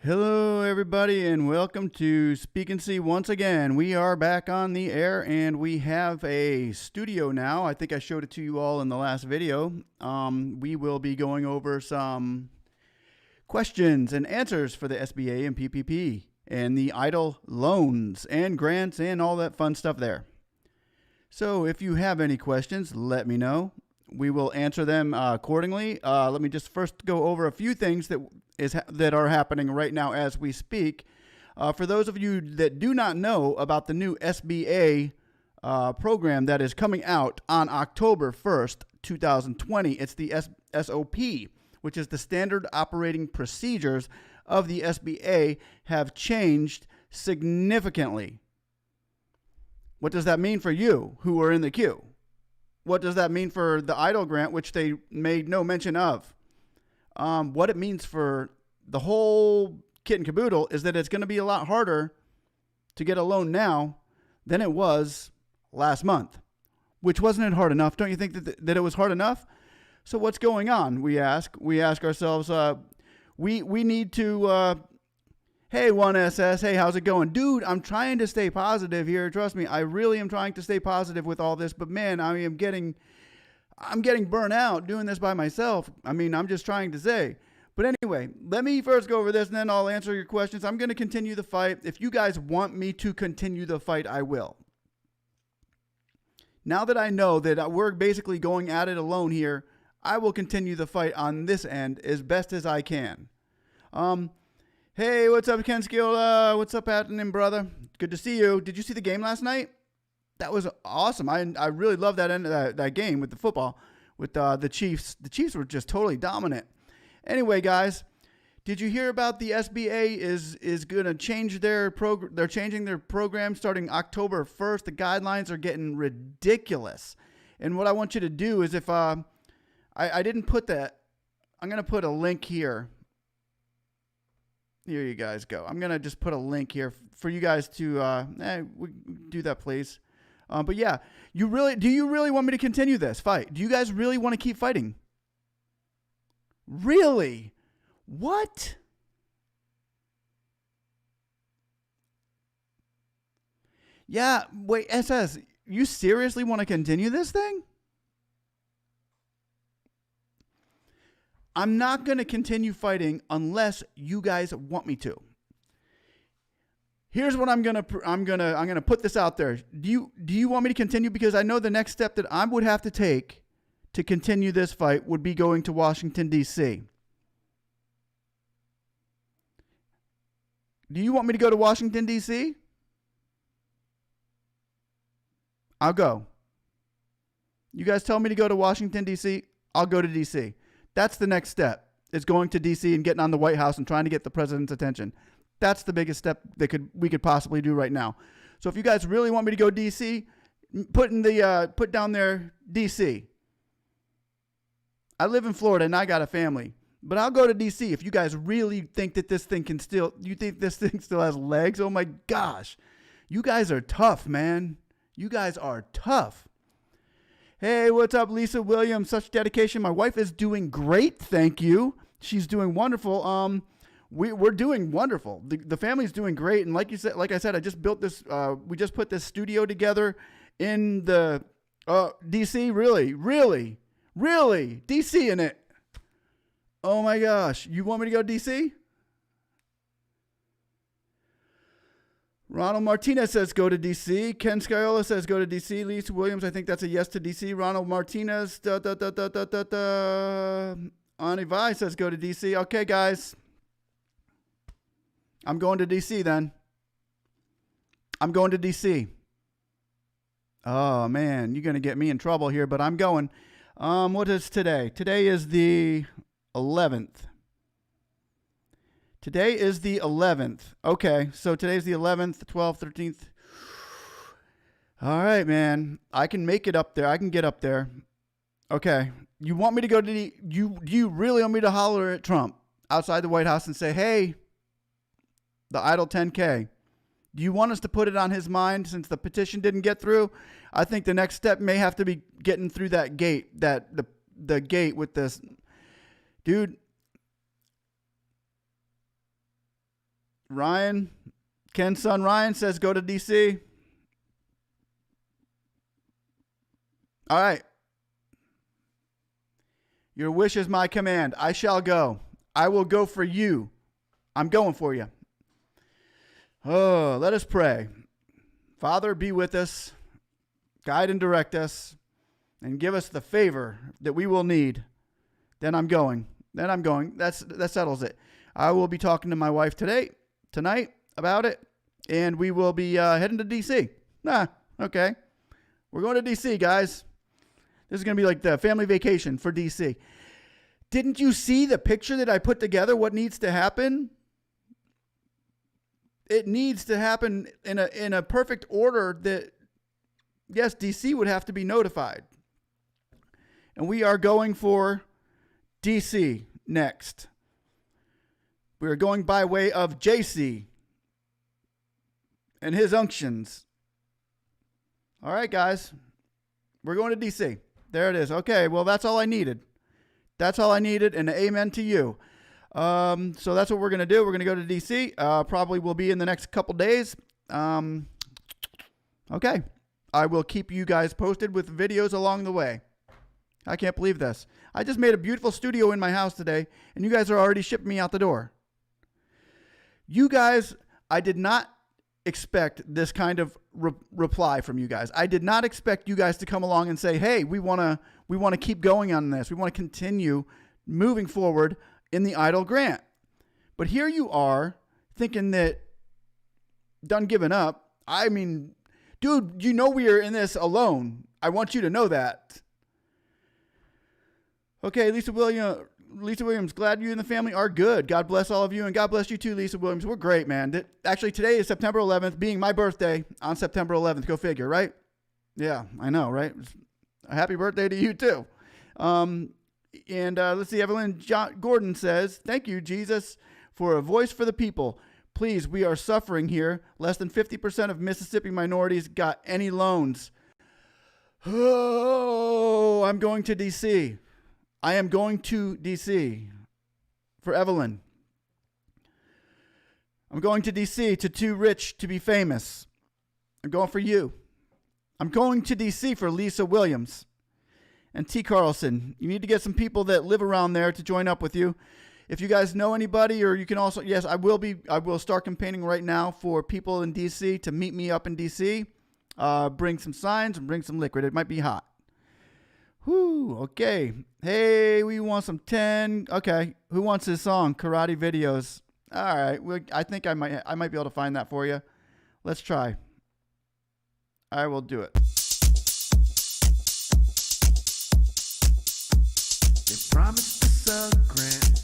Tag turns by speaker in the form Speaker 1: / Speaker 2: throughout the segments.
Speaker 1: Hello, everybody, and welcome to Speak and See once again. We are back on the air, and we have a studio now. I think I showed it to you all in the last video. We will be going over some questions and answers for the SBA and PPP and the Eidl loans and grants and all that fun stuff there. So if you have any questions, let me know. We will answer them accordingly. Let me just first go over a few things that are happening right now as we speak. For those of you that do not know about the new SBA program that is coming out on October 1st, 2020, it's the SOP, which is the Standard Operating Procedures of the SBA, have changed significantly. What does that mean for you who are in the queue? What does that mean for the Eidl grant, which they made no mention of? What it means for the whole kit and caboodle is that it's going to be a lot harder to get a loan now than it was last month, which wasn't it hard enough? Don't you think that it was hard enough? So what's going on? We ask ourselves, we need to, hey, 1SS, hey, how's it going? Dude, I'm trying to stay positive here. Trust me, I really am trying to stay positive with all this, but man, I'm getting burnt out doing this by myself. I mean, I'm just trying to say. But anyway, let me first go over this and then I'll answer your questions. I'm going to continue the fight. If you guys want me to continue the fight, I will. Now that I know that we're basically going at it alone here, I will continue the fight on this end as best as I can. Hey, what's up, Ken Skill? What's up happening, brother? Good to see you. Did you see the game last night? That was awesome. I really love that end of that game with the football, with the Chiefs. The Chiefs were just totally dominant. Anyway, guys, did you hear about the SBA is going to change their program? They're changing their program starting October 1st. The guidelines are getting ridiculous. And what I want you to do is if I didn't put that, I'm going to put a link here. Here you guys go. I'm going to just put a link here for you guys to do that, please. But yeah, do you really want me to continue this fight? Do you guys really want to keep fighting? Really? What? Yeah, wait, SS, you seriously want to continue this thing? I'm not going to continue fighting unless you guys want me to. Here's what I'm gonna put this out there. Do you want me to continue? Because I know the next step that I would have to take to continue this fight would be going to Washington, D.C. Do you want me to go to Washington, D.C.? I'll go. You guys tell me to go to Washington, D.C., I'll go to D.C. That's the next step. Is going to D.C. and getting on the White House and trying to get the president's attention. That's the biggest step that we could possibly do right now. So if you guys really want me to go D.C., put down there D.C. I live in Florida and I got a family, but I'll go to D.C. if you guys really think that this thing still has legs. Oh my gosh, you guys are tough, man. You guys are tough. Hey, what's up, Lisa Williams? Such dedication. My wife is doing great, thank you. She's doing wonderful. We're doing wonderful. The family's doing great, and like I said, I just built this. We just put this studio together in the DC. Really, DC in it. Oh my gosh, you want me to go to DC? Ronald Martinez says go to D.C. Ken Sciola says go to D.C. Lisa Williams, I think that's a yes to D.C. Ronald Martinez, Ani Vai says go to D.C. Okay, guys. I'm going to D.C. then. I'm going to D.C. Oh, man, you're going to get me in trouble here, but I'm going. What is today? Today is the 11th. Today is the 11th. Okay, so today's the 11th, 12th, 13th. All right, man. I can make it up there. I can get up there. Okay. You want me to go to do you really want me to holler at Trump outside the White House and say, hey, the Eidl 10K, do you want us to put it on his mind since the petition didn't get through? I think the next step may have to be getting through that gate, the gate with this. Dude, Ryan, Ken's son Ryan says go to DC. All right. Your wish is my command. I shall go. I will go for you. I'm going for you. Oh, let us pray. Father, be with us. Guide and direct us. And give us the favor that we will need. Then I'm going. That settles it. I will be talking to my wife tonight about it. And we will be heading to DC. Okay. We're going to DC, guys. This is going to be like the family vacation for DC. Didn't you see the picture that I put together? What needs to happen? It needs to happen in a perfect order that, yes, DC would have to be notified. And we are going for DC next. We are going by way of JC and his unctions. All right, guys. We're going to DC. There it is. Okay, well, that's all I needed. That's all I needed, and amen to you. So that's what we're going to do. We're going to go to DC. Probably will be in the next couple days. Okay. I will keep you guys posted with videos along the way. I can't believe this. I just made a beautiful studio in my house today, and you guys are already shipping me out the door. You guys, I did not expect this kind of reply from you guys. I did not expect you guys to come along and say, hey, we want to keep going on this. We want to continue moving forward in the Eidl grant. But here you are thinking that done giving up. I mean, dude, you know we are in this alone. I want you to know that. Okay, Lisa Williams, glad you and the family are good. God bless all of you, and God bless you too, Lisa Williams. We're great, man. Actually, today is September 11th, being my birthday on September 11th. Go figure, right? Yeah, I know, right? A happy birthday to you too. Let's see, Evelyn Gordon says, thank you, Jesus, for a voice for the people. Please, we are suffering here. Less than 50% of Mississippi minorities got any loans. Oh, I'm going to D.C. I am going to D.C. for Evelyn. I'm going to D.C. to Too Rich to Be Famous. I'm going for you. I'm going to D.C. for Lisa Williams. And T. Carlson, you need to get some people that live around there to join up with you. If you guys know anybody, or you can also, yes, I will start campaigning right now for people in D.C. to meet me up in D.C. Bring some signs and bring some liquid. It might be hot. Whoo, okay. Hey, we want some 10. Okay, who wants this song? Karate videos. All right, I think I might be able to find that for you. Let's try. I will do it. They promised us a grant.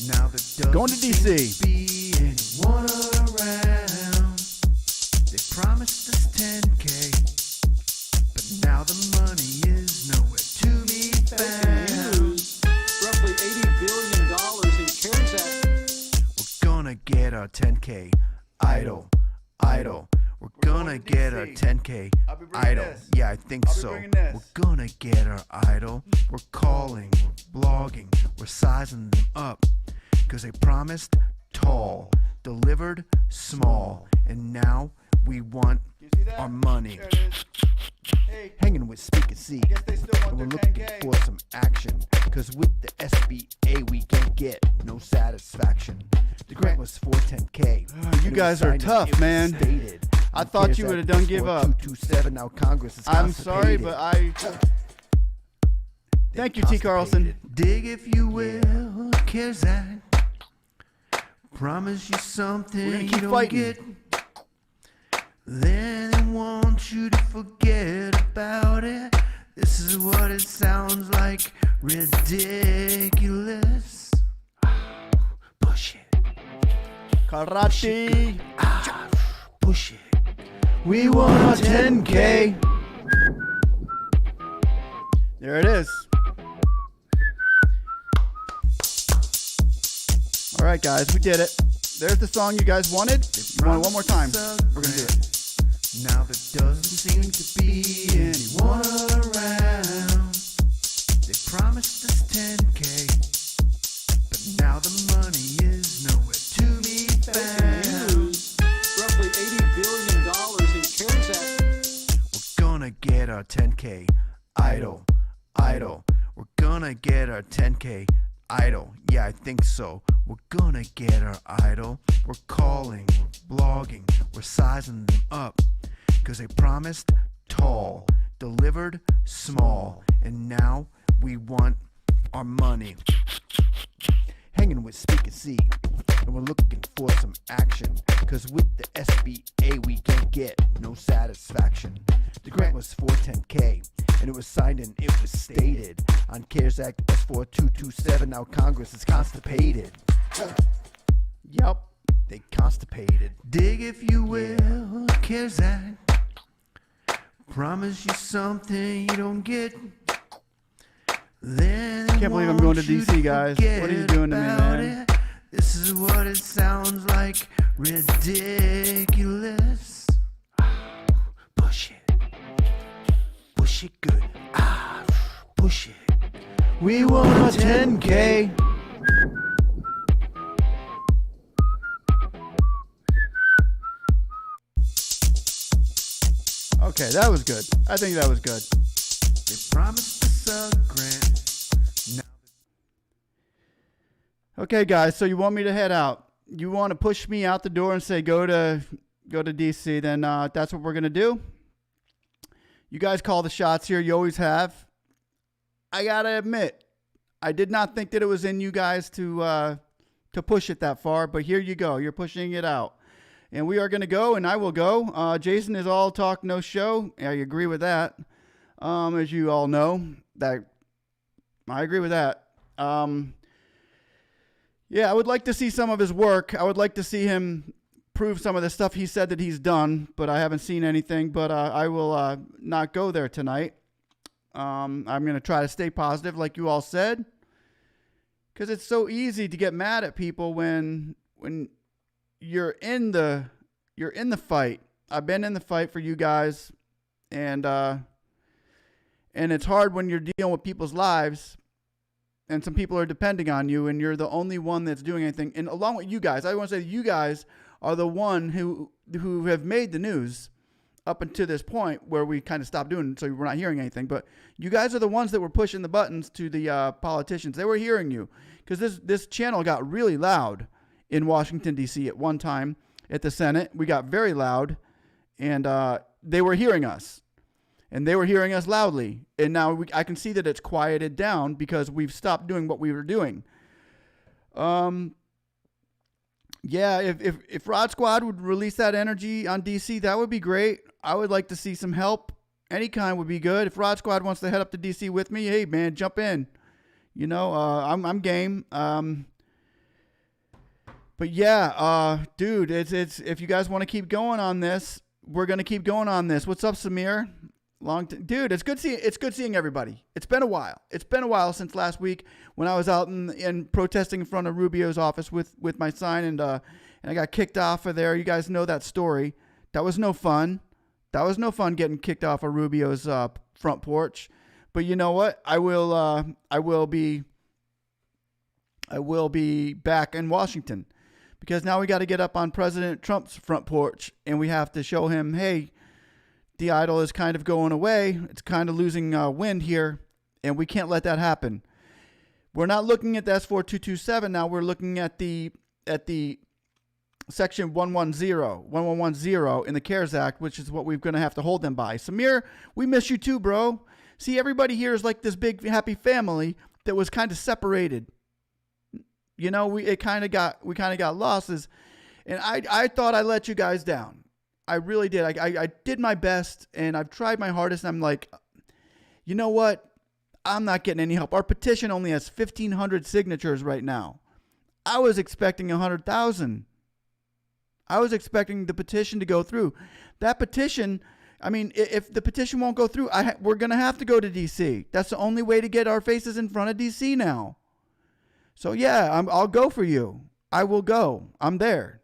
Speaker 1: Now there doesn't going to DC. Be anyone around. They promised us 10K, but now the money is nowhere to be found.
Speaker 2: Roughly $80 billion in CARES Act.
Speaker 1: We're gonna get our 10K. Eidl. We're gonna get our 10K. Eidl. Yeah, I think so. We're gonna get our Eidl. We're calling, we're blogging, we're sizing them up. Cause they promised tall, delivered small, and now we want our money. Hey. Hanging with Speak and See, and we're looking 10K. For some action. Cause with the SBA we can't get no satisfaction. The grant was for 10K. You guys are tough, man. I thought you would have done give up. 227, now Congress is I'm sorry, but thank you, T. Carlson. Dig if you will, CARES Act. Promise you something you don't get. Then they want you to forget about it. This is what it sounds like. Ridiculous. Push it. Karate. Push it. We want our 10K. There it is. All right, guys, we did it. There's the song you guys wanted. You want it one more time? We're going to do it. Now there doesn't seem to be anyone around. They promised us 10K, but now the money is nowhere to be found. Idle, idle. We're gonna get our 10K idle. Yeah, I think so. We're gonna get our idle. We're calling, we're blogging, we're sizing them up. Cause they promised tall, delivered small, and now we want our money. Hanging with Speak and See, and we're looking for some action. Cause with the SBA we can't get no satisfaction. The grant was for 10K, and it was signed and it was stated on CARES Act S4227. Now Congress is constipated. Yup, they constipated. Dig if you will, CARES Act. Promise you something you don't get. Then can't believe I'm going to DC, guys. What are you doing to me, man? This is what it sounds like. Ridiculous. Push it. Push it good. Push it. We want a 10K. Okay, that was good. I think that was good. They promised us a grant. Okay, guys, so you want me to head out. You want to push me out the door and say go to DC, then that's what we're going to do. You guys call the shots here. You always have. I got to admit, I did not think that it was in you guys to push it that far, but here you go. You're pushing it out. And we are going to go, and I will go. Jason is all talk, no show. I agree with that. As you all know, that I agree with that. Yeah, I would like to see some of his work. I would like to see him prove some of the stuff he said that he's done, but I haven't seen anything. But I will not go there tonight. I'm going to try to stay positive, like you all said, because it's so easy to get mad at people when you're in the fight. I've been in the fight for you guys, and it's hard when you're dealing with people's lives. And some people are depending on you, and you're the only one that's doing anything. And along with you guys, I want to say you guys are the one who have made the news up until this point where we kind of stopped doing it, so we're not hearing anything. But you guys are the ones that were pushing the buttons to the politicians. They were hearing you because this channel got really loud in Washington, D.C. at one time at the Senate. We got very loud, and they were hearing us. And they were hearing us loudly. And now I can see that it's quieted down because we've stopped doing what we were doing. Yeah, if Rod Squad would release that energy on DC, that would be great. I would like to see some help. Any kind would be good. If Rod Squad wants to head up to DC with me, hey, man, jump in. You know, I'm game. But yeah, dude, it's if you guys want to keep going on this, we're going to keep going on this. What's up, Samir? Dude, it's good seeing everybody. It's been a while. It's been a while since last week when I was out and protesting in front of Rubio's office with my sign, and I got kicked off of there. You guys know that story. That was no fun. That was no fun getting kicked off of Rubio's front porch. But you know what? I will be back in Washington because now we got to get up on President Trump's front porch and we have to show him, hey, the Eidl is kind of going away. It's kind of losing wind here, and we can't let that happen. We're not looking at the S4227 now. We're looking at the Section 1110 in the CARES Act, which is what we're going to have to hold them by. Samir, we miss you too, bro. See, everybody here is like this big happy family that was kind of separated. You know, we kind of got lost, and I thought I let you guys down. I really did. I did my best, and I've tried my hardest, and I'm like, you know what? I'm not getting any help. Our petition only has 1,500 signatures right now. I was expecting 100,000. I was expecting the petition to go through. That petition, I mean, if the petition won't go through, we're going to have to go to D.C. That's the only way to get our faces in front of D.C. now. So, yeah, I'll go for you. I will go. I'm there.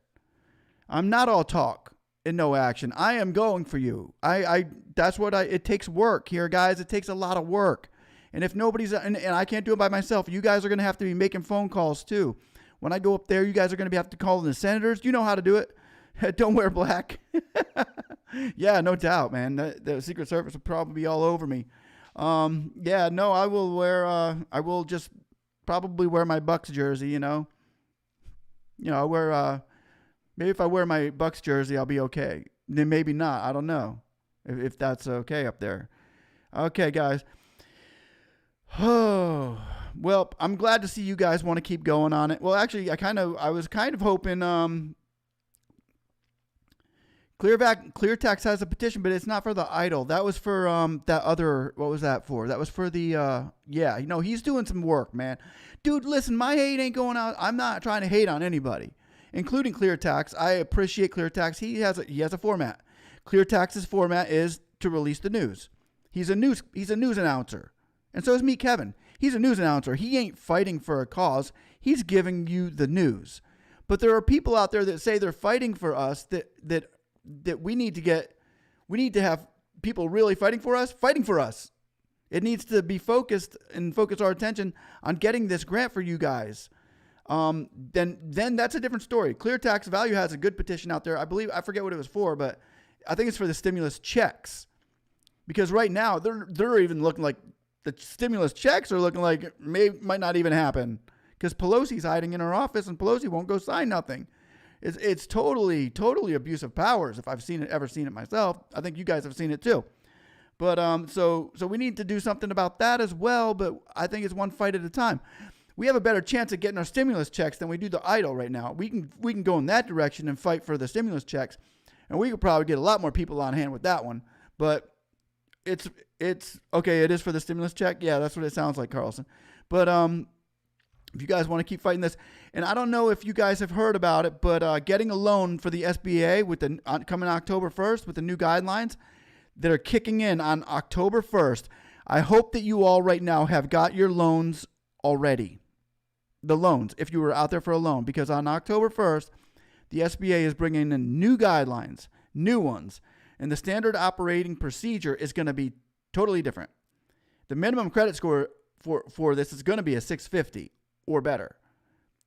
Speaker 1: I'm not all talk and no action. I am going for you. It takes work here, guys. It takes a lot of work. And if nobody's, and I can't do it by myself, you guys are going to have to be making phone calls too. When I go up there, you guys are going to have to call in the senators. You know how to do it. Don't wear black. Yeah, no doubt, man. The Secret Service will probably be all over me. Yeah, no, I will wear. I will just probably wear my Bucks jersey. I wear. Maybe if I wear my Bucks jersey, I'll be okay. Then maybe not. I don't know if that's okay up there. Okay, guys. Oh, well, I'm glad to see you guys want to keep going on it. Well, actually, I was kind of hoping, ClearTax has a petition, but it's not for the Eidl. That was for, that other, what was that for? That was for the, yeah, he's doing some work, man. Dude, listen, my hate ain't going out. I'm not trying to hate on anybody, including ClearTax. I appreciate ClearTax. He has a format. ClearTax's format is to release the news. He's a news announcer. And so is me, Kevin. He's a news announcer. He ain't fighting for a cause. He's giving you the news. But there are people out there that say they're fighting for us that we need to have people really fighting for us. It needs to be focused and focus our attention on getting this grant for you guys. Then that's a different story. ClearTax Value has a good petition out there. I forget what it was for, but I think it's for the stimulus checks. Because right now they're even looking like the stimulus checks are looking like might not even happen because Pelosi's hiding in her office and Pelosi won't go sign nothing. It's totally abuse of powers. If I've ever seen it myself, I think you guys have seen it too. But so we need to do something about that as well. But I think it's one fight at a time. We have a better chance of getting our stimulus checks than we do the Eidl right now. We can go in that direction and fight for the stimulus checks, and we could probably get a lot more people on hand with that one. But it's okay. It is for the stimulus check. Yeah, that's what it sounds like, Carlson. But if you guys want to keep fighting this, and I don't know if you guys have heard about it, but getting a loan for the SBA with coming October 1st with the new guidelines that are kicking in on October 1st. I hope that you all right now have got your loans already. The loans, if you were out there for a loan, because on October 1st, the SBA is bringing in new guidelines, new ones. And the standard operating procedure is going to be totally different. The minimum credit score for this is going to be a 650 or better.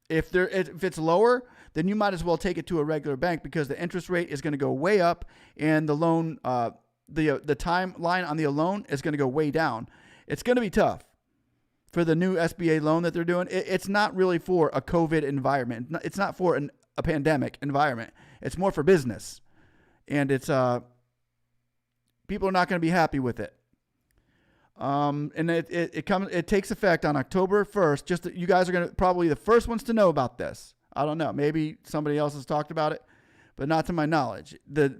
Speaker 1: If it's lower, then you might as well take it to a regular bank because the interest rate is going to go way up and the loan, the timeline on the loan is going to go way down. It's going to be tough for the new SBA loan that they're doing. It's not really for a COVID environment. It's not for a pandemic environment. It's more for business. And it's people are not going to be happy with it. And it takes effect on October 1st. You guys are going to probably the first ones to know about this. I don't know. Maybe somebody else has talked about it, but not to my knowledge.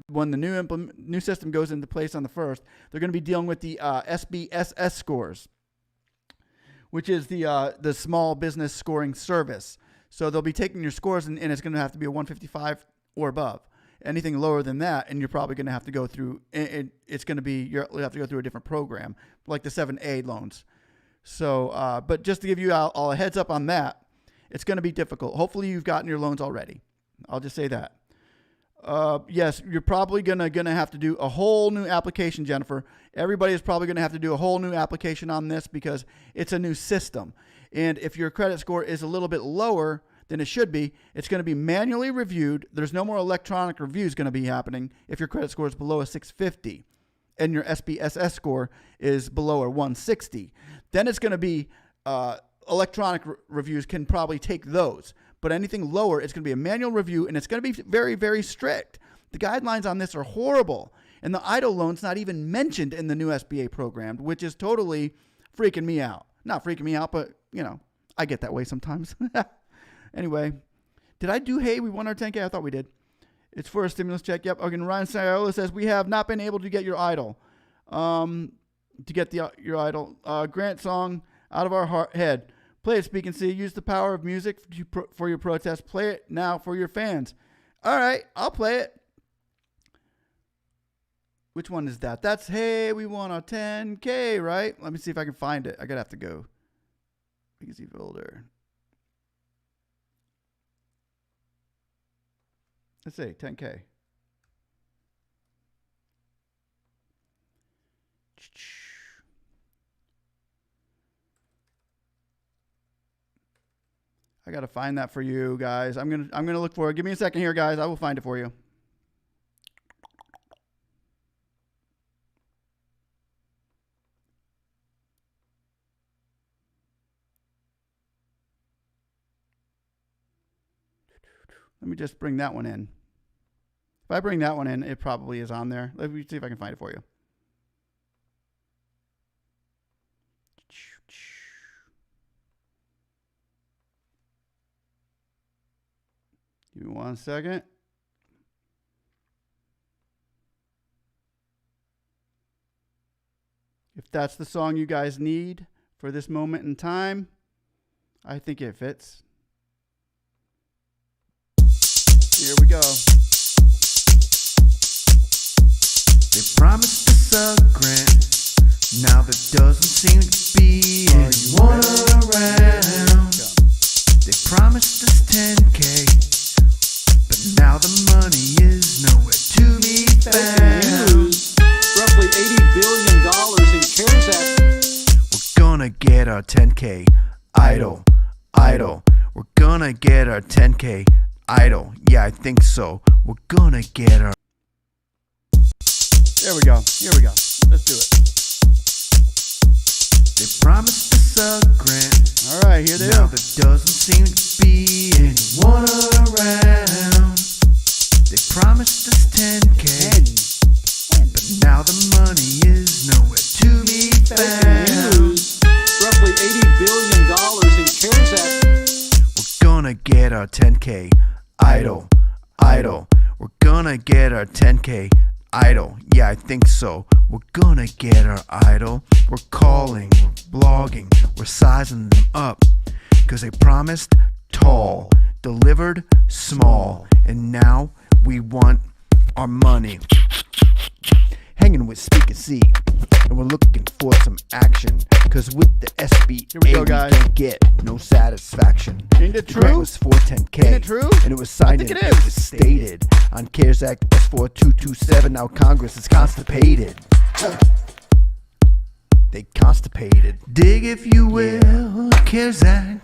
Speaker 1: When the new system goes into place on the 1st, they're going to be dealing with the SBSS scores, which is the small business scoring service. So they'll be taking your scores and it's going to have to be a 155 or above. Anything lower than that, and you're probably going to have to go through. It's going to be you'll have to go through a different program, like the 7A loans. So, but just to give you all a heads up on that, it's going to be difficult. Hopefully, you've gotten your loans already. I'll just say that. Yes, you're probably gonna have to do a whole new application, Jennifer. Everybody is probably going to have to do a whole new application on this because it's a new system, and if your credit score is a little bit lower than it should be, it's going to be manually reviewed. There's no more electronic reviews going to be happening if your credit score is below a 650 and your SBSS score is below a 160. Then it's going to be electronic reviews can probably take those. But anything lower, it's going to be a manual review, and it's going to be very, very strict. The guidelines on this are horrible. And the Eidl loan's not even mentioned in the new SBA program, which is totally freaking me out. Not freaking me out, but, I get that way sometimes. Anyway, did I do, hey, we won our 10K? I thought we did. It's for a stimulus check. Yep. Okay, and Ryan Sayola says, we have not been able to get your Eidl. Your Eidl. Grant song out of our head. Play it, Speak and See. Use the power of music for your protest. Play it now for your fans. All right, I'll play it. Which one is that? That's, hey, we won our 10K, right? Let me see if I can find it. I gotta have to go. Vacancy folder. Let's see, 10K. I gotta find that for you guys. I'm gonna look for it. Give me a second here, guys. I will find it for you. Let me just bring that one in. If I bring that one in, it probably is on there. Let me see if I can find it for you. Give me 1 second. If that's the song you guys need for this moment in time, I think it fits. Here we go.
Speaker 3: They promised us a grant. Now there doesn't seem to be anyone around. They promised us 10K, but now the money is nowhere to be found.
Speaker 2: Roughly $80 billion in CARES Act.
Speaker 3: We're gonna get our 10K. Idle, idle. We're gonna get our 10K. Idle. Yeah, I think so. We're gonna get our...
Speaker 1: There we go. Here we go. Let's do it.
Speaker 3: They promised us a grant.
Speaker 1: All right, here they
Speaker 3: Now
Speaker 1: are.
Speaker 3: there doesn't seem to be anyone around. They promised us 10K, but now the money is nowhere to be found.
Speaker 2: Roughly $80 billion in CARES Act.
Speaker 3: We're gonna get our 10K. Idle, idle. We're gonna get our 10K. Idle. Yeah, I think so. We're gonna get our idle. We're calling, we're blogging, we're sizing them up. Cause they promised tall, delivered small, and now we want our money. Hanging with Speak and See, and we're looking for some action. Cause with the SBA,
Speaker 1: Here we go, guys.
Speaker 3: can't get no satisfaction.
Speaker 1: Ain't it
Speaker 3: The grant
Speaker 1: true?
Speaker 3: was for 10K.
Speaker 1: Ain't it true?
Speaker 3: And it was signed
Speaker 1: I think
Speaker 3: and
Speaker 1: it is.
Speaker 3: was stated on CARES Act S4227. Now Congress is constipated. They constipated. Dig if you will, CARES Act.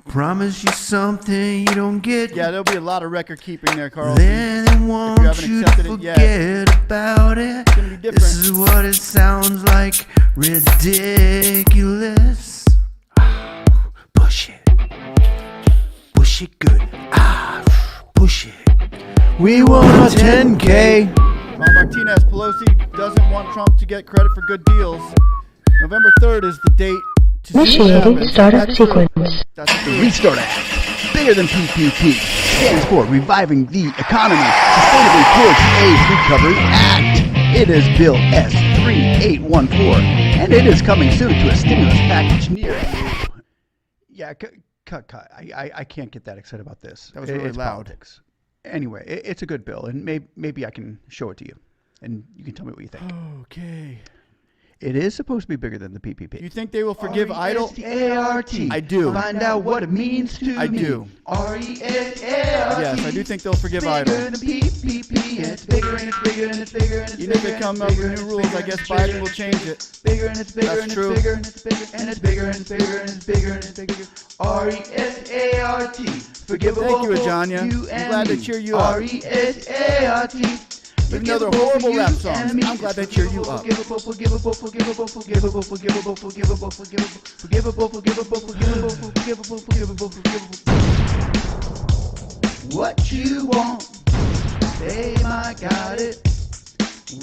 Speaker 3: Promise you something you don't get.
Speaker 1: Yeah, there'll be a lot of record keeping there, Carl.
Speaker 3: Then they want
Speaker 1: haven't
Speaker 3: you to
Speaker 1: accepted it yet,
Speaker 3: forget about it.
Speaker 1: gonna be different.
Speaker 3: This is what it sounds like. Ridiculous. Push it. Push it good. Push it. We want a 10K.
Speaker 1: Ron Martinez, Pelosi doesn't want Trump to get credit for good deals. November 3rd is the date to see what
Speaker 4: Initiating
Speaker 1: happens.
Speaker 4: startup
Speaker 1: That's true.
Speaker 4: sequence.
Speaker 1: That's
Speaker 5: The
Speaker 1: true.
Speaker 5: Restart Act, bigger than PPP, stands for Reviving the Economy Sustainably Towards AIDS Recovery Act. It is Bill S3814, and it is coming soon to a stimulus package near you. Yeah, cut. I can't get that excited about this.
Speaker 1: That was really
Speaker 5: It's
Speaker 1: loud.
Speaker 5: politics. Anyway, it's a good bill, and maybe I can show it to you, and you can tell me what you think.
Speaker 1: Okay.
Speaker 5: It is supposed to be bigger than the PPP.
Speaker 1: Do you think they will forgive Eidl?
Speaker 5: R-E-S-T-A-R-T.
Speaker 1: I do.
Speaker 5: Find out what it means to
Speaker 1: I
Speaker 5: me.
Speaker 1: do.
Speaker 5: R-E-S-A-R-T.
Speaker 1: Yes, I do think they'll forgive
Speaker 5: Bigger
Speaker 1: Eidl.
Speaker 5: than PPP, and it's bigger and it's bigger and it's bigger and it's
Speaker 1: You
Speaker 5: bigger.
Speaker 1: think they
Speaker 5: and
Speaker 1: come
Speaker 5: it's
Speaker 1: up with
Speaker 5: bigger
Speaker 1: new
Speaker 5: and it's
Speaker 1: rules,
Speaker 5: bigger
Speaker 1: I
Speaker 5: and
Speaker 1: guess
Speaker 5: it's bigger
Speaker 1: Biden
Speaker 5: and
Speaker 1: will
Speaker 5: it's
Speaker 1: change
Speaker 5: bigger.
Speaker 1: it.
Speaker 5: Bigger and it's bigger
Speaker 1: That's
Speaker 5: and it's
Speaker 1: true.
Speaker 5: bigger and it's bigger and it's bigger and it's bigger and it's bigger and it's bigger. R-E-S-A-R-T. Forgivable
Speaker 1: Thank you,
Speaker 5: for
Speaker 1: Ajanya.
Speaker 5: you
Speaker 1: I'm
Speaker 5: and
Speaker 1: glad to
Speaker 5: me.
Speaker 1: cheer you up.
Speaker 5: R-E-S-A-R-T.
Speaker 1: Even though they're horrible rap songs, I'm glad they cheer you up.
Speaker 5: Forgivable, forgivable, forgivable, forgivable, forgivable, forgivable, forgivable, forgivable, forgivable, forgivable, forgivable, forgivable, forgivable. What you want, they might got it.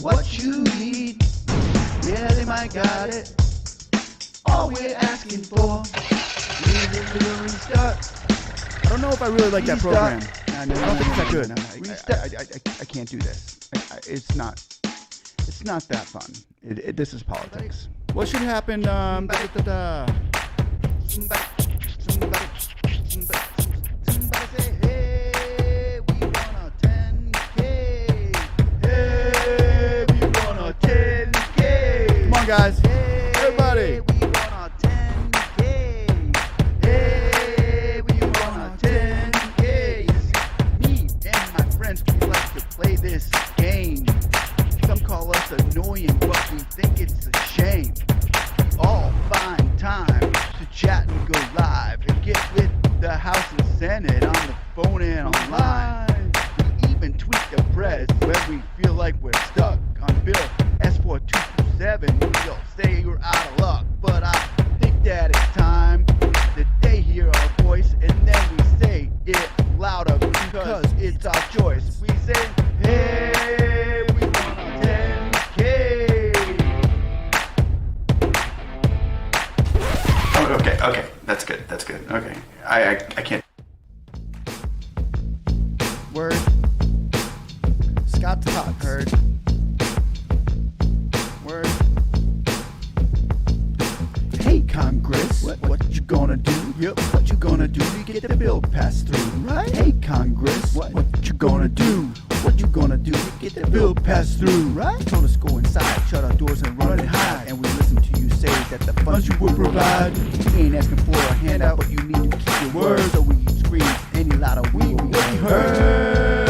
Speaker 5: What you need, yeah, they might got it. All we're asking for is a little restart.
Speaker 1: I don't know if I really like that program.
Speaker 5: No,
Speaker 1: I don't think it's that good.
Speaker 5: I can't do this. It's not that fun. This is politics.
Speaker 1: What should happen?
Speaker 5: Somebody say, hey, we want a 10K. Hey, we want a 10K.
Speaker 1: Come on, guys.
Speaker 5: Hey,
Speaker 1: Everybody.
Speaker 5: we want a 10K. Hey, we want a 10K. You see, me and my friends, we like to play this game. Some call us annoying, but we think it's a shame. We all find time to chat and go live and get with the House and Senate on the phone and online. We even tweet the press when we feel like we're stuck on Bill S4227. We'll say you're out of luck, but I think that it's time that they hear our voice and then we say it loud
Speaker 1: good. That's good. Okay. I can't.
Speaker 5: Word. Scott's talk.
Speaker 1: Heard.
Speaker 5: Word. Hey, Congress, what you gonna do? Yep, what you gonna do to get the bill passed through? Right? Hey, Congress, what you gonna do? What you gonna do to get the bill passed through? Right? Told us go inside, shut our doors and run and hide. And we listen to you say that the funds you will provide. We ain't asking for a handout, but you need to keep your word. So we scream any louder, we will be heard.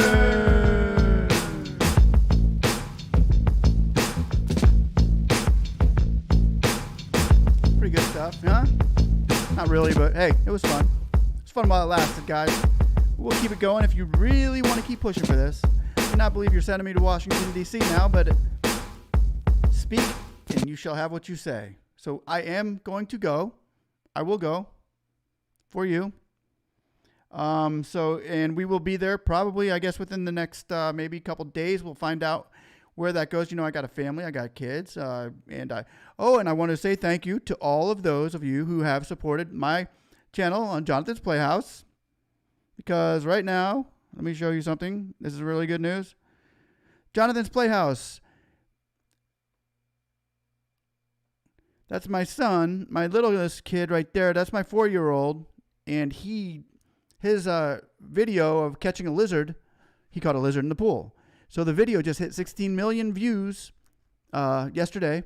Speaker 5: Pretty good stuff, huh? Not really, but hey, it was fun. It was fun while it lasted, guys. We'll keep it going if you really want to keep pushing for this. I cannot believe you're sending me to Washington, D.C. now, but speak and you shall have what you say. So I am going to go. I will go for you. And we will be there probably, I guess, within the next maybe a couple days. We'll find out where that goes. You know, I got a family, I got kids, and I want to say thank you to all of those of you who have supported my channel on Jonathan's Playhouse. Because right now, let me show you something. This is really good news. Jonathan's Playhouse. That's my son, my littlest kid right there. That's my 4-year-old. And his video of catching a lizard, he caught a lizard in the pool. So the video just hit 16 million views yesterday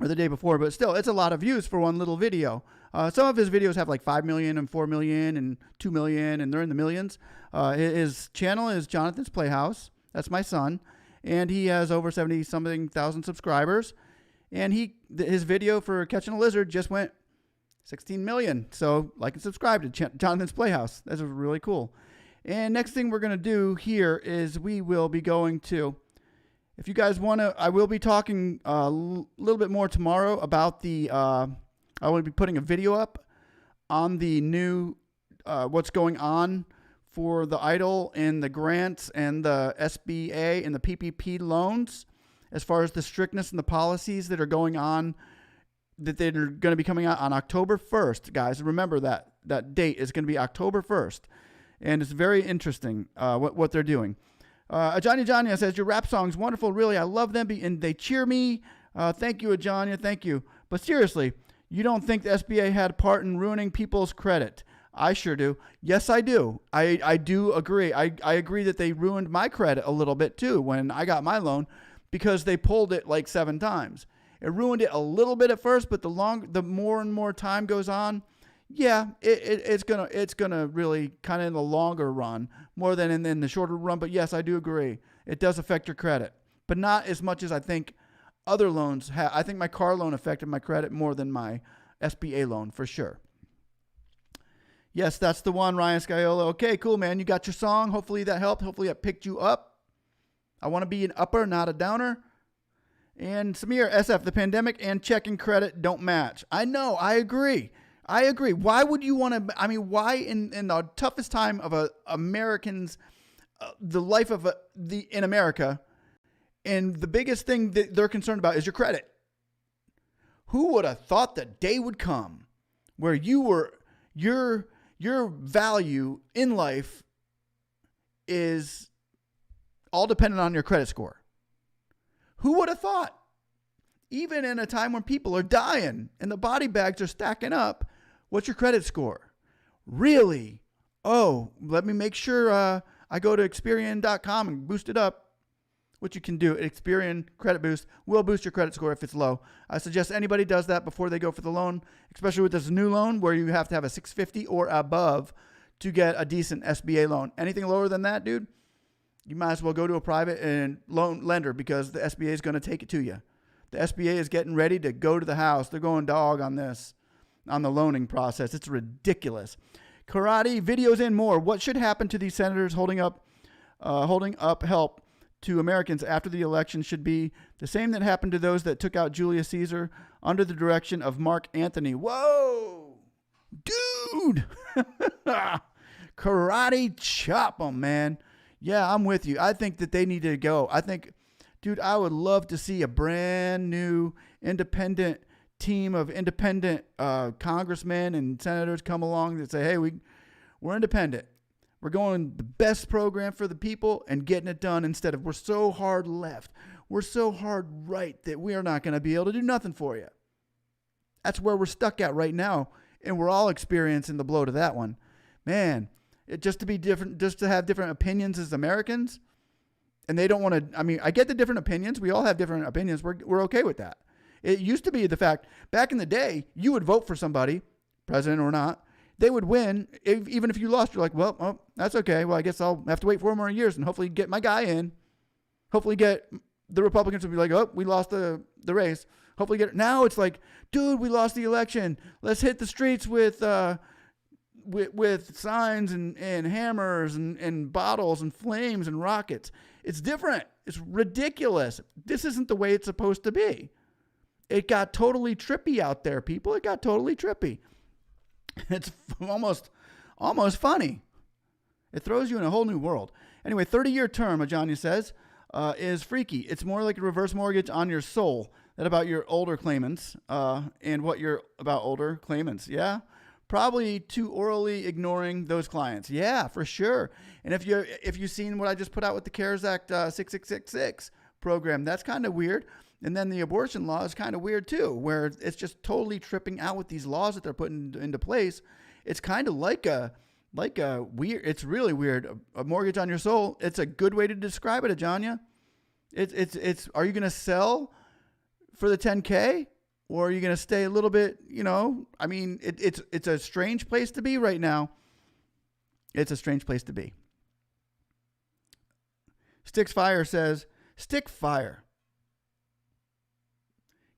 Speaker 5: or the day before. But still, it's a lot of views for one little video. Some of his videos have like 5 million and 4 million and 2 million, and they're in the millions. His channel is Jonathan's Playhouse. That's my son. And he has over 70-something thousand subscribers. And his video for catching a lizard just went 16 million. So like and subscribe to Jonathan's Playhouse. That's really cool. And next thing we're going to do here is we will be going to, if you guys want to, I will be talking a little bit more tomorrow about I will be putting a video up on the new, what's going on for the Eidl and the grants and the SBA and the PPP loans, as far as the strictness and the policies that are going on, that they're going to be coming out on October 1st, guys. Remember that date is going to be October 1st. And it's very interesting what they're doing. Ajanya says, your rap song's wonderful. Really, I love them, and they cheer me. Thank you, Ajanya. Thank you. But seriously, you don't think the SBA had a part in ruining people's credit? I sure do. Yes, I do. I do agree. I agree that they ruined my credit a little bit too when I got my loan, because they pulled it like 7 times. It ruined it a little bit at first, but the more and more time goes on, yeah, it's gonna really kind of in the longer run more than in the shorter run. But yes, I do agree. It does affect your credit, but not as much as I think other loans have. I think my car loan affected my credit more than my SBA loan for sure. Yes, that's the one, Ryan Scaiola. Okay, cool, man. You got your song. Hopefully that helped. Hopefully it picked you up. I want to be an upper, not a downer. And Samir, SF, the pandemic and checking credit don't match. I know. I agree. Why would you want to? I mean, why in the toughest time of Americans, the life of in America, and the biggest thing that they're concerned about is your credit. Who would have thought the day would come where your value in life is all dependent on your credit score? Who would have thought? Even in a time when people are dying and the body bags are stacking up, what's your credit score? Really? Oh, let me make sure I go to Experian.com and boost it up. What you can do, Experian Credit Boost will boost your credit score if it's low. I suggest anybody does that before they go for the loan, especially with this new loan where you have to have a 650 or above to get a decent SBA loan. Anything lower than that, dude, you might as well go to a private and loan lender, because the SBA is going to take it to you. The SBA is getting ready to go to the house. They're going dog on this, on the loaning process. It's ridiculous. Karate, videos and more. What should happen to these senators holding up help to Americans after the election should be the same that happened to those that took out Julius Caesar under the direction of Mark Antony. Whoa, dude. Karate chop them, man. Yeah, I'm with you. I think that they need to go. I think, dude, I would love to see a brand new independent
Speaker 1: team of independent congressmen and senators come along that say, hey, we're independent. We're going the best program for the people and getting it done instead of we're so hard left. We're so hard right that we are not going to be able to do nothing for you. That's where we're stuck at right now. And we're all experiencing the blow to that one. Man, just to be different, just to have different opinions as Americans. And they don't want to, I mean, I get the different opinions. We all have different opinions. We're okay with that. It used to be the fact, back in the day, you would vote for somebody, president or not. They would win. Even if you lost, you're like, well, that's okay. Well, I guess I'll have to wait 4 more years and hopefully get my guy in. Hopefully get the Republicans will be like, oh, we lost the race. Hopefully get it. Now it's like, dude, we lost the election. Let's hit the streets with signs and hammers and bottles and flames and rockets. It's different. It's ridiculous. This isn't the way it's supposed to be. It got totally trippy out there, people. It got totally trippy. It's almost funny. It throws you in a whole new world. Anyway, 30-year term, Ajanya says, is freaky. It's more like a reverse mortgage on your soul than about your older claimants and what you're about older claimants. Yeah, probably too orally ignoring those clients. Yeah, for sure. And if you've seen what I just put out with the CARES Act 6666 program, that's kind of weird. And then the abortion law is kind of weird too, where it's just totally tripping out with these laws that they're putting into place. It's kind of like a weird. It's really weird. A mortgage on your soul. It's a good way to describe it, Ajanya. It's. Are you going to sell for the 10K, or are you going to stay a little bit? You know, I mean, it's a strange place to be right now. It's a strange place to be. Sticks Fire says, "Stick Fire.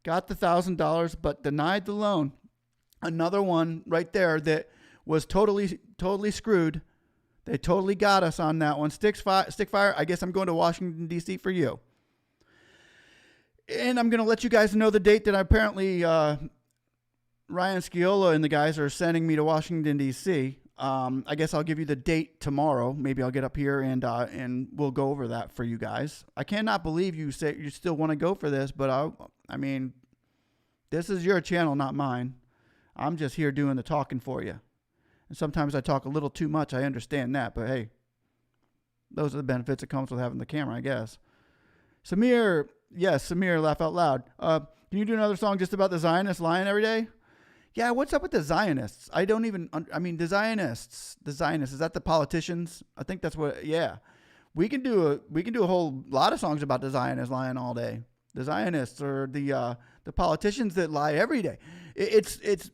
Speaker 1: Got the $1,000, but denied the loan." Another one right there that was totally screwed. They totally got us on that one. Stick Fire. I guess I'm going to Washington, D.C. for you. And I'm going to let you guys know the date that apparently Ryan Sciola and the guys are sending me to Washington, D.C. I guess I'll give you the date tomorrow. Maybe I'll get up here and we'll go over that for you guys. I cannot believe you say you still want to go for this, but I mean, this is your channel, not mine. I'm just here doing the talking for you. And sometimes I talk a little too much. I understand that, but hey, those are the benefits that comes with having the camera, I guess. Samir, yes, Samir, laugh out loud. Can you do another song just about the Zionists lying every day? Yeah, what's up with the Zionists? I don't even, I mean, the Zionists, is that the politicians? I think that's what, yeah. We can do a whole lot of songs about the Zionists lying all day. The Zionists or the politicians that lie every day.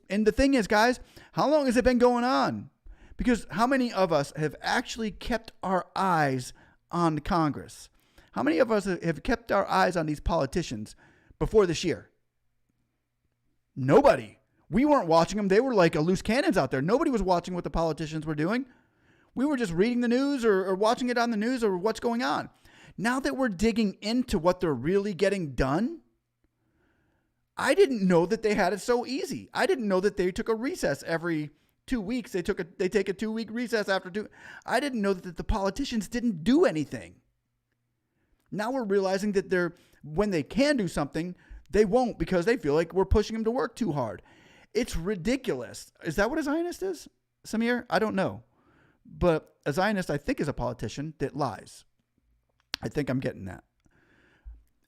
Speaker 1: And the thing is, guys, how long has it been going on? Because how many of us have actually kept our eyes on Congress? How many of us have kept our eyes on these politicians before this year? Nobody. We weren't watching them. They were like loose cannons out there. Nobody was watching what the politicians were doing. We were just reading the news or watching it on the news or what's going on. Now that we're digging into what they're really getting done, I didn't know that they had it so easy. I didn't know that they took a recess every 2 weeks. They take a 2-week recess after 2. I didn't know that the politicians didn't do anything. Now we're realizing that when they can do something, they won't because they feel like we're pushing them to work too hard. It's ridiculous. Is that what a Zionist is, Samir? I don't know. But a Zionist, I think, is a politician that lies. I think I'm getting that.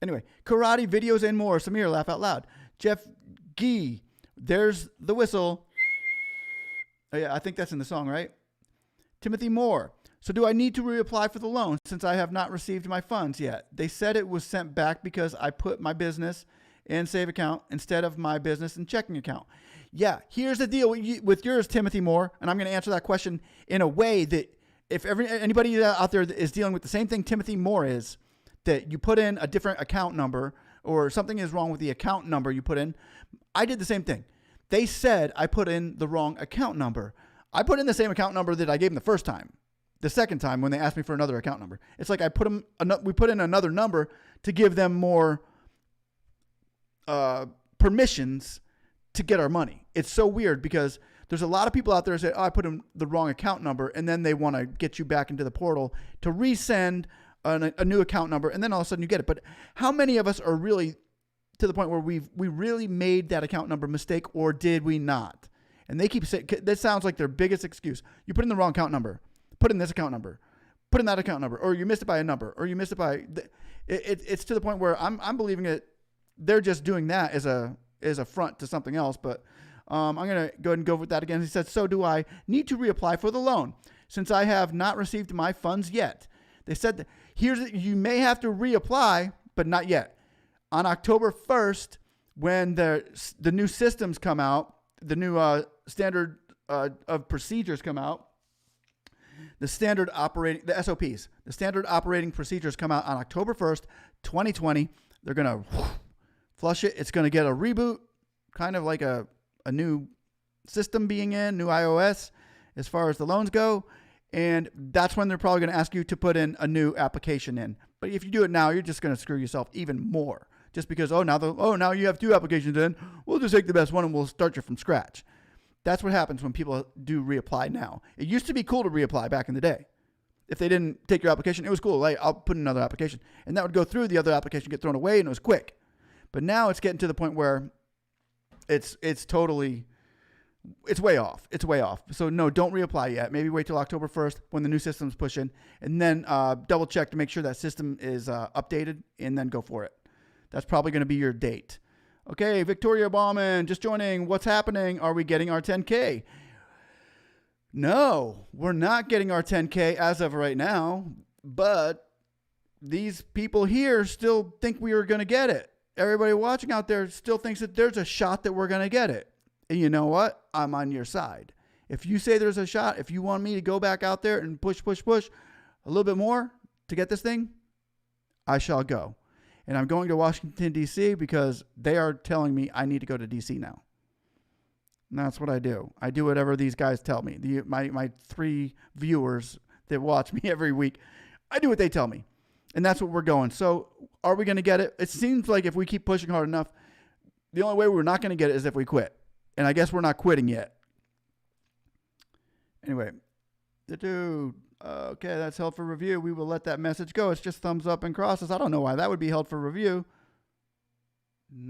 Speaker 1: Anyway, karate videos and more. Samir, laugh out loud. Jeff Gee, there's the whistle. Oh, yeah, I think that's in the song, right? Timothy Moore. So do I need to reapply for the loan since I have not received my funds yet? They said it was sent back because I put my business in save account instead of my business in checking account. Yeah, here's the deal with yours, Timothy Moore, and I'm going to answer that question in a way that if anybody out there is dealing with the same thing Timothy Moore is, that you put in a different account number or something is wrong with the account number you put in. I did the same thing. They said I put in the wrong account number. I put in the same account number that I gave them the first time. The second time when they asked me for another account number. It's like we put in another number to give them more permissions to get our money. It's so weird because there's a lot of people out there that say, oh, I put in the wrong account number, and then they want to get you back into the portal to resend a new account number, and then all of a sudden you get it. But how many of us are really to the point where we really made that account number mistake, or did we not? And they keep saying, this sounds like their biggest excuse. You put in the wrong account number. Put in this account number. Put in that account number. Or you missed it by a number. Or you missed it by... It's to the point where I'm believing it. They're just doing that as a front to something else. But I'm going to go ahead and go with that again. He said, so do I need to reapply for the loan since I have not received my funds yet. They said that you may have to reapply, but not yet. On October 1st, when the new systems come out, the new standard of procedures come out, the standard operating procedures come out on October 1st, 2020. They're going to flush it. It's going to get a reboot, kind of like a new system being in, new iOS as far as the loans go. And that's when they're probably going to ask you to put in a new application in. But if you do it now, you're just going to screw yourself even more. Just because, now you have 2 applications in, we'll just take the best one and we'll start you from scratch. That's what happens when people do reapply now. It used to be cool to reapply back in the day. If they didn't take your application, it was cool. Like, I'll put in another application. And that would go through, the other application get thrown away, and it was quick. But now it's getting to the point where it's way off. It's way off. So no, don't reapply yet. Maybe wait till October 1st when the new system's pushing, and then double check to make sure that system is updated, and then go for it. That's probably going to be your date. Okay, Victoria Bauman, just joining. What's happening? Are we getting our 10K? No, we're not getting our 10K as of right now, but these people here still think we are going to get it. Everybody watching out there still thinks that there's a shot that we're going to get it. And you know what? I'm on your side. If you say there's a shot, if you want me to go back out there and push a little bit more to get this thing, I shall go. And I'm going to Washington, D.C. because they are telling me I need to go to D.C. now. And that's what I do. I do whatever these guys tell me. My 3 viewers that watch me every week, I do what they tell me. And that's what we're going. So are we going to get it? It seems like if we keep pushing hard enough, the only way we're not going to get it is if we quit. And I guess we're not quitting yet. Anyway, the dude, okay, that's held for review. We will let that message go. It's just thumbs up and crosses. I don't know why that would be held for review.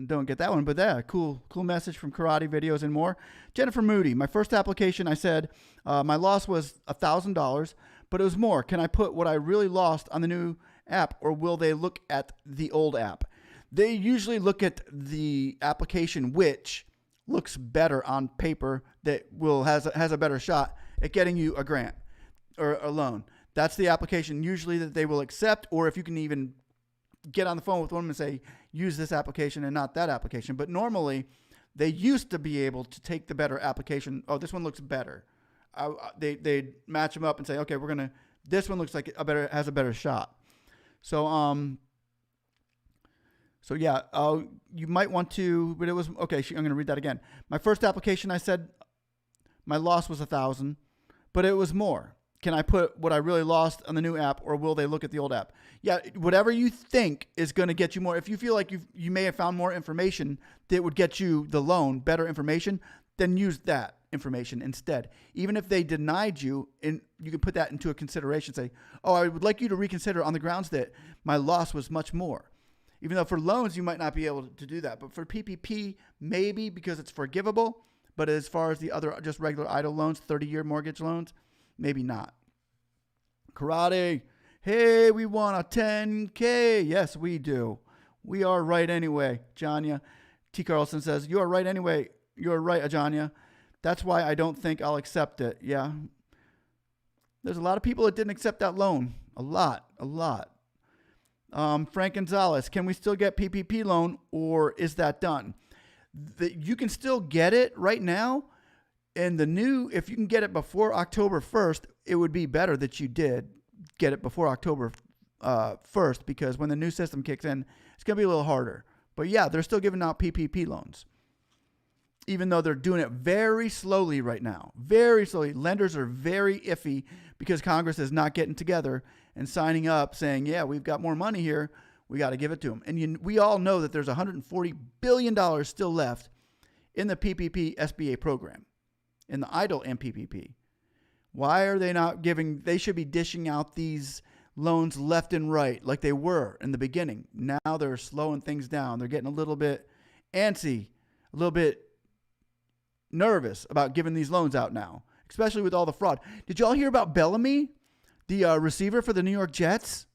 Speaker 1: Don't get that one, but yeah, cool message from Karate Videos and more. Jennifer Moody, my first application, I said my loss was $1,000, but it was more. Can I put what I really lost on the new app, or will they look at the old app? They usually look at the application which looks better on paper, that has a better shot at getting you a grant or a loan. That's the application usually that they will accept, or if you can even get on the phone with them and say, use this application and not that application. But normally, they used to be able to take the better application. Oh, this one looks better. They match them up and say, okay, this one looks like has a better shot. So yeah, you might want to, but it was, okay, I'm going to read that again. My first application, I said my loss was $1,000, but it was more. Can I put what I really lost on the new app, or will they look at the old app? Yeah, whatever you think is going to get you more. If you feel like you may have found more information that would get you the loan, better information, then use that information instead. Even if they denied you, and you can put that into a consideration, say, oh, I would like you to reconsider on the grounds that my loss was much more. Even though for loans, you might not be able to do that. But for PPP, maybe, because it's forgivable. But as far as the other just regular Eidl loans, 30-year mortgage loans, maybe not. Karate, hey, we want a 10K. Yes, we do. We are right anyway, Janya. T. Carlson says, you are right anyway. You're right, Ajanya. That's why I don't think I'll accept it. Yeah. There's a lot of people that didn't accept that loan. A lot. Frank Gonzalez, can we still get PPP loan, or is that done? You can still get it right now. And if you can get it before October 1st, it would be better that you did get it before October 1st, because when the new system kicks in, it's going to be a little harder. But yeah, they're still giving out PPP loans, even though they're doing it very slowly right now. Very slowly. Lenders are very iffy because Congress is not getting together and signing up saying, yeah, we've got more money here. We got to give it to them. And we all know that there's $140 billion still left in the PPP SBA program, in the Eidl and PPP. Why are they not giving? They should be dishing out these loans left and right like they were in the beginning. Now they're slowing things down. They're getting a little bit antsy, a little bit nervous about giving these loans out now, especially with all the fraud. Did y'all hear about Bellamy, the receiver for the New York Jets?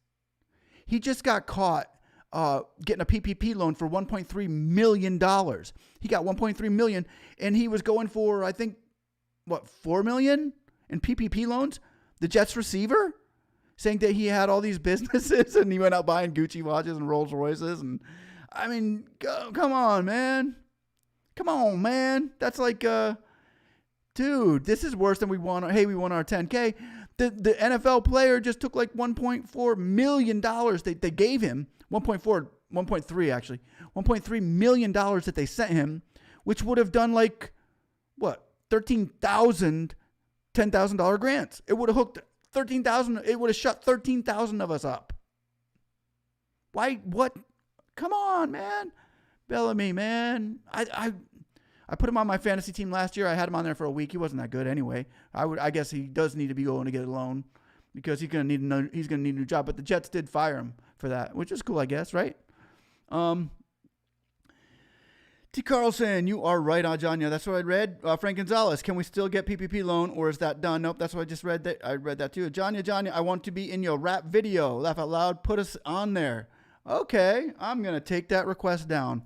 Speaker 1: He just got caught getting a PPP loan for $1.3 million. He got $1.3 million, and he was going for, I think, $4 million in PPP loans? The Jets receiver? Saying that he had all these businesses and he went out buying Gucci watches and Rolls Royces. And I mean, come on, man. Come on, man. That's like, dude, this is worse than we won. Hey, we won our 10K. The NFL player just took like $1.4 million. They gave him 1.3 actually, $1.3 million that they sent him, which would have done like, what, 13,000 $10,000 grants. It would have hooked 13,000. It would have shut 13,000 of us up. Why? What? Come on, man. Bellamy, man. I put him on my fantasy team last year. I had him on there for a week. He wasn't that good anyway. I guess he does need to be going to get a loan because he's gonna need a new job. But the Jets did fire him for that, which is cool, I guess, right? T. Carlson, you are right on, John. Yeah, that's what I read. Frank Gonzalez, can we still get PPP loan or is that done? Nope, that's what I just read. I read that too. John, I want to be in your rap video. Laugh out loud. Put us on there. Okay, I'm going to take that request down.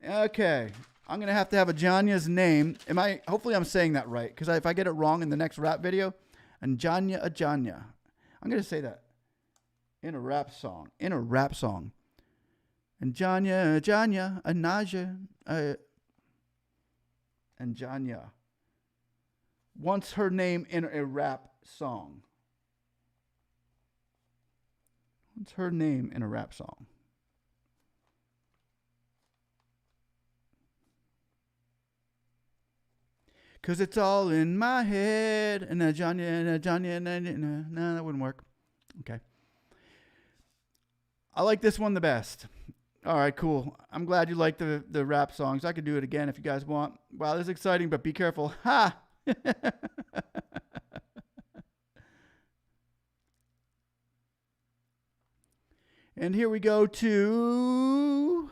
Speaker 1: Okay, I'm going to have a Janya's name. Hopefully I'm saying that right, because if I get it wrong in the next rap video, Ajanya. I'm going to say that in a rap song. And Janya, Anaja, and Janya wants her name in a rap song. What's her name in a rap song? Cause it's all in my head. And Janya, no, that wouldn't work. Okay. I like this one the best. All right, cool. I'm glad you like the rap songs. I could do it again if you guys want. Wow, this is exciting, but be careful. Ha! And here we go to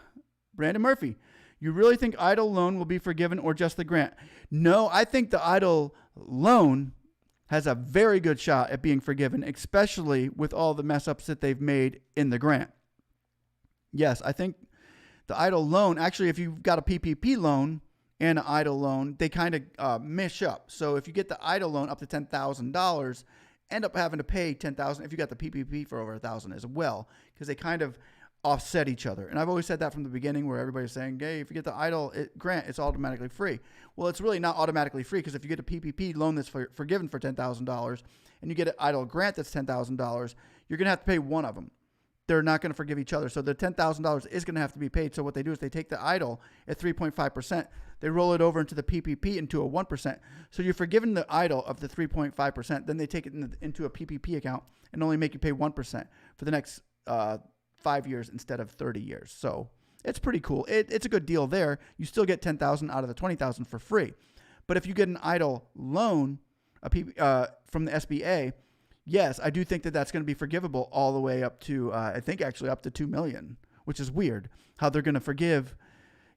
Speaker 1: Brandon Murphy. You really think Eidl loan will be forgiven or just the grant? No, I think the Eidl loan has a very good shot at being forgiven, especially with all the mess ups that they've made in the grant. Yes, I think the Eidl loan, actually, if you've got a PPP loan and an Eidl loan, they kind of mesh up. So if you get the Eidl loan up to $10,000, end up having to pay $10,000 if you got the PPP for over $1,000 as well, because they kind of offset each other. And I've always said that from the beginning, where everybody's saying, hey, if you get the Eidl grant, it's automatically free. Well, it's really not automatically free, because if you get a PPP loan that's forgiven for $10,000 and you get an Eidl grant that's $10,000, you're going to have to pay one of them. They're not going to forgive each other. So the $10,000 is going to have to be paid. So what they do is they take the Eidl at 3.5%. They roll it over into the PPP into a 1%. So you're forgiven the Eidl of the 3.5%. Then they take it into a PPP account and only make you pay 1% for the next 5 years instead of 30 years. So it's pretty cool. It's a good deal there. You still get $10,000 out of the $20,000 for free. But if you get an Eidl loan from the SBA, yes, I do think that that's going to be forgivable all the way up to, I think actually up to $2 million, which is weird how they're going to forgive.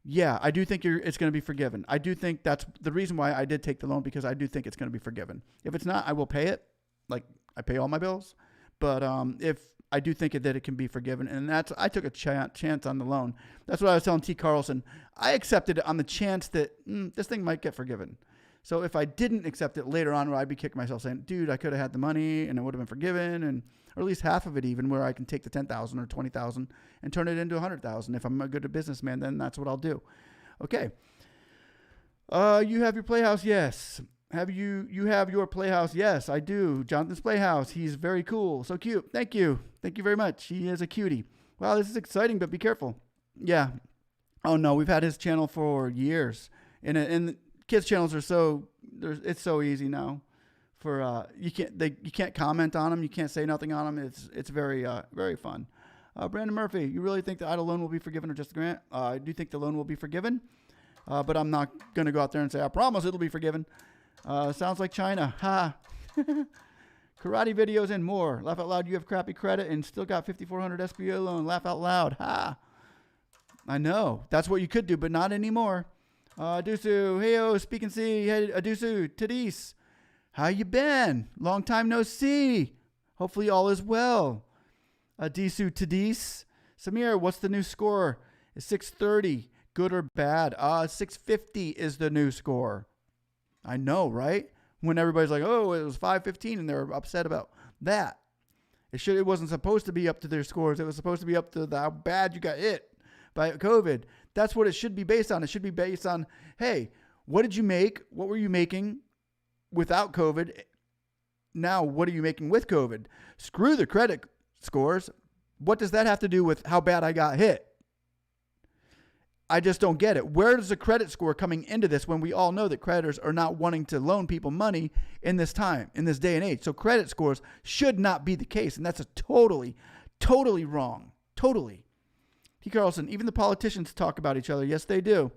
Speaker 1: Yeah, I do think it's going to be forgiven. I do think that's the reason why I did take the loan, because I do think it's going to be forgiven. If it's not, I will pay it. Like, I pay all my bills. But if I do think that it can be forgiven, and I took a chance on the loan. That's what I was telling T. Carlson. I accepted it on the chance that this thing might get forgiven. So if I didn't accept it later on, I'd be kicking myself saying, dude, I could have had the money and it would have been forgiven, or at least half of it even, where I can take the $10,000 or $20,000 and turn it into $100,000. If I'm a good businessman, then that's what I'll do. Okay. You have your playhouse? Yes. You have your playhouse? Yes, I do. Jonathan's Playhouse. He's very cool. So cute. Thank you. Thank you very much. He is a cutie. Wow, this is exciting, but be careful. Yeah. Oh no, we've had his channel for years. And kids' channels are it's so easy now. For you can't comment on them, you can't say nothing on them. It's very very fun. Brandon Murphy, you really think the Eidl loan will be forgiven or just the grant? I do think the loan will be forgiven, but I'm not going to go out there and say I promise it'll be forgiven. Sounds like China. Ha. karate videos, and more. Laugh out loud, you have crappy credit and still got 5,400 SBA loan. Laugh out loud. Ha. I know. That's what you could do, but not anymore. Adusu, heyo, speak and see. Hey, Adusu, Tadis. How you been? Long time no see. Hopefully all is well. Adisu Tadis. Samir, what's the new score? It's 630. Good or bad? 650 is the new score. I know, right? When everybody's like, oh, it was 515 and they're upset about that. It wasn't supposed to be up to their scores. It was supposed to be up to how bad you got hit by COVID. That's what it should be based on. It should be based on, hey, what did you make? What were you making without COVID? Now, what are you making with COVID? Screw the credit scores. What does that have to do with how bad I got hit? I just don't get it. Where is the credit score coming into this when we all know that creditors are not wanting to loan people money in this time, in this day and age? So credit scores should not be the case. And that's a totally wrong. Totally. T. Carlson, even the politicians talk about each other. Yes, they do.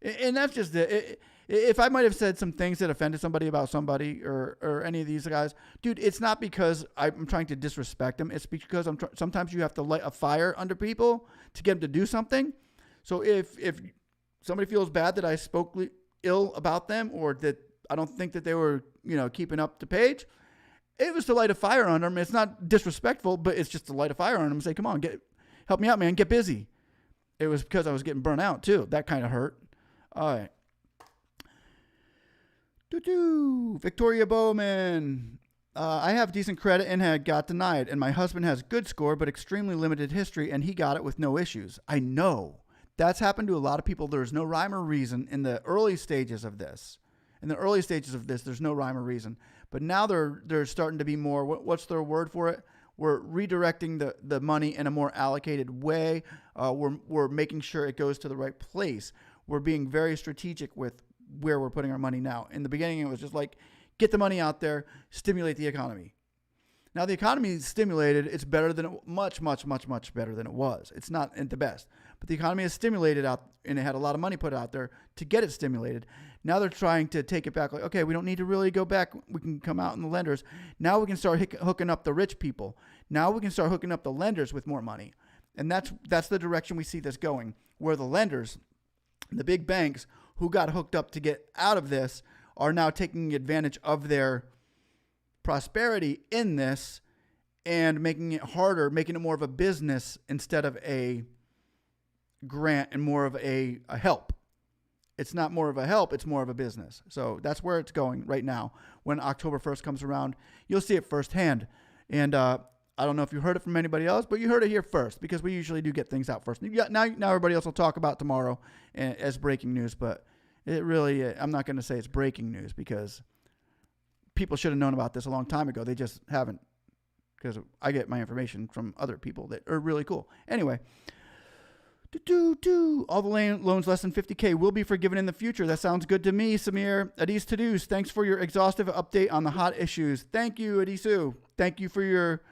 Speaker 1: And that's just it. If I might have said some things that offended somebody about somebody or any of these guys, dude, it's not because I'm trying to disrespect them. It's because sometimes you have to light a fire under people to get them to do something. So if somebody feels bad that I spoke ill about them or that I don't think that they were, keeping up to page, it was to light a fire on them. It's not disrespectful, but it's just to light a fire on them and say, come on, help me out, man, get busy. It was because I was getting burnt out too. That kind of hurt. All right. Victoria Bowman. I have decent credit and got denied. And my husband has good score, but extremely limited history, and he got it with no issues. I know. That's happened to a lot of people. There's no rhyme or reason in the early stages of this. There's no rhyme or reason. But now they're starting to be more, what's their word for it? We're redirecting the money in a more allocated way. We're making sure it goes to the right place. We're being very strategic with where we're putting our money now. In the beginning, it was just like, get the money out there, stimulate the economy. Now the economy is stimulated. It's better than much better than it was. It's not the best, but the economy is stimulated out, and it had a lot of money put out there to get it stimulated. Now they're trying to take it back. Like, okay, we don't need to really go back. We can come out in the lenders. Now we can start hooking up the rich people. Now we can start hooking up the lenders with more money, and that's the direction we see this going. Where the lenders, the big banks who got hooked up to get out of this, are now taking advantage of their prosperity in this and making it harder, making it more of a business instead of a grant and more of a help. It's not more of a help, it's more of a business. So that's where it's going right now. When October 1st comes around, you'll see it firsthand. And I don't know if you heard it from anybody else, but you heard it here first, because we usually do get things out first. Now everybody else will talk about tomorrow as breaking news, but it really, I'm not going to say it's breaking news, because people should have known about this a long time ago. They just haven't, because I get my information from other people that are really cool. Anyway, all the loans less than 50K will be forgiven in the future. That sounds good to me, Samir. Adis Tadus, thanks for your exhaustive update on the hot issues. Thank you, Adisu. Thank you for your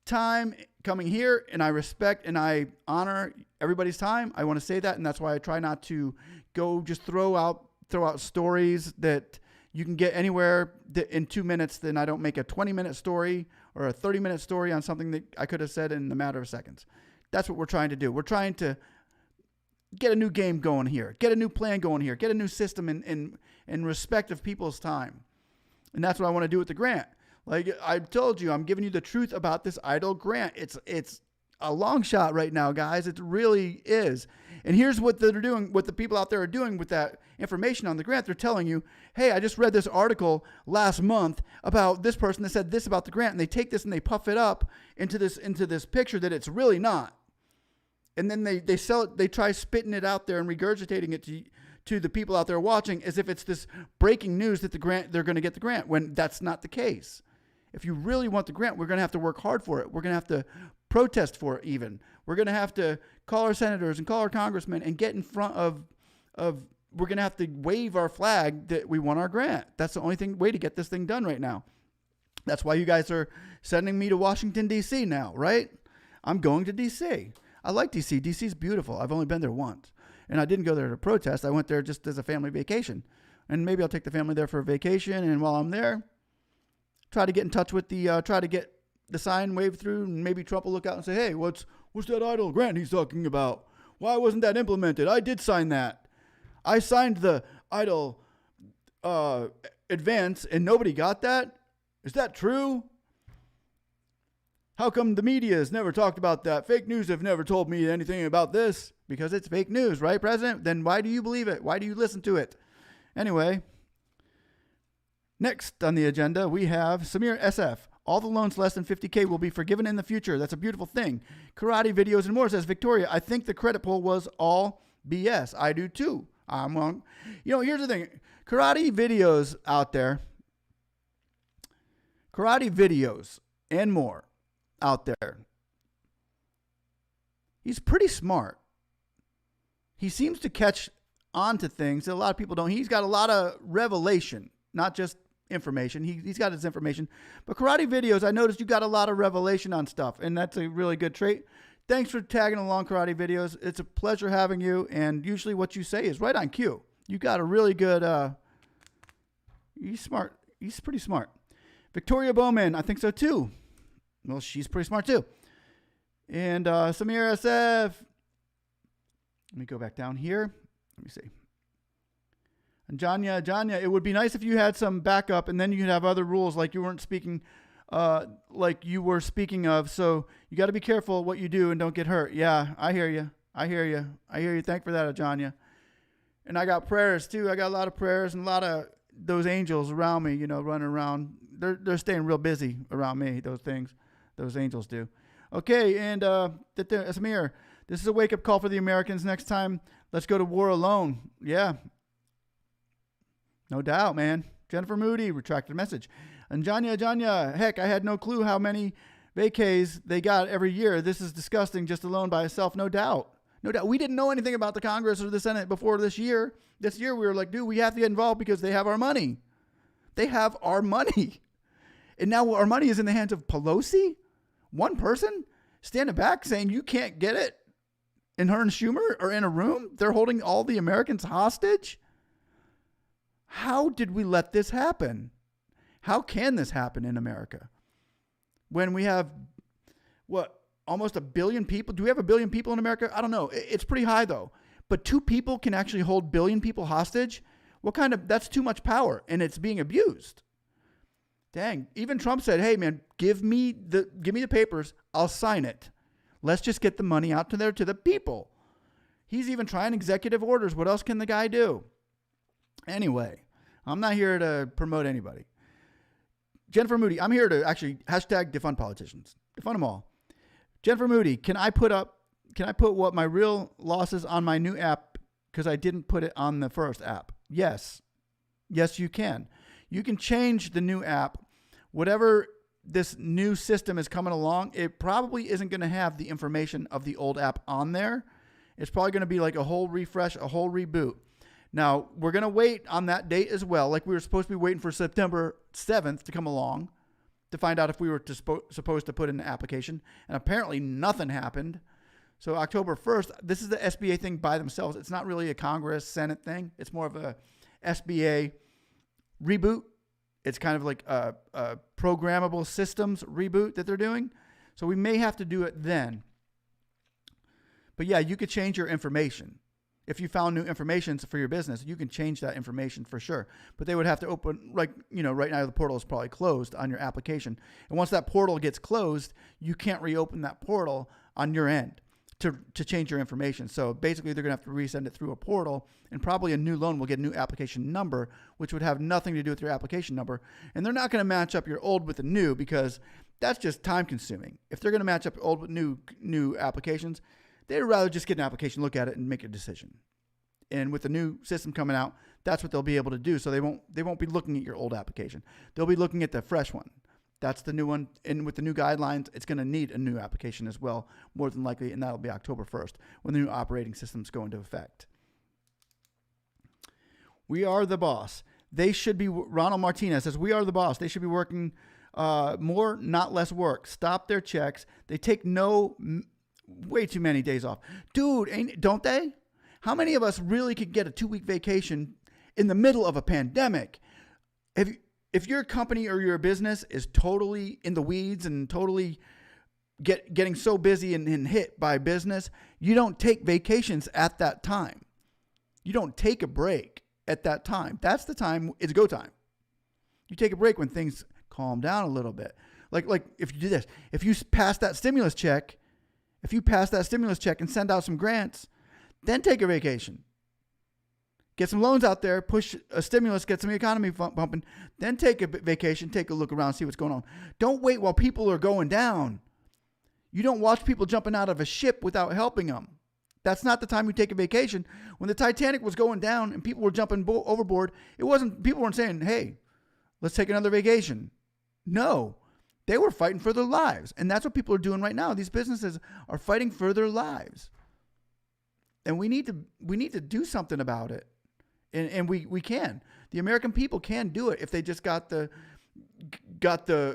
Speaker 1: time coming here, and I respect and I honor everybody's time. I want to say that, and that's why I try not to go just throw out stories that you can get anywhere in 2 minutes. Then I don't make a 20-minute story or a 30-minute story on something that I could have said in a matter of seconds. That's what we're trying to do. We're trying to get a new game going here, get a new plan going here, get a new system in respect of people's time. And that's what I want to do with the grant. Like I told you, I'm giving you the truth about this Eidl grant. It's a long shot right now, guys. It really is. And here's what they're doing, what the people out there are doing with that information on the grant. They're telling you, hey, I just read this article last month about this person that said this about the grant, and they take this and they puff it up into this picture that it's really not. And then they sell it, they try spitting it out there and regurgitating it to the people out there watching as if it's this breaking news that they're going to get the grant, when that's not the case. If you really want the grant, we're going to have to work hard for it. We're going to have to protest for it even. We're going to have to call our senators and call our congressmen and get in front of we're going to have to wave our flag that we want our grant. That's the only way to get this thing done right now. That's why you guys are sending me to Washington, D.C. now, right? I'm going to D.C. I like D.C. D.C.'s beautiful. I've only been there once. And I didn't go there to protest. I went there just as a family vacation. And maybe I'll take the family there for a vacation. And while I'm there, try to get in touch with try to get the sign waved through, and maybe Trump will look out and say, hey, what's that Eidl grant he's talking about? Why wasn't that implemented? I did sign that. I signed the Eidl advance and nobody got that? Is that true? How come the media has never talked about that? Fake news have never told me anything about this. Because it's fake news, right, President? Then why do you believe it? Why do you listen to it? Anyway, next on the agenda, we have Samir SF. All the loans less than 50K will be forgiven in the future. That's a beautiful thing. Karate videos and more, says Victoria. I think the credit pull was all BS. I do too. I'm wrong. Here's the thing. Karate videos out there. Karate videos and more out there. He's pretty smart. He seems to catch on to things that a lot of people don't. He's got a lot of revelation, not just information. He's got his information. But karate videos, I noticed you got a lot of revelation on stuff, and that's a really good trait. Thanks for tagging along karate videos. It's a pleasure having you, and usually what you say is right on cue. You got a really good, he's smart. He's pretty smart. Victoria Bowman, I think so too. Well, she's pretty smart too. And Samir SF. Let me go back down here. Let me see. And Janya, it would be nice if you had some backup, and then you could have other rules like you weren't speaking, like you were speaking of. So you got to be careful what you do and don't get hurt. Yeah, I hear you. Thank for that, Janya. And I got prayers too. I got a lot of prayers and a lot of those angels around me. Running around. They're staying real busy around me. Those angels do. Okay, and Samir. This is a wake-up call for the Americans. Next time, let's go to war alone. Yeah. No doubt, man. Jennifer Moody, retracted message. And Janya, heck, I had no clue how many vacays they got every year. This is disgusting just alone by itself. No doubt. We didn't know anything about the Congress or the Senate before this year. This year, we were like, dude, we have to get involved because they have our money. They have our money. And now our money is in the hands of Pelosi? One person standing back saying you can't get it? And her and Schumer are in a room? They're holding all the Americans hostage? How did we let this happen? How can this happen in America? When we have, almost 1 billion people? Do we have 1 billion people in America? I don't know. It's pretty high, though. But 2 people can actually hold 1 billion people hostage? That's too much power, and it's being abused. Dang. Even Trump said, hey, man, give me the papers. I'll sign it. Let's just get the money out to the people. He's even trying executive orders. What else can the guy do? Anyway, I'm not here to promote anybody. Jennifer Moody, I'm here to actually hashtag defund politicians. Defund them all. Jennifer Moody, can I put what my real losses on my new app because I didn't put it on the first app? Yes. Yes, you can. You can change the new app. Whatever this new system is coming along, it probably isn't going to have the information of the old app on there. It's probably going to be like a whole refresh, a whole reboot. Now, we're going to wait on that date as well. Like we were supposed to be waiting for September 7th to come along to find out if we were supposed to put in an application. And apparently nothing happened. So October 1st, this is the SBA thing by themselves. It's not really a Congress, Senate thing. It's more of a SBA reboot. It's kind of like a programmable systems reboot that they're doing. So we may have to do it then. But yeah, you could change your information. If you found new information for your business, you can change that information for sure. But they would have to open, right now the portal is probably closed on your application. And once that portal gets closed, you can't reopen that portal on your end to change your information. So basically, they're going to have to resend it through a portal, and probably a new loan will get a new application number, which would have nothing to do with your application number. And they're not going to match up your old with the new because that's just time consuming. If they're going to match up old with new applications, they'd rather just get an application, look at it, and make a decision. And with the new system coming out, that's what they'll be able to do. So they won't be looking at your old application. They'll be looking at the fresh one. That's the new one. And with the new guidelines, it's going to need a new application as well, more than likely, and that'll be October 1st when the new operating systems go into effect. We are the boss. They should be, Ronald Martinez says, we are the boss. They should be working more, not less work. Stop their checks. They take way too many days off. Dude, don't they? How many of us really could get a 2-week vacation in the middle of a pandemic? if your company or your business is totally in the weeds and totally getting so busy and hit by business, you don't take vacations at that time. You don't take a break at that time. That's the time, it's go time. You take a break when things calm down a little bit. Like if you do this, if you pass that stimulus check and send out some grants, then take a vacation. Get some loans out there, push a stimulus, get some economy pumping, then take a vacation, take a look around, see what's going on. Don't wait while people are going down. You don't watch people jumping out of a ship without helping them. That's not the time you take a vacation. When the Titanic was going down and people were jumping overboard, people weren't saying, hey, let's take another vacation. No, they were fighting for their lives. And that's what people are doing right now. These businesses are fighting for their lives. And we need to do something about it. And we can. The American people can do it if they just got the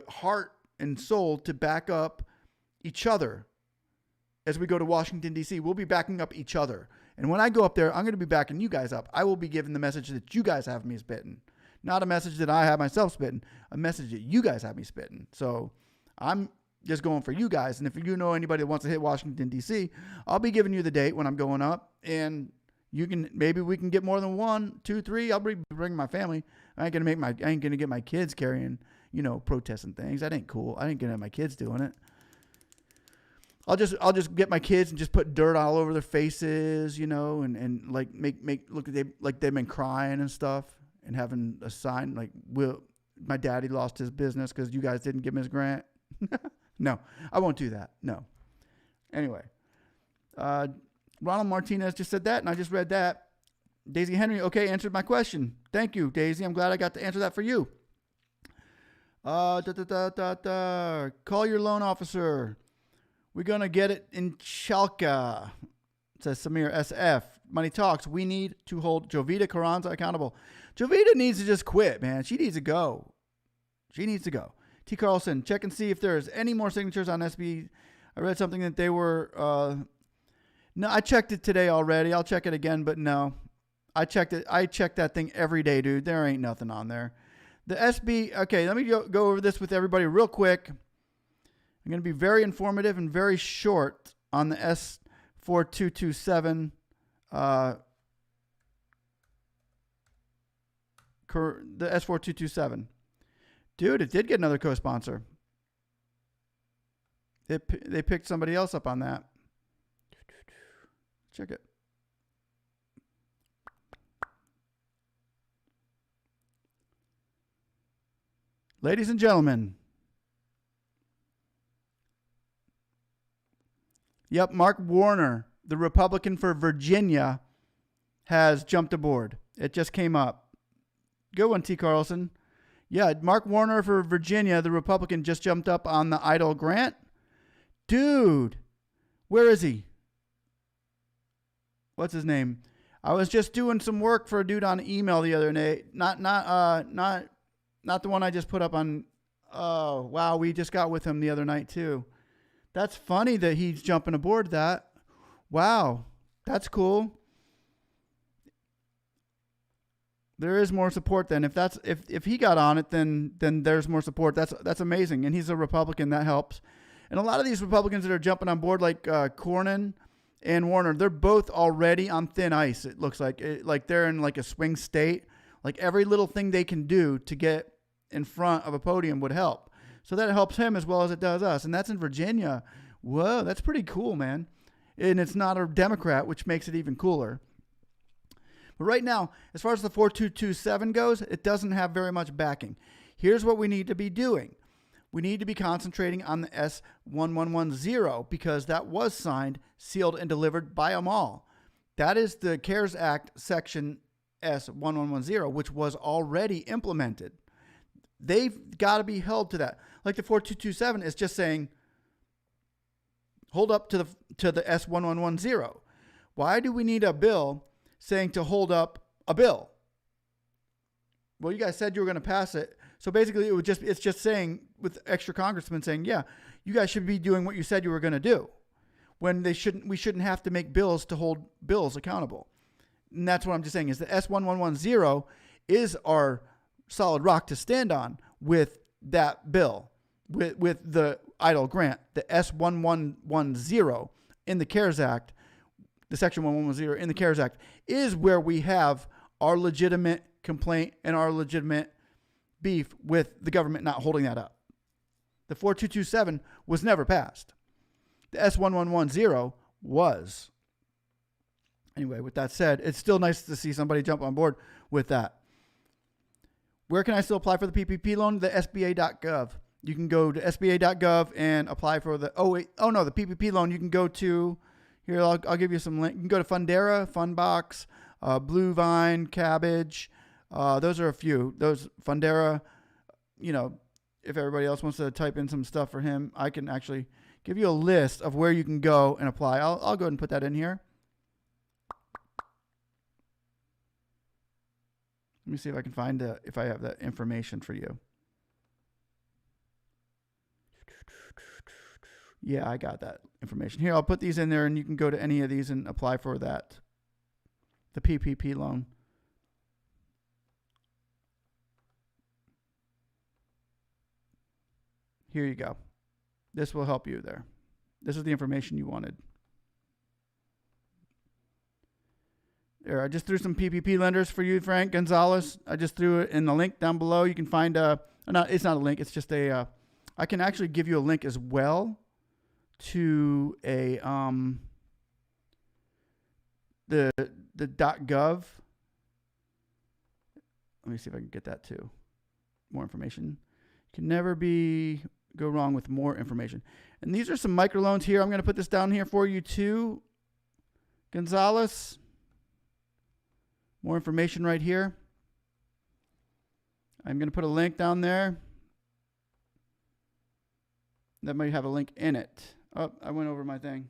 Speaker 1: heart and soul to back up each other. As we go to Washington, D.C., we'll be backing up each other. And when I go up there, I'm going to be backing you guys up. I will be giving the message that you guys have me spitting. Not a message that I have myself spitting. A message that you guys have me spitting. So I'm just going for you guys. And if you know anybody that wants to hit Washington, D.C., I'll be giving you the date when I'm going up. And maybe we can get more than 1, 2, 3. I'll be bringing my family. I ain't gonna get my kids carrying, protesting things. That ain't cool. I ain't gonna have my kids doing it. I'll just get my kids and just put dirt all over their faces, and like make look like they've been crying and stuff, and having a sign like, my daddy lost his business because you guys didn't give him his grant. No, I won't do that. No. Anyway, Ronald Martinez just said that, and I just read that. Daisy Henry, okay, answered my question. Thank you, Daisy. I'm glad I got to answer that for you. Call your loan officer. We're going to get it in Chalka, says Samir SF. Money Talks. We need to hold Jovita Carranza accountable. Jovita needs to just quit, man. She needs to go. T. Carlson, check and see if there's any more signatures on SB. I read something that they were... No, I checked it today already. I'll check it again, but no. I checked it. I check that thing every day, dude. There ain't nothing on there. The SB... Okay, let me go over this with everybody real quick. I'm going to be very informative and very short on the S4227. The S4227. Dude, it did get another co-sponsor. They picked somebody else up on that. Check it. Ladies and gentlemen. Yep, Mark Warner, the Republican for Virginia, has jumped aboard. It just came up. Good one, T. Carlson. Yeah, Mark Warner for Virginia, the Republican, just jumped up on the Eidl grant. Dude, where is he? What's his name? I was just doing some work for a dude on email the other day. Not the one I just put up on. Oh, wow, we just got with him the other night too. That's funny that he's jumping aboard that. Wow, that's cool. There is more support then. If he got on it, then there's more support. That's amazing. And he's a Republican, that helps. And a lot of these Republicans that are jumping on board, like Cornyn and Warner, they're both already on thin ice. It looks like they're in like a swing state. Like every little thing they can do to get in front of a podium would help. So that helps him as well as it does us. And that's in Virginia. Whoa, that's pretty cool, man. And it's not a Democrat, which makes it even cooler. But right now, as far as the 4227 goes, it doesn't have very much backing. Here's what we need to be doing. We need to be concentrating on the S1110 because that was signed, sealed, and delivered by them all. That is the CARES Act section S1110, which was already implemented. They've got to be held to that. Like the 4227 is just saying, hold up to the S1110. Why do we need a bill saying to hold up a bill? Well, you guys said you were going to pass it. So basically it's just saying with extra congressmen saying, yeah, you guys should be doing what you said you were going to do, when we shouldn't have to make bills to hold bills accountable. And that's what I'm just saying is the S1110 is our solid rock to stand on with that bill, with the Eidl grant, the S1110 in the CARES Act, the Section 1110 in the CARES Act, is where we have our legitimate complaint and our legitimate beef with the government not holding that up. The 4227 was never passed. The S1110 was. Anyway, with that said, it's still nice to see somebody jump on board with that. Where can I still apply for the PPP loan? The SBA.gov. You can go to SBA.gov and apply for the, the PPP loan. You can go to, here, I'll give you some link. You can go to Fundera, Fundbox, Blue Vine, Cabbage. Those are a few. Those Fundera, if everybody else wants to type in some stuff for him, I can actually give you a list of where you can go and apply. I'll go ahead and put that in here. Let me see if I can find if I have that information for you. Yeah, I got that information. Here, I'll put these in there, and you can go to any of these and apply for that, the PPP loan. Here you go. This will help you there. This is the information you wanted. There, I just threw some PPP lenders for you, Frank Gonzalez. I just threw it in the link down below. You can find it's not a link. It's just I can actually give you a link as well to a the .gov. Let me see if I can get that too. More information. You can never go wrong with more information. And these are some microloans here. I'm going to put this down here for you too, Gonzalez. More information right here. I'm going to put a link down there. That might have a link in it. Oh, I went over my thing.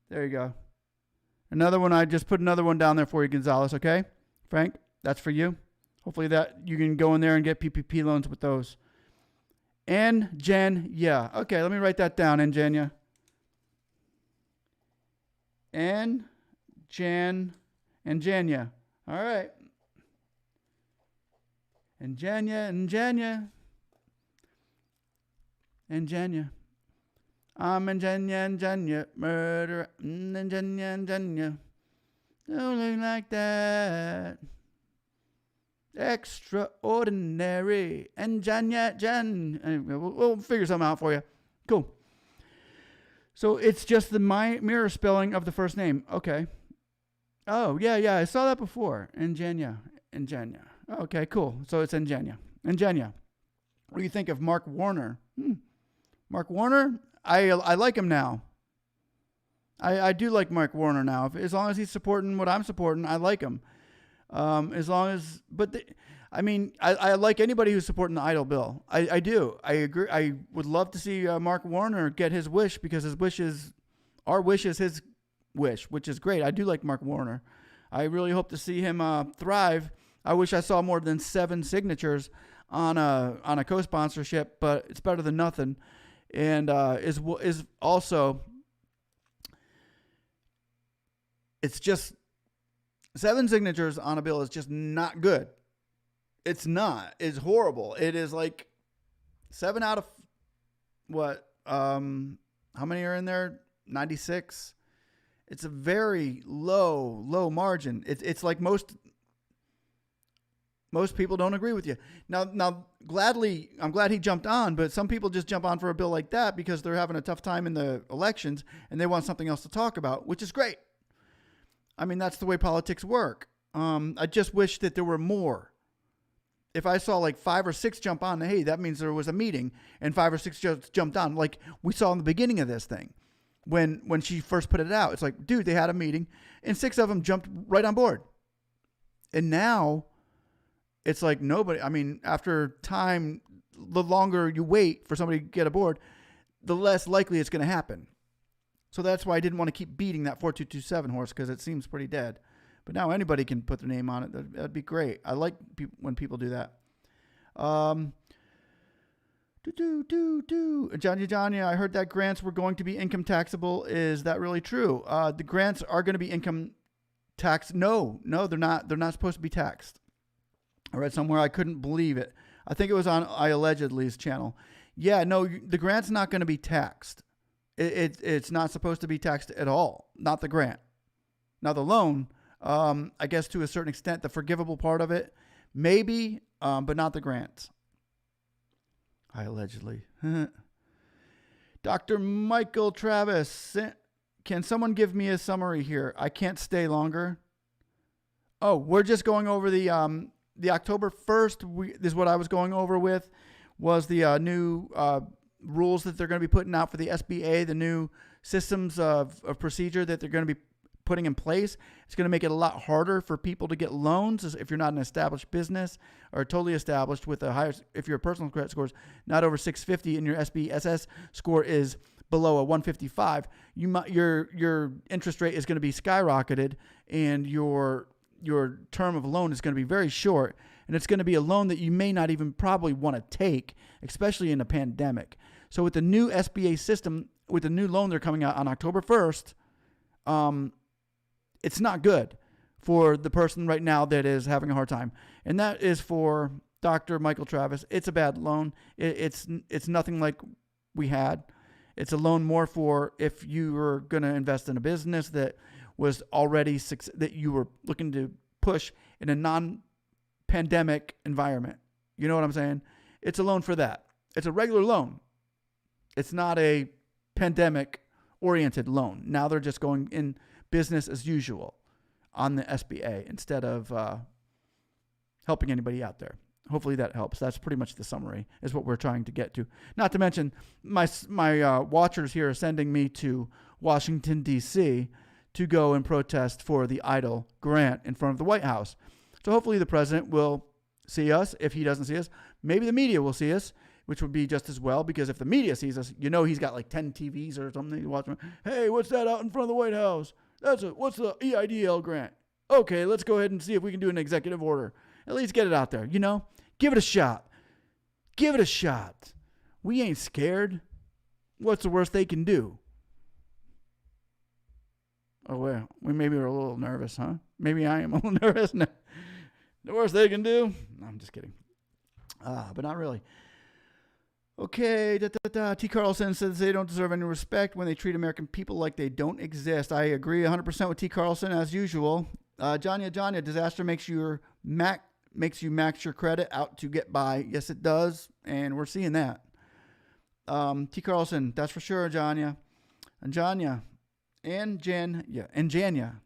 Speaker 1: There you go. Another one, I just put another one down there for you, Gonzalez, okay? Frank, that's for you. Hopefully that you can go in there and get PPP loans with those. Yeah. Okay, let me write that down, Engenia. Engenia. All right. Engenia. I'm Engenia, murder, Engenia. Don't look like that. Extraordinary. Engenia. We'll figure something out for you. Cool. So it's just the mirror spelling of the first name. Okay. Oh, yeah. I saw that before. Engenia. Okay, cool. So it's Engenia. What do you think of Mark Warner? Mark Warner? I like him now. I do like Mark Warner now. As long as he's supporting what I'm supporting, I like him. I like anybody who's supporting the Eidl bill. I do. I agree. I would love to see Mark Warner get his wish, because our wish is his wish, which is great. I do like Mark Warner. I really hope to see him thrive. I wish I saw more than 7 signatures on a co-sponsorship, but it's better than nothing. And is also, it's just 7 signatures on a bill is just not good. It's not. It's horrible. It is like 7 out of what? How many are in there? 96. It's a very low margin. It's like most people don't agree with you. Now, I'm glad he jumped on, but some people just jump on for a bill like that because they're having a tough time in the elections and they want something else to talk about, which is great. I mean, that's the way politics work. I just wish that there were more. If I saw like 5 or 6 jump on, hey, that means there was a meeting, and 5 or 6 just jumped on, like we saw in the beginning of this thing. When she first put it out, it's like, dude, they had a meeting, and 6 of them jumped right on board. And now it's like nobody, I mean, after time, the longer you wait for somebody to get aboard, the less likely it's going to happen. So that's why I didn't want to keep beating that 4227 horse, because it seems pretty dead. But now anybody can put their name on it. That'd be great. I like when people do that. Johnny, I heard that grants were going to be income taxable. Is that really true? The grants are going to be income tax. No, they're not. They're not supposed to be taxed. I read somewhere, I couldn't believe it. I think it was on I Allegedly's channel. Yeah, no, the grant's not going to be taxed. It's not supposed to be taxed at all. Not the grant. Now the loan, I guess to a certain extent, the forgivable part of it, maybe, but not the grants. I Allegedly. Dr. Michael Travis, can someone give me a summary here? I can't stay longer. Oh, we're just going over the October 1st. This is what I was going over with, was the new rules that they're going to be putting out for the SBA, the new systems of procedure that they're going to be putting in place. It's going to make it a lot harder for people to get loans if you're not an established business or totally established with a higher, if your personal credit score is not over 650 and your SBSS score is below a 155, your interest rate is going to be skyrocketed, and your term of loan is going to be very short, and it's going to be a loan that you may not even probably want to take, especially in a pandemic. So with the new SBA system, with the new loan they're coming out on October 1st, it's not good for the person right now that is having a hard time. And that is for Dr. Michael Travis. It's a bad loan. It's nothing like we had. It's a loan more for if you were going to invest in a business that was already that you were looking to push in a non-pandemic environment. You know what I'm saying? It's a loan for that. It's a regular loan. It's not a pandemic-oriented loan. Now they're just going in business as usual on the SBA instead of helping anybody out there. Hopefully that helps. That's pretty much the summary, is what we're trying to get to. Not to mention, my watchers here are sending me to Washington, D.C., to go and protest for the Eidl grant in front of the White House. So hopefully the president will see us. If he doesn't see us, maybe the media will see us, which would be just as well, because if the media sees us, he's got like 10 TVs or something to watch. Hey, what's that out in front of the White House? What's the EIDL grant? Okay, let's go ahead and see if we can do an executive order. At least get it out there, Give it a shot. Give it a shot. We ain't scared. What's the worst they can do? Oh, well, we maybe are a little nervous, huh? Maybe I am a little nervous. No. The worst they can do? No, I'm just kidding. But not really. Okay, T. Carlson says they don't deserve any respect when they treat American people like they don't exist. I agree 100% with T. Carlson, as usual. Janya, disaster makes you max your credit out to get by. Yes, it does, and we're seeing that. T. Carlson, that's for sure, Janya. And Janya. And Janya.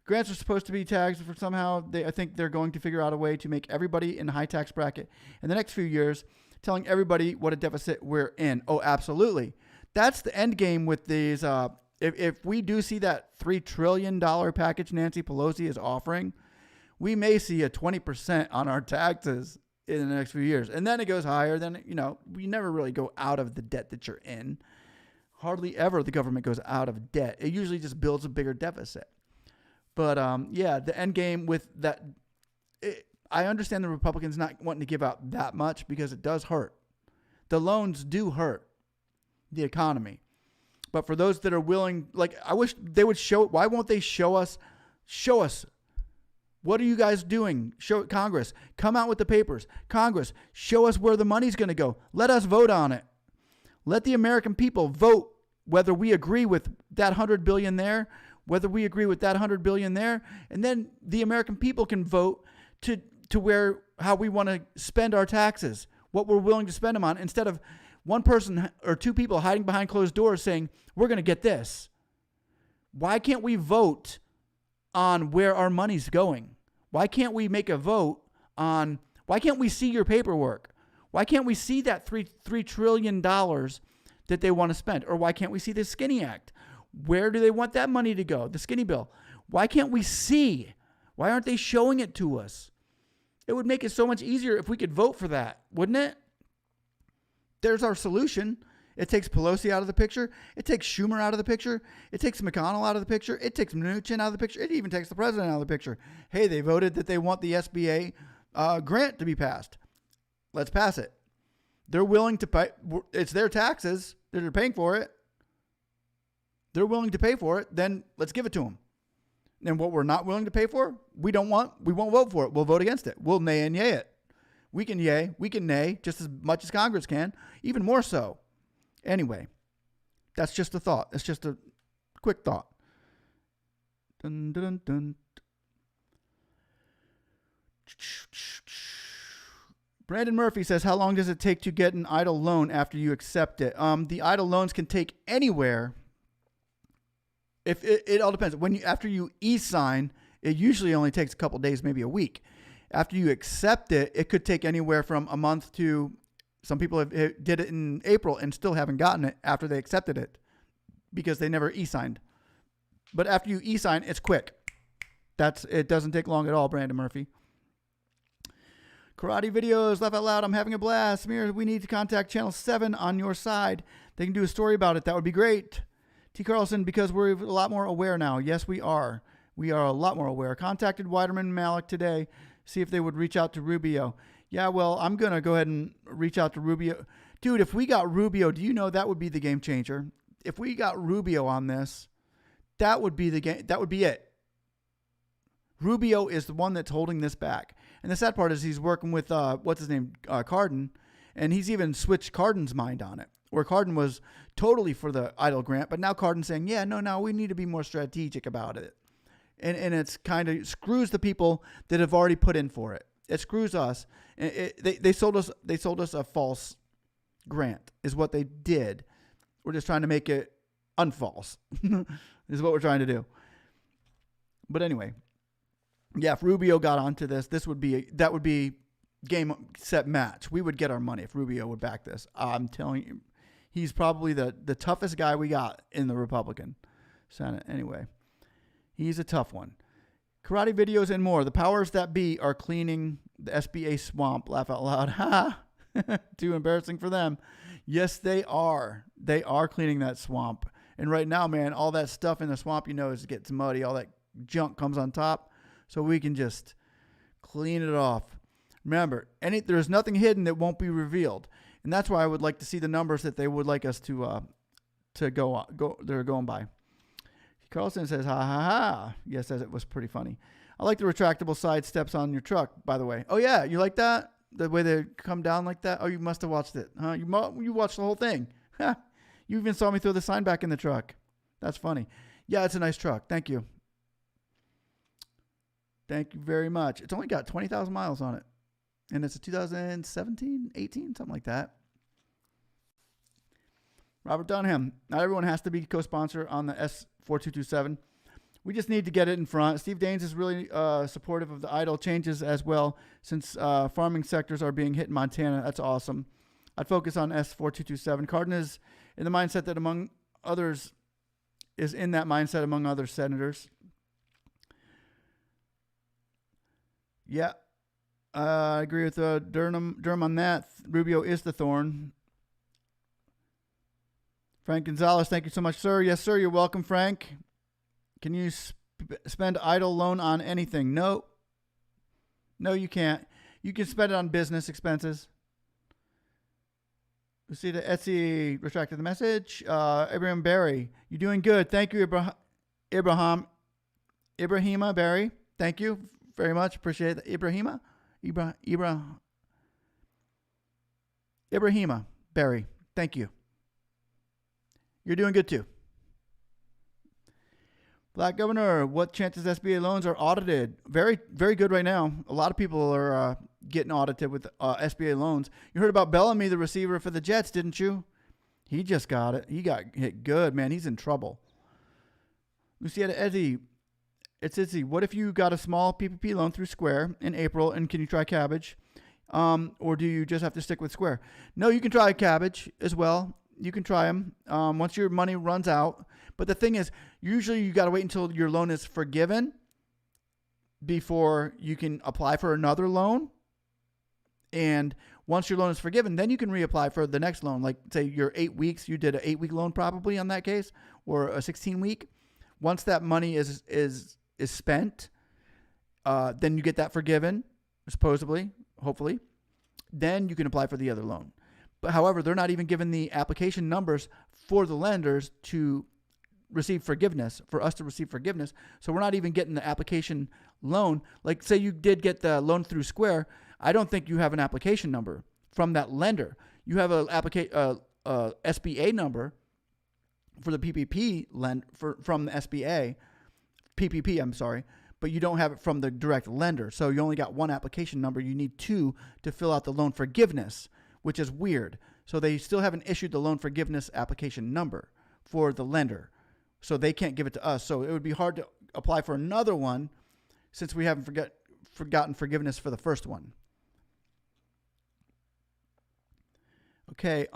Speaker 1: Grants are supposed to be taxed for somehow. I think they're going to figure out a way to make everybody in a high tax bracket in the next few years, telling everybody what a deficit we're in. Oh, absolutely. That's the end game with these. If we do see that $3 trillion package Nancy Pelosi is offering, we may see a 20% on our taxes in the next few years. And then it goes higher. Then, we never really go out of the debt that you're in. Hardly ever the government goes out of debt. It usually just builds a bigger deficit. But, the end game with that, I understand the Republicans not wanting to give out that much because it does hurt. The loans do hurt the economy. But for those that are willing, I wish they would show it. Why won't they show us? Show us. What are you guys doing? Show Congress. Come out with the papers. Congress, show us where the money's going to go. Let us vote on it. Let the American people vote whether we agree with that $100 billion there, whether we agree with that $100 billion there, and then the American people can vote to how we want to spend our taxes, what we're willing to spend them on, instead of one person or two people hiding behind closed doors saying, we're going to get this. Why can't we vote on where our money's going? Why can't we make a vote on, why can't we see your paperwork? Why can't we see that $3 trillion that they want to spend? Or why can't we see the Skinny Act? Where do they want that money to go? The Skinny Bill. Why can't we see? Why aren't they showing it to us? It would make it so much easier if we could vote for that, wouldn't it? There's our solution. It takes Pelosi out of the picture. It takes Schumer out of the picture. It takes McConnell out of the picture. It takes Mnuchin out of the picture. It even takes the president out of the picture. Hey, they voted that they want the SBA grant to be passed. let's pass it. They're willing to pay. It's their taxes. They're paying for it. They're willing to pay for it. Then let's give it to them. And what we're not willing to pay for, we won't vote for it. We'll vote against it. We'll nay and yay it. We can yay, we can nay just as much as Congress can, even more so. Anyway, that's just a thought. It's just a quick thought. Dun, dun, dun. Brandon Murphy says, how long does it take to get an Eidl loan after you accept it? The Eidl loans can take anywhere. If it all depends. After you e-sign, it usually only takes a couple days, maybe a week. After you accept it, it could take anywhere from a month to, some people did it in April and still haven't gotten it after they accepted it because they never e-signed. But after you e-sign, it's quick. It doesn't take long at all, Brandon Murphy. Karate videos, laugh out loud. I'm having a blast. Samir, we need to contact Channel 7 on your side. They can do a story about it. That would be great. T. Carlson, because we're a lot more aware now. Yes, we are. We are a lot more aware. Contacted Weiderman and Malik today. See if they would reach out to Rubio. Yeah, well, I'm going to go ahead and reach out to Rubio. Dude, if we got Rubio, do you know that would be the game changer? If we got Rubio on this, that would be the game. That would be it. Rubio is the one that's holding this back. And the sad part is he's working with, what's his name, Cardin. And he's even switched Cardin's mind on it. Where Cardin was totally for the Eidl grant. But now Cardin's saying, yeah, no, we need to be more strategic about it. And it's kind of screws the people that have already put in for it. It screws us. They sold us a false grant is what they did. We're just trying to make it unfalse is what we're trying to do. But anyway, yeah, if Rubio got onto this, that would be game, set, match. We would get our money if Rubio would back this. I'm telling you, he's probably the toughest guy we got in the Republican Senate. Anyway. He's a tough one. Karate videos and more. The powers that be are cleaning the SBA swamp. Laugh out loud. Ha! Too embarrassing for them. Yes, they are. They are cleaning that swamp. And right now, man, all that stuff in the swamp, it gets muddy. All that junk comes on top. So we can just clean it off. Remember, there's nothing hidden that won't be revealed. And that's why I would like to see the numbers that they would like us to go. They're going by. Carlson says, ha, ha, ha. Yes, says it was pretty funny. I like the retractable side steps on your truck, by the way. Oh, yeah. You like that? The way they come down like that? Oh, you must have watched it. Huh? You watched the whole thing. You even saw me throw the sign back in the truck. That's funny. Yeah, it's a nice truck. Thank you. Thank you very much. It's only got 20,000 miles on it. And it's a 2017, 18, something like that. Robert Dunham. Not everyone has to be co-sponsor on the S4227. We just need to get it in front. Steve Daines is really supportive of the Eidl changes as well, since farming sectors are being hit in Montana. That's awesome. I'd focus on S4227. Cardin is in the mindset that among others is in that mindset among other senators. Yeah, I agree with Durham on that. Rubio is the thorn. Frank Gonzalez, thank you so much, sir. Yes, sir. You're welcome, Frank. Can you spend Eidl loan on anything? No. No, you can't. You can spend it on business expenses. Lucida Etsy retracted the message. Ibrahim Barry, you're doing good. Thank you, Ibrahima Barry. Thank you very much. Appreciate it. Ibrahima Barry. Thank you. You're doing good too. Black Governor, what chances SBA loans are audited? Very, very good right now. A lot of people are getting audited with SBA loans. You heard about Bellamy, the receiver for the Jets, didn't you? He just got it. He got hit good, man. He's in trouble. Lucietta Ezzy, it's Izzy. What if you got a small PPP loan through Square in April, and can you try Cabbage? Or do you just have to stick with Square? No, you can try Cabbage as well. You can try them once your money runs out. But the thing is, usually you got to wait until your loan is forgiven before you can apply for another loan. And once your loan is forgiven, then you can reapply for the next loan. Like, say, your 8 weeks, you did an 8-week loan probably on that case, or a 16-week. Once that money is spent, then you get that forgiven, supposedly, hopefully. then you can apply for the other loan. But however, they're not even given the application numbers for the lenders to receive forgiveness, for us to receive forgiveness. So we're not even getting the application loan. Like say you did get the loan through Square, I don't think you have an application number from that lender. You have a SBA number for the PPP from the SBA, PPP, I'm sorry, but you don't have it from the direct lender. So you only got one application number. You need two to fill out the loan forgiveness, which is weird. So they still haven't issued the loan forgiveness application number for the lender. So they can't give it to us. So it would be hard to apply for another one since we haven't forgotten forgiveness for the first one. Okay,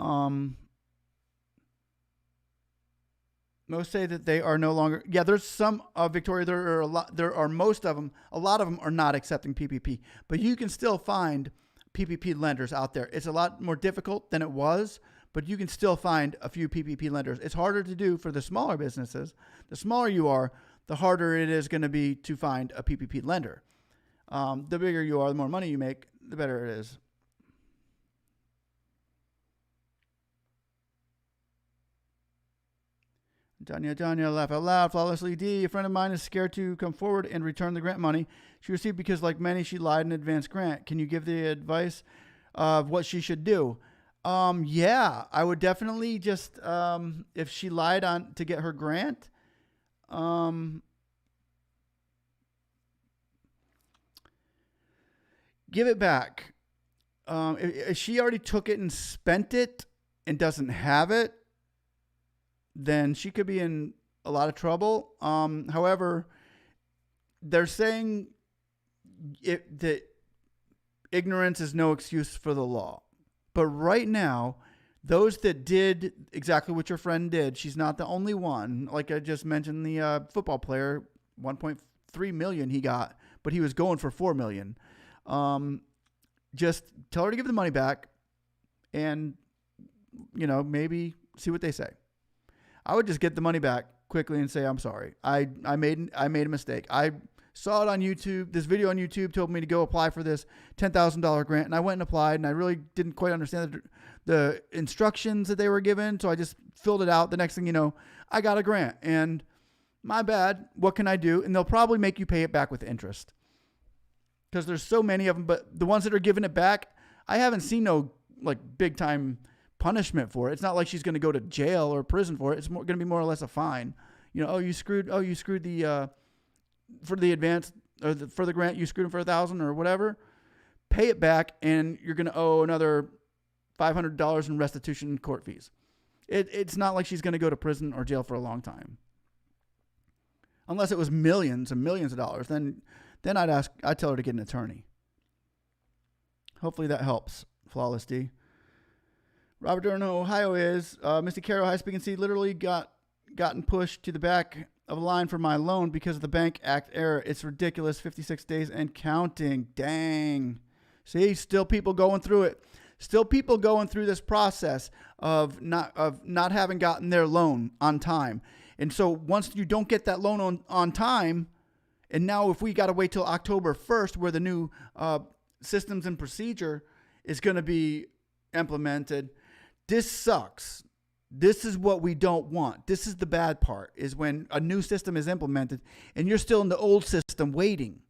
Speaker 1: most say that they are no longer. Yeah, there's some Victoria. There are a lot. There are most of them. A lot of them are not accepting PPP, but you can still find PPP lenders out there. It's a lot more difficult than it was, but you can still find a few PPP lenders. It's harder to do for the smaller businesses. The smaller you are, the harder it is going to be to find a PPP lender. The bigger you are, the more money you make, the better it is. Danya, laugh out loud. Flawlessly D. A friend of mine is scared to come forward and return the grant money she received because, like many, she lied in advance grant. Can you give the advice of what she should do? Yeah, I would definitely just, if she lied on to get her grant, give it back. If she already took it and spent it and doesn't have it, then she could be in a lot of trouble. However, they're saying that ignorance is no excuse for the law. But right now, those that did exactly what your friend did, she's not the only one. Like I just mentioned, the football player, $1.3 million he got, but he was going for $4 million. Just tell her to give the money back and, maybe see what they say. I would just get the money back quickly and say, I'm sorry. I made a mistake. I saw it on YouTube. This video on YouTube told me to go apply for this $10,000 grant. And I went and applied, and I really didn't quite understand the instructions that they were given. So I just filled it out. The next thing you know, I got a grant. And my bad. What can I do? And they'll probably make you pay it back with interest. Because there's so many of them. But the ones that are giving it back, I haven't seen no big time punishment for it. It's not like she's going to go to jail or prison for it. It's going to be more or less a fine. You screwed the for the advance or for the grant, you screwed him for $1,000 or whatever. Pay it back, and you're going to owe another $500 in restitution and court fees. It's not like she's going to go to prison or jail for a long time, unless it was millions and millions of dollars. Then I'd tell her to get an attorney. Hopefully that helps. Flawless D. Robert Durham, Ohio is Misty Carroll, High Speak and See, literally gotten pushed to the back of the line for my loan because of the Bank Act error. It's ridiculous. 56 days and counting. Dang. See, still people going through it. Still people going through this process of not having gotten their loan on time. And so once you don't get that loan on time, and now if we got to wait till October 1st where the new systems and procedure is going to be implemented, this sucks. This is what we don't want. This is the bad part, is when a new system is implemented and you're still in the old system waiting.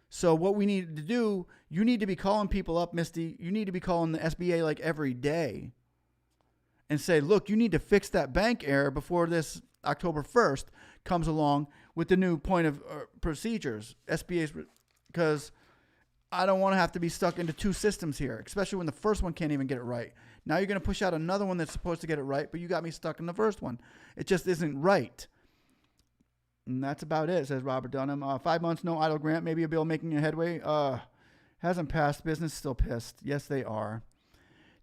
Speaker 1: So what we need to do, you need to be calling people up, Misty. You need to be calling the SBA every day and say, look, you need to fix that bank error before this October 1st comes along with the new point of procedures, SBA's, because I don't want to have to be stuck into two systems here, especially when the first one can't even get it right. Now you're going to push out another one that's supposed to get it right, but you got me stuck in the first one. It just isn't right. And that's about it, says Robert Dunham. 5 months, no Eidl grant. Maybe a bill making a headway. Hasn't passed. Business still pissed. Yes, they are.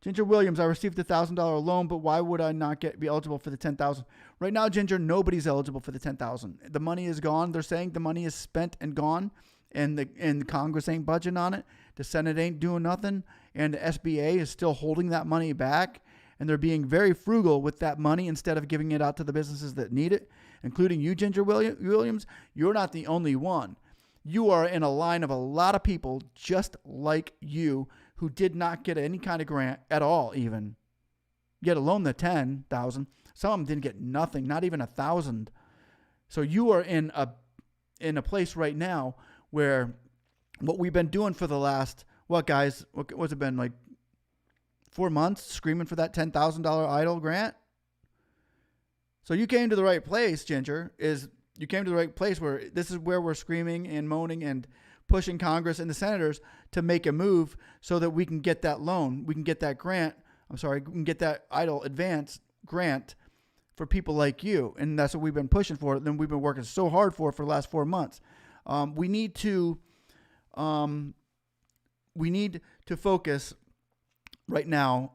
Speaker 1: Ginger Williams, I received the $1,000 loan, but why would I not be eligible for the $10,000? Right now, Ginger, nobody's eligible for the $10,000. The money is gone. They're saying the money is spent and gone, and the Congress ain't budging on it. The Senate ain't doing nothing, and the SBA is still holding that money back, and they're being very frugal with that money instead of giving it out to the businesses that need it, including you, Ginger Williams. You're not the only one. You are in a line of a lot of people just like you who did not get any kind of grant at all, even yet alone the 10,000. Some of them didn't get nothing, not even 1,000. So you are in a place right now where what we've been doing for the last, what's it been, like 4 months, screaming for that $10,000 Eidl grant? So you came to the right place, Ginger. You came to the right place where this is where we're screaming and moaning and pushing Congress and the senators to make a move so that we can get that loan, we can get that grant. We can get that Eidl advance grant for people like you. And that's what we've been pushing for. Then we've been working so hard for the last 4 months. We need to focus right now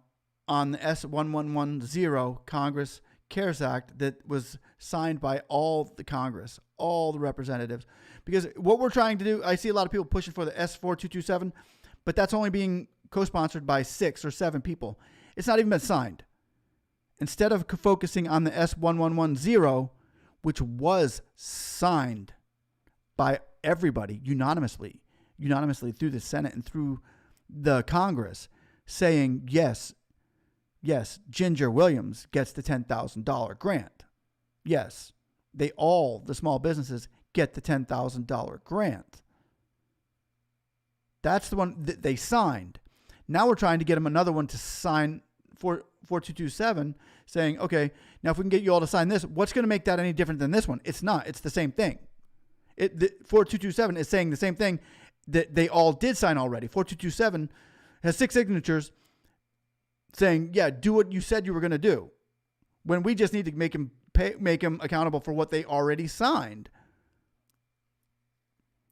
Speaker 1: on the S1110 Congress CARES Act that was signed by all the Congress, all the representatives. Because what we're trying to do, I see a lot of people pushing for the S4227, but that's only being co-sponsored by 6 or 7 people. It's not even been signed. Instead of focusing on the S1110, which was signed by everybody unanimously through the Senate and through the Congress, saying, yes, Ginger Williams gets the $10,000 grant. Yes, the small businesses get the $10,000 grant. That's the one that they signed. Now we're trying to get them another one to sign 4227, saying, okay, now if we can get you all to sign this, what's going to make that any different than this one? It's not. It's the same thing. 4227 is saying the same thing that they all did sign already. 4227 has 6 signatures saying, yeah, do what you said you were going to do, when we just need to make them accountable for what they already signed.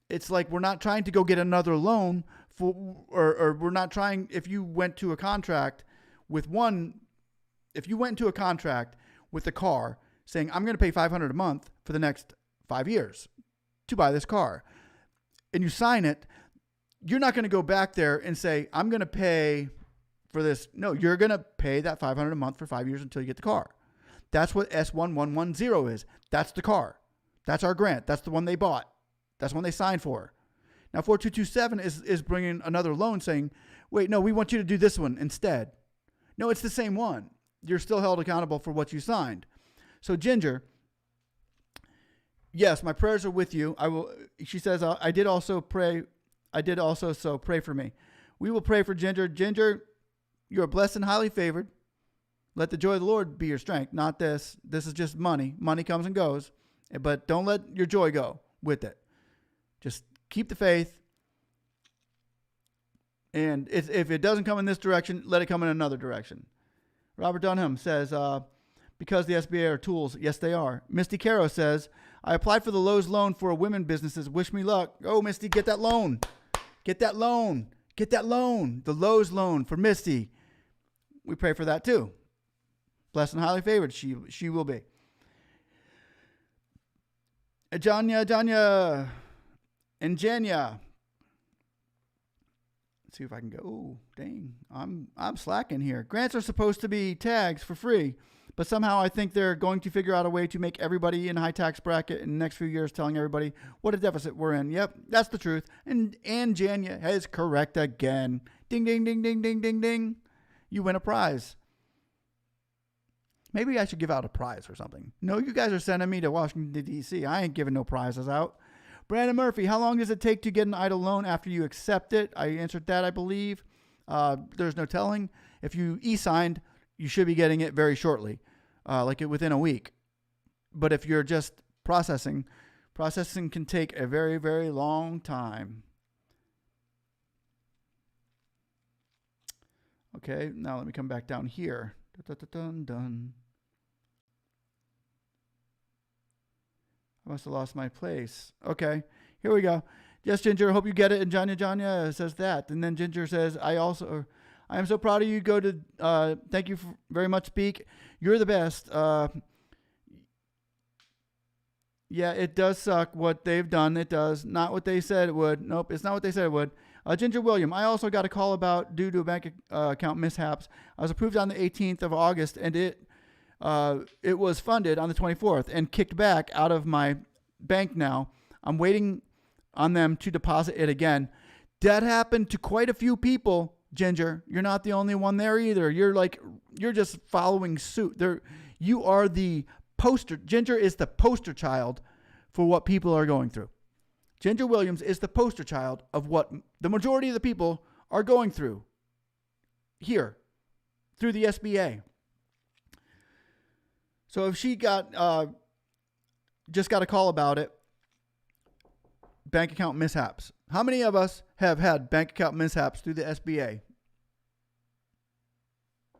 Speaker 1: It's like we're not trying to go get another loan or we're not trying. If you went to a contract with a car saying, I'm going to pay $500 a month for the next 5 years to buy this car, and you sign it, you're not going to go back there and say, I'm going to pay for this. No, you're going to pay that $500 a month for 5 years until you get the car. That's what S1110 is. That's the car. That's our grant. That's the one they bought. That's the one they signed for. Now 4227 is bringing another loan saying, wait, no, we want you to do this one instead. No, it's the same one. You're still held accountable for what you signed. So Ginger, yes, my prayers are with you. She says, I did also pray. So pray for me. We will pray for Ginger. Ginger, you are blessed and highly favored. Let the joy of the Lord be your strength. Not this. This is just money. Money comes and goes, but don't let your joy go with it. Just keep the faith. And if it doesn't come in this direction, let it come in another direction. Robert Dunham says, because the SBA are tools. Yes, they are. Misty Caro says, I applied for the Lowe's loan for women businesses. Wish me luck. Oh, Misty, get that loan. Get that loan. Get that loan. The Lowe's loan for Misty. We pray for that too. Blessed and highly favored. She will be. Janya, and Janya. Let's see if I can go. Oh, dang. I'm slacking here. Grants are supposed to be tags for free, but somehow I think they're going to figure out a way to make everybody in a high tax bracket in the next few years telling everybody what a deficit we're in. Yep, that's the truth. And Janya is correct again. Ding, ding, ding, ding, ding, ding, ding. You win a prize. Maybe I should give out a prize or something. No, you guys are sending me to Washington, D.C. I ain't giving no prizes out. Brandon Murphy, how long does it take to get an Eidl loan after you accept it? I answered that, I believe. There's no telling. If you e-signed, you should be getting it very shortly, within a week. But if you're just processing can take a very, very long time. Okay, now let me come back down here. Dun. I must have lost my place. Okay, here we go. Yes, Ginger, hope you get it. And Janya says that. And then Ginger says, I am so proud of you. Thank you very much, Speak. You're the best. Yeah, it does suck what they've done. It does. Not what they said it would. Nope, it's not what they said it would. Ginger William, I also got a call due to a bank account mishaps. I was approved on the 18th of August, and it was funded on the 24th and kicked back out of my bank now. I'm waiting on them to deposit it again. That happened to quite a few people. Ginger, you're not the only one there either. You're just following suit. You are the poster. Ginger is the poster child for what people are going through. Ginger Williams is the poster child of what the majority of the people are going through here through the SBA. So if she just got a call about it, bank account mishaps. How many of us have had bank account mishaps through the SBA?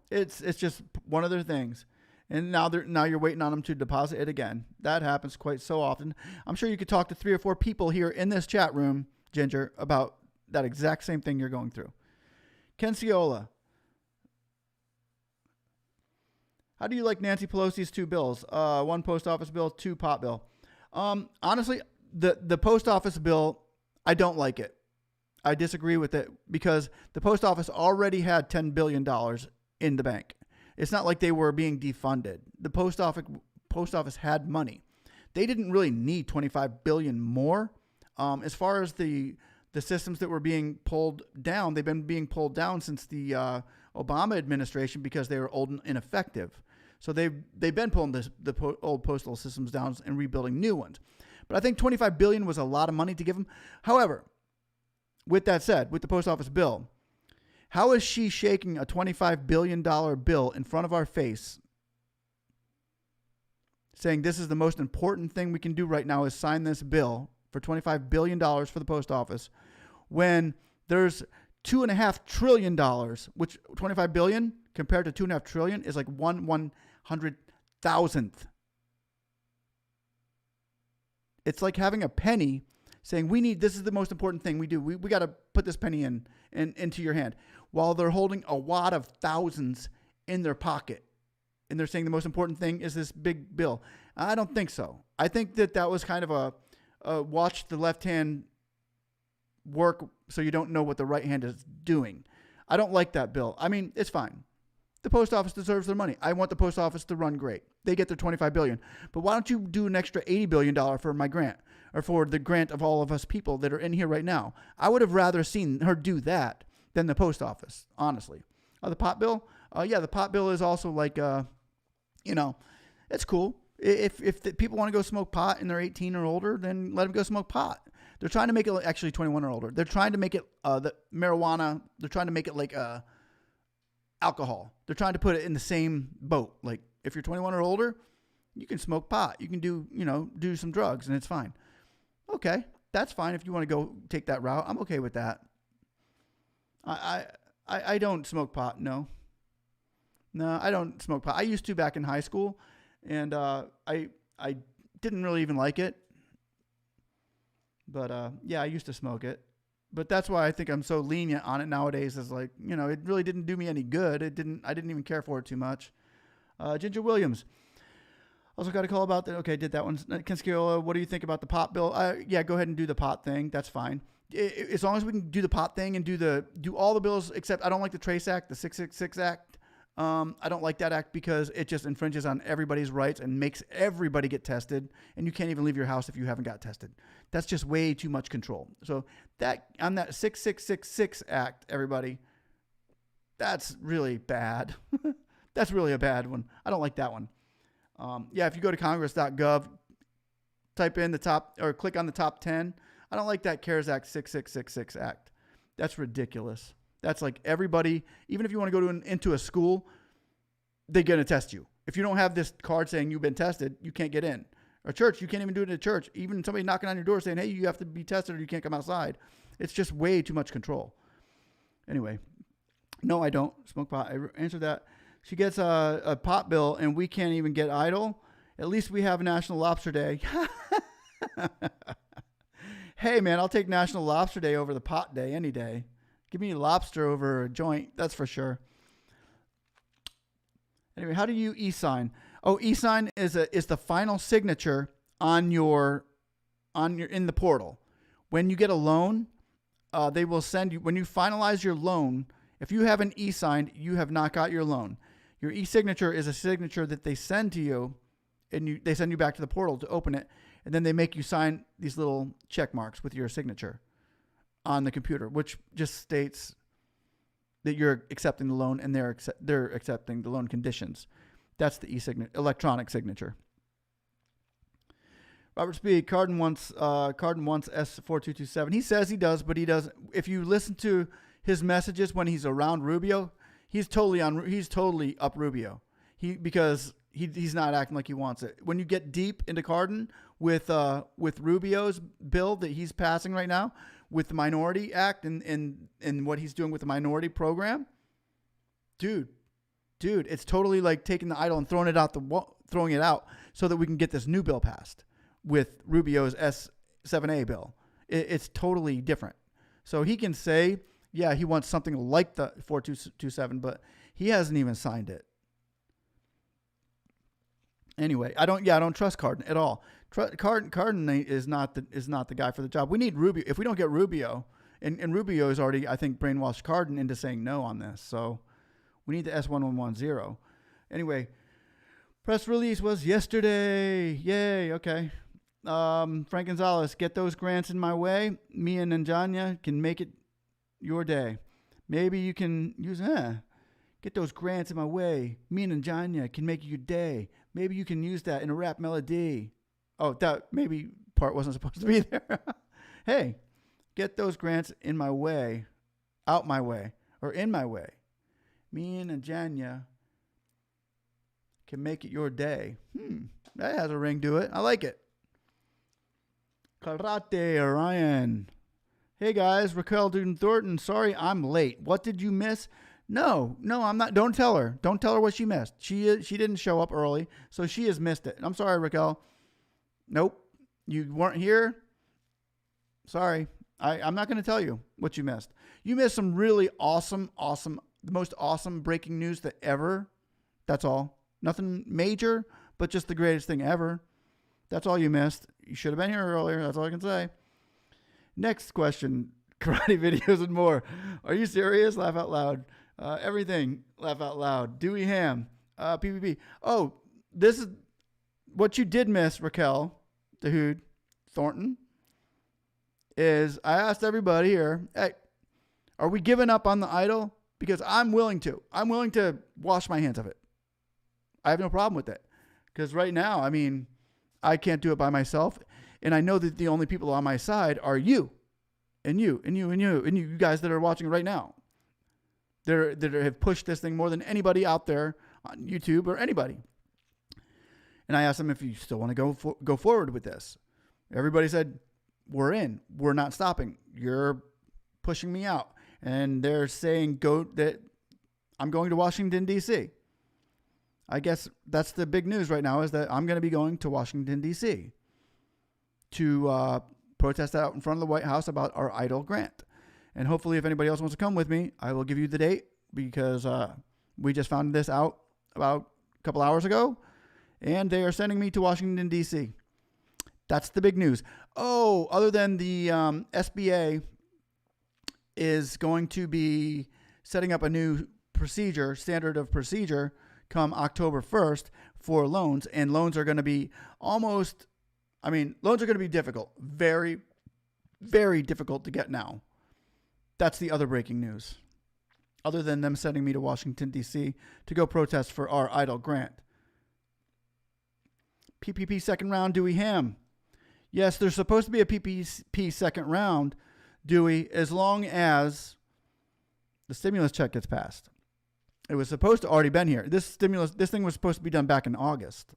Speaker 1: It's just one of their things. And now you're waiting on them to deposit it again. That happens quite so often. I'm sure you could talk to 3 or 4 people here in this chat room, Ginger, about that exact same thing you're going through. Ken Ciola. How do you like Nancy Pelosi's 2 bills? 1 post office bill, 2 pot bill. Honestly, the post office bill, I don't like it. I disagree with it because the post office already had $10 billion in the bank. It's not like they were being defunded. The post office had money. They didn't really need $25 billion more. As far as the systems that were being pulled down, they've been being pulled down since the Obama administration because they were old and ineffective. So they've been pulling the old postal systems down and rebuilding new ones. But I think $25 billion was a lot of money to give them. However, with that said, with the post office bill, how is she shaking a $25 billion bill in front of our face, saying this is the most important thing we can do right now is sign this bill for $25 billion for the post office, when there's $2.5 trillion, which $25 billion compared to $2.5 trillion is like 1/100,000th. It's like having a penny saying this is the most important thing we do. We got to put this penny into your hand, while they're holding a wad of thousands in their pocket. And they're saying the most important thing is this big bill. I don't think so. I think that was kind of a watch the left hand work so you don't know what the right hand is doing. I don't like that bill. I mean, it's fine. The post office deserves their money. I want the post office to run great. They get their $25 billion. But why don't you do an extra $80 billion for my grant, or for the grant of all of us people that are in here right now? I would have rather seen her do that than the post office, honestly. The pot bill? Yeah, the pot bill is also like, it's cool. If the people want to go smoke pot and they're 18 or older, then let them go smoke pot. They're trying to make it actually 21 or older. They're trying to make it the marijuana. They're trying to make it like alcohol. They're trying to put it in the same boat. Like if you're 21 or older, you can smoke pot. You can do some drugs and it's fine. Okay, that's fine if you want to go take that route. I'm okay with that. I don't smoke pot. No, I don't smoke pot. I used to back in high school, and I didn't really even like it. But yeah, I used to smoke it. But that's why I think I'm so lenient on it nowadays. Is like, it really didn't do me any good. I didn't even care for it too much. Ginger Williams. Also got a call about that. Okay, did that one. Ken Sciola, what do you think about the pot bill? Yeah, go ahead and do the pot thing. That's fine. As long as we can do the pot thing and do all the bills, except I don't like the Trace Act, the 666 Act. I don't like that act because it just infringes on everybody's rights and makes everybody get tested, and you can't even leave your house if you haven't got tested. That's just way too much control. So that on that 6666 Act, everybody, that's really bad. That's really a bad one. I don't like that one. Yeah, if you go to congress.gov, type in the top or click on the top 10. I don't like that CARES Act 6666 Act. That's ridiculous. That's like everybody, even if you want to go into a school, they're going to test you. If you don't have this card saying you've been tested, you can't get in. A church, you can't even do it in a church. Even somebody knocking on your door saying, hey, you have to be tested or you can't come outside. It's just way too much control. Anyway, no, I don't smoke pot. I answered that. She gets a pot bill and we can't even get Eidl. At least we have National Lobster Day. Hey, man, I'll take National Lobster Day over the pot day any day. Give me lobster over a joint, that's for sure. Anyway, how do you e-sign? Oh, e-sign is the final signature on your in the portal. When you get a loan, they will send you, when you finalize your loan, if you haven't e-signed, you have not got your loan. Your e-signature is a signature that they send to you, and they send you back to the portal to open it, and then they make you sign these little check marks with your signature on the computer, which just states that you're accepting the loan and they're accepting the loan conditions. That's the electronic signature. Robert Speed, Cardin wants S4227. He says he does, but he doesn't. If you listen to his messages when he's around Rubio, he's totally up Rubio. Because he's not acting like he wants it. When you get deep into Cardin with Rubio's bill that he's passing right now, with the Minority Act and what he's doing with the minority program, dude, it's totally like taking the Eidl and throwing it out so that we can get this new bill passed with Rubio's S7A bill. It's totally different. So he can say, yeah, he wants something like the 4227, but he hasn't even signed it. Anyway, I don't trust Cardin at all. Cardin is not the guy for the job. We need Rubio. If we don't get Rubio, and Rubio is already, I think, brainwashed Cardin into saying no on this. So we need the S1110. Anyway, press release was yesterday. Yay. Okay. Frank Gonzalez, get those grants in my way. Me and Njanya can make it your day. Maybe you can use get those grants in my way. Me and Njanya can make your day. Maybe you can use that in a rap melody. Oh, that maybe part wasn't supposed to be there. Hey, get those grants in my way, out my way, or in my way. Me and Njanya can make it your day. That has a ring to it. I like it. Karate Orion. Hey guys, Raquel Duden Thornton. Sorry I'm late. What did you miss? No, I'm not. Don't tell her. Don't tell her what she missed. She didn't show up early, so she has missed it. I'm sorry, Raquel. Nope. You weren't here. Sorry. I'm not going to tell you what you missed. You missed some really awesome, the most awesome breaking news that ever. That's all. Nothing major, but just the greatest thing ever. That's all you missed. You should have been here earlier. That's all I can say. Next question. Karate videos and more. Are you serious? Laugh out loud. Everything. Laugh out loud. Dewey Ham. PPP. Oh, this is what you did miss, Raquel Dahoud Thornton, is I asked everybody here, hey, are we giving up on the Eidl? Because I'm willing to. I'm willing to wash my hands of it. I have no problem with it. Because right now, I mean, I can't do it by myself. And I know that the only people on my side are you. And you guys that are watching right now. That have pushed this thing more than anybody out there on YouTube or anybody. And I asked them if you still want to go forward with this. Everybody said, we're in. We're not stopping. You're pushing me out. And they're saying that I'm going to Washington, D.C. I guess that's the big news right now, is that I'm going to be going to Washington, D.C. to protest out in front of the White House about our Eidl grant. And hopefully if anybody else wants to come with me, I will give you the date, because we just found this out about a couple hours ago, and they are sending me to Washington, D.C. That's the big news. Oh, other than the SBA is going to be setting up a new standard of procedure come October 1st for loans, and loans are going to be loans are going to be difficult. Very, very difficult to get now. That's the other breaking news. Other than them sending me to Washington, D.C. to go protest for our Eidl grant. PPP second round, Dewey Ham. Yes, there's supposed to be a PPP second round, Dewey, as long as the stimulus check gets passed. It was supposed to already been here. This thing was supposed to be done back in August.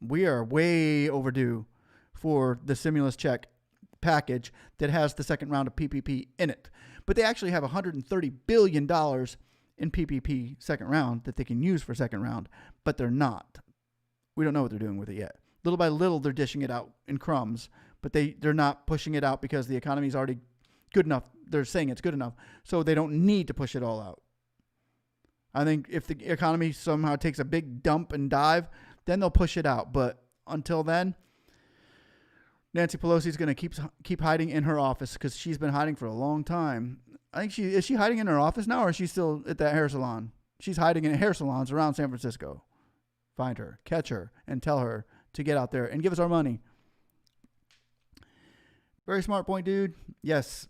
Speaker 1: We are way overdue for the stimulus check package that has the second round of PPP in it. But they actually have $130 billion in PPP second round that they can use for second round, but they're not. We don't know what they're doing with it yet. Little by little, they're dishing it out in crumbs, but they're not pushing it out because the economy is already good enough. They're saying it's good enough, so they don't need to push it all out. I think if the economy somehow takes a big dump and dive, then they'll push it out. But until then, Nancy Pelosi is going to keep hiding in her office, because she's been hiding for a long time. I think is she hiding in her office now, or is she still at that hair salon? She's hiding in hair salons around San Francisco. Find her, catch her, and tell her to get out there and give us our money. Very smart point, dude. Yes.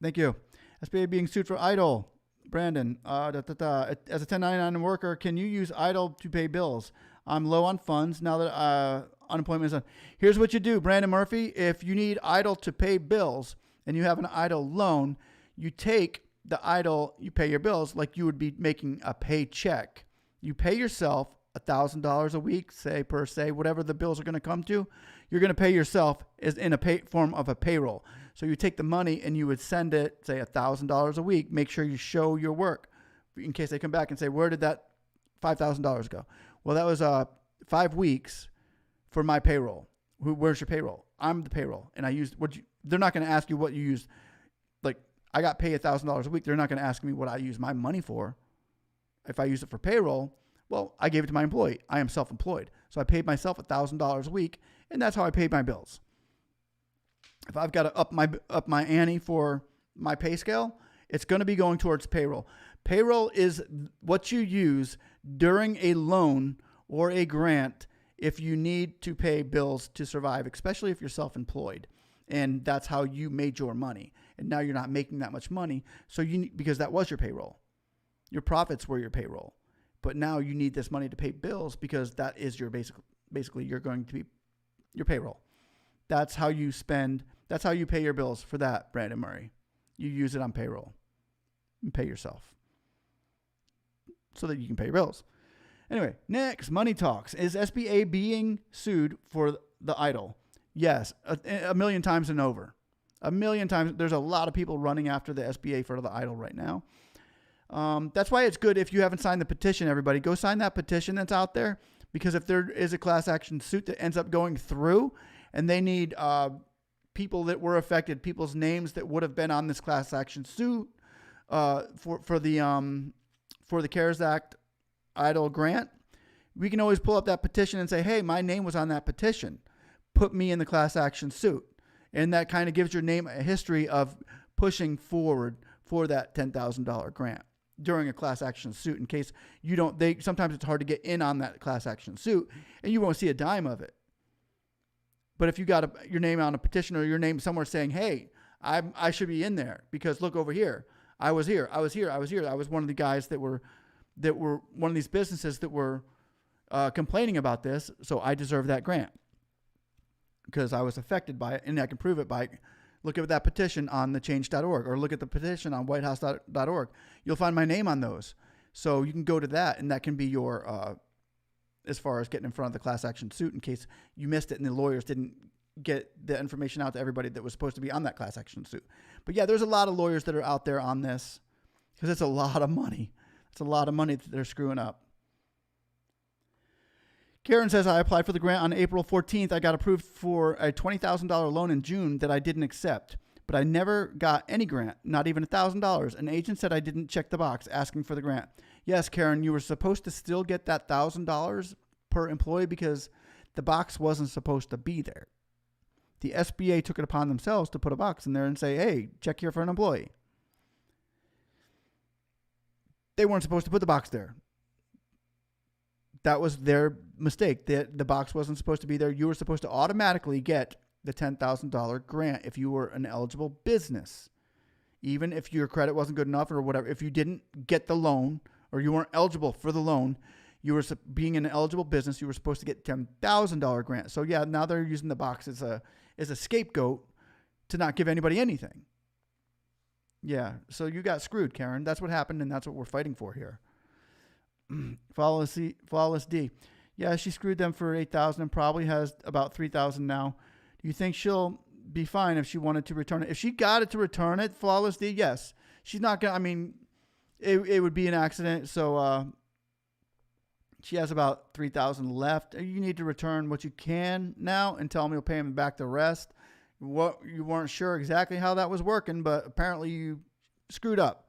Speaker 1: Thank you. SBA being sued for Eidl. Brandon, as a 1099 worker, can you use Eidl to pay bills? I'm low on funds now that unemployment is on. Here's what you do, Brandon Murphy. If you need Eidl to pay bills and you have an Eidl loan, you take the Eidl, you pay your bills like you would be making a paycheck. You pay yourself $1,000 a week, say per se, whatever the bills are going to come to, you're going to pay yourself is in a form of a payroll. So you take the money and you would send it, say $1,000 a week. Make sure you show your work in case they come back and say, where did that $5,000 go? Well, that was 5 weeks for my payroll. Where's your payroll? I'm the payroll, and I used what you. They're not going to ask you what you used. Like I got paid $1,000 a week. They're not going to ask me what I use my money for. If I use it for payroll, well, I gave it to my employee. I am self-employed, so I paid myself $1,000 a week, and that's how I paid my bills. If I've got to up my ante for my pay scale, it's going to be going towards payroll. Payroll is what you use during a loan or a grant if you need to pay bills to survive, especially if you're self-employed. And that's how you made your money. And now you're not making that much money, so because that was your payroll. Your profits were your payroll. But now you need this money to pay bills because that is your basically you're going to be your payroll. That's how you spend. That's how you pay your bills for that, Brandon Murray. You use it on payroll and pay yourself so that you can pay your bills. Anyway, next, money talks. Is SBA being sued for the Eidl? Yes, a million times and over. A million times. There's a lot of people running after the SBA for the Eidl right now. That's why it's good if you haven't signed the petition, everybody. Go sign that petition that's out there, because if there is a class action suit that ends up going through and they need people that were affected, people's names that would have been on this class action suit for the CARES Act Eidl grant, we can always pull up that petition and say, hey, my name was on that petition. Put me in the class action suit. And that kind of gives your name a history of pushing forward for that $10,000 grant during a class action suit, in case you don't, sometimes it's hard to get in on that class action suit and you won't see a dime of it. But if you got your name on a petition or your name somewhere saying, hey, I should be in there because look over here. I was here. I was one of the guys that were one of these businesses that were complaining about this. So I deserve that grant because I was affected by it, and I can prove it by look at that petition on thechange.org or look at the petition on whitehouse.org. You'll find my name on those. So you can go to that, and that can be your, as far as getting in front of the class action suit in case you missed it and the lawyers didn't get the information out to everybody that was supposed to be on that class action suit. But yeah, there's a lot of lawyers that are out there on this because it's a lot of money. It's a lot of money that they're screwing up. Karen says, I applied for the grant on April 14th. I got approved for a $20,000 loan in June that I didn't accept, but I never got any grant, not even $1,000. An agent said I didn't check the box asking for the grant. Yes, Karen, you were supposed to still get that $1,000 per employee because the box wasn't supposed to be there. The SBA took it upon themselves to put a box in there and say, hey, check here for an employee. They weren't supposed to put the box there. That was their mistake. The box wasn't supposed to be there. You were supposed to automatically get the $10,000 grant if you were an eligible business. Even if your credit wasn't good enough or whatever, if you didn't get the loan or you weren't eligible for the loan, you were being an eligible business, you were supposed to get $10,000 grant. So yeah, now they're using the box as a scapegoat to not give anybody anything. Yeah, so you got screwed, Karen. That's what happened, and that's what we're fighting for here. Flawless D. Yeah, she screwed them for $8,000 and probably has about $3,000 now. Do you think she'll be fine if she wanted to return it? If she got it to return it, Flawless D, yes. She's not going to, I mean, it would be an accident, so she has about $3,000 left. You need to return what you can now and tell them you'll pay them back the rest. What you weren't sure exactly how that was working, but apparently you screwed up.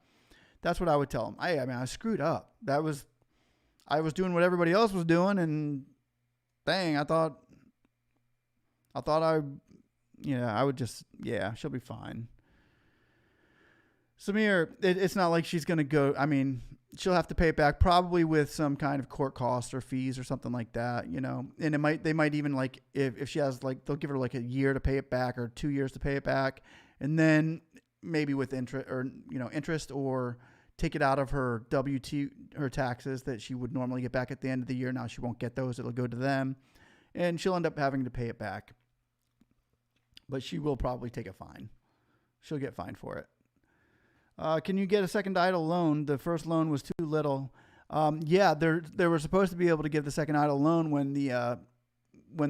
Speaker 1: That's what I would tell them. I screwed up. I was doing what everybody else was doing, and dang, I thought I would just, yeah, she'll be fine. Samir, it's not like she's going to go, I mean, she'll have to pay it back probably with some kind of court costs or fees or something like that, you know, and they might even like, if she has like, they'll give her like a year to pay it back or 2 years to pay it back. And then maybe with interest or take it out of her her taxes that she would normally get back at the end of the year. Now she won't get those. It'll go to them, and she'll end up having to pay it back. But she will probably take a fine. She'll get fined for it. Can you get a second Eidl loan? The first loan was too little. Yeah, they were supposed to be able to give the second Eidl loan when the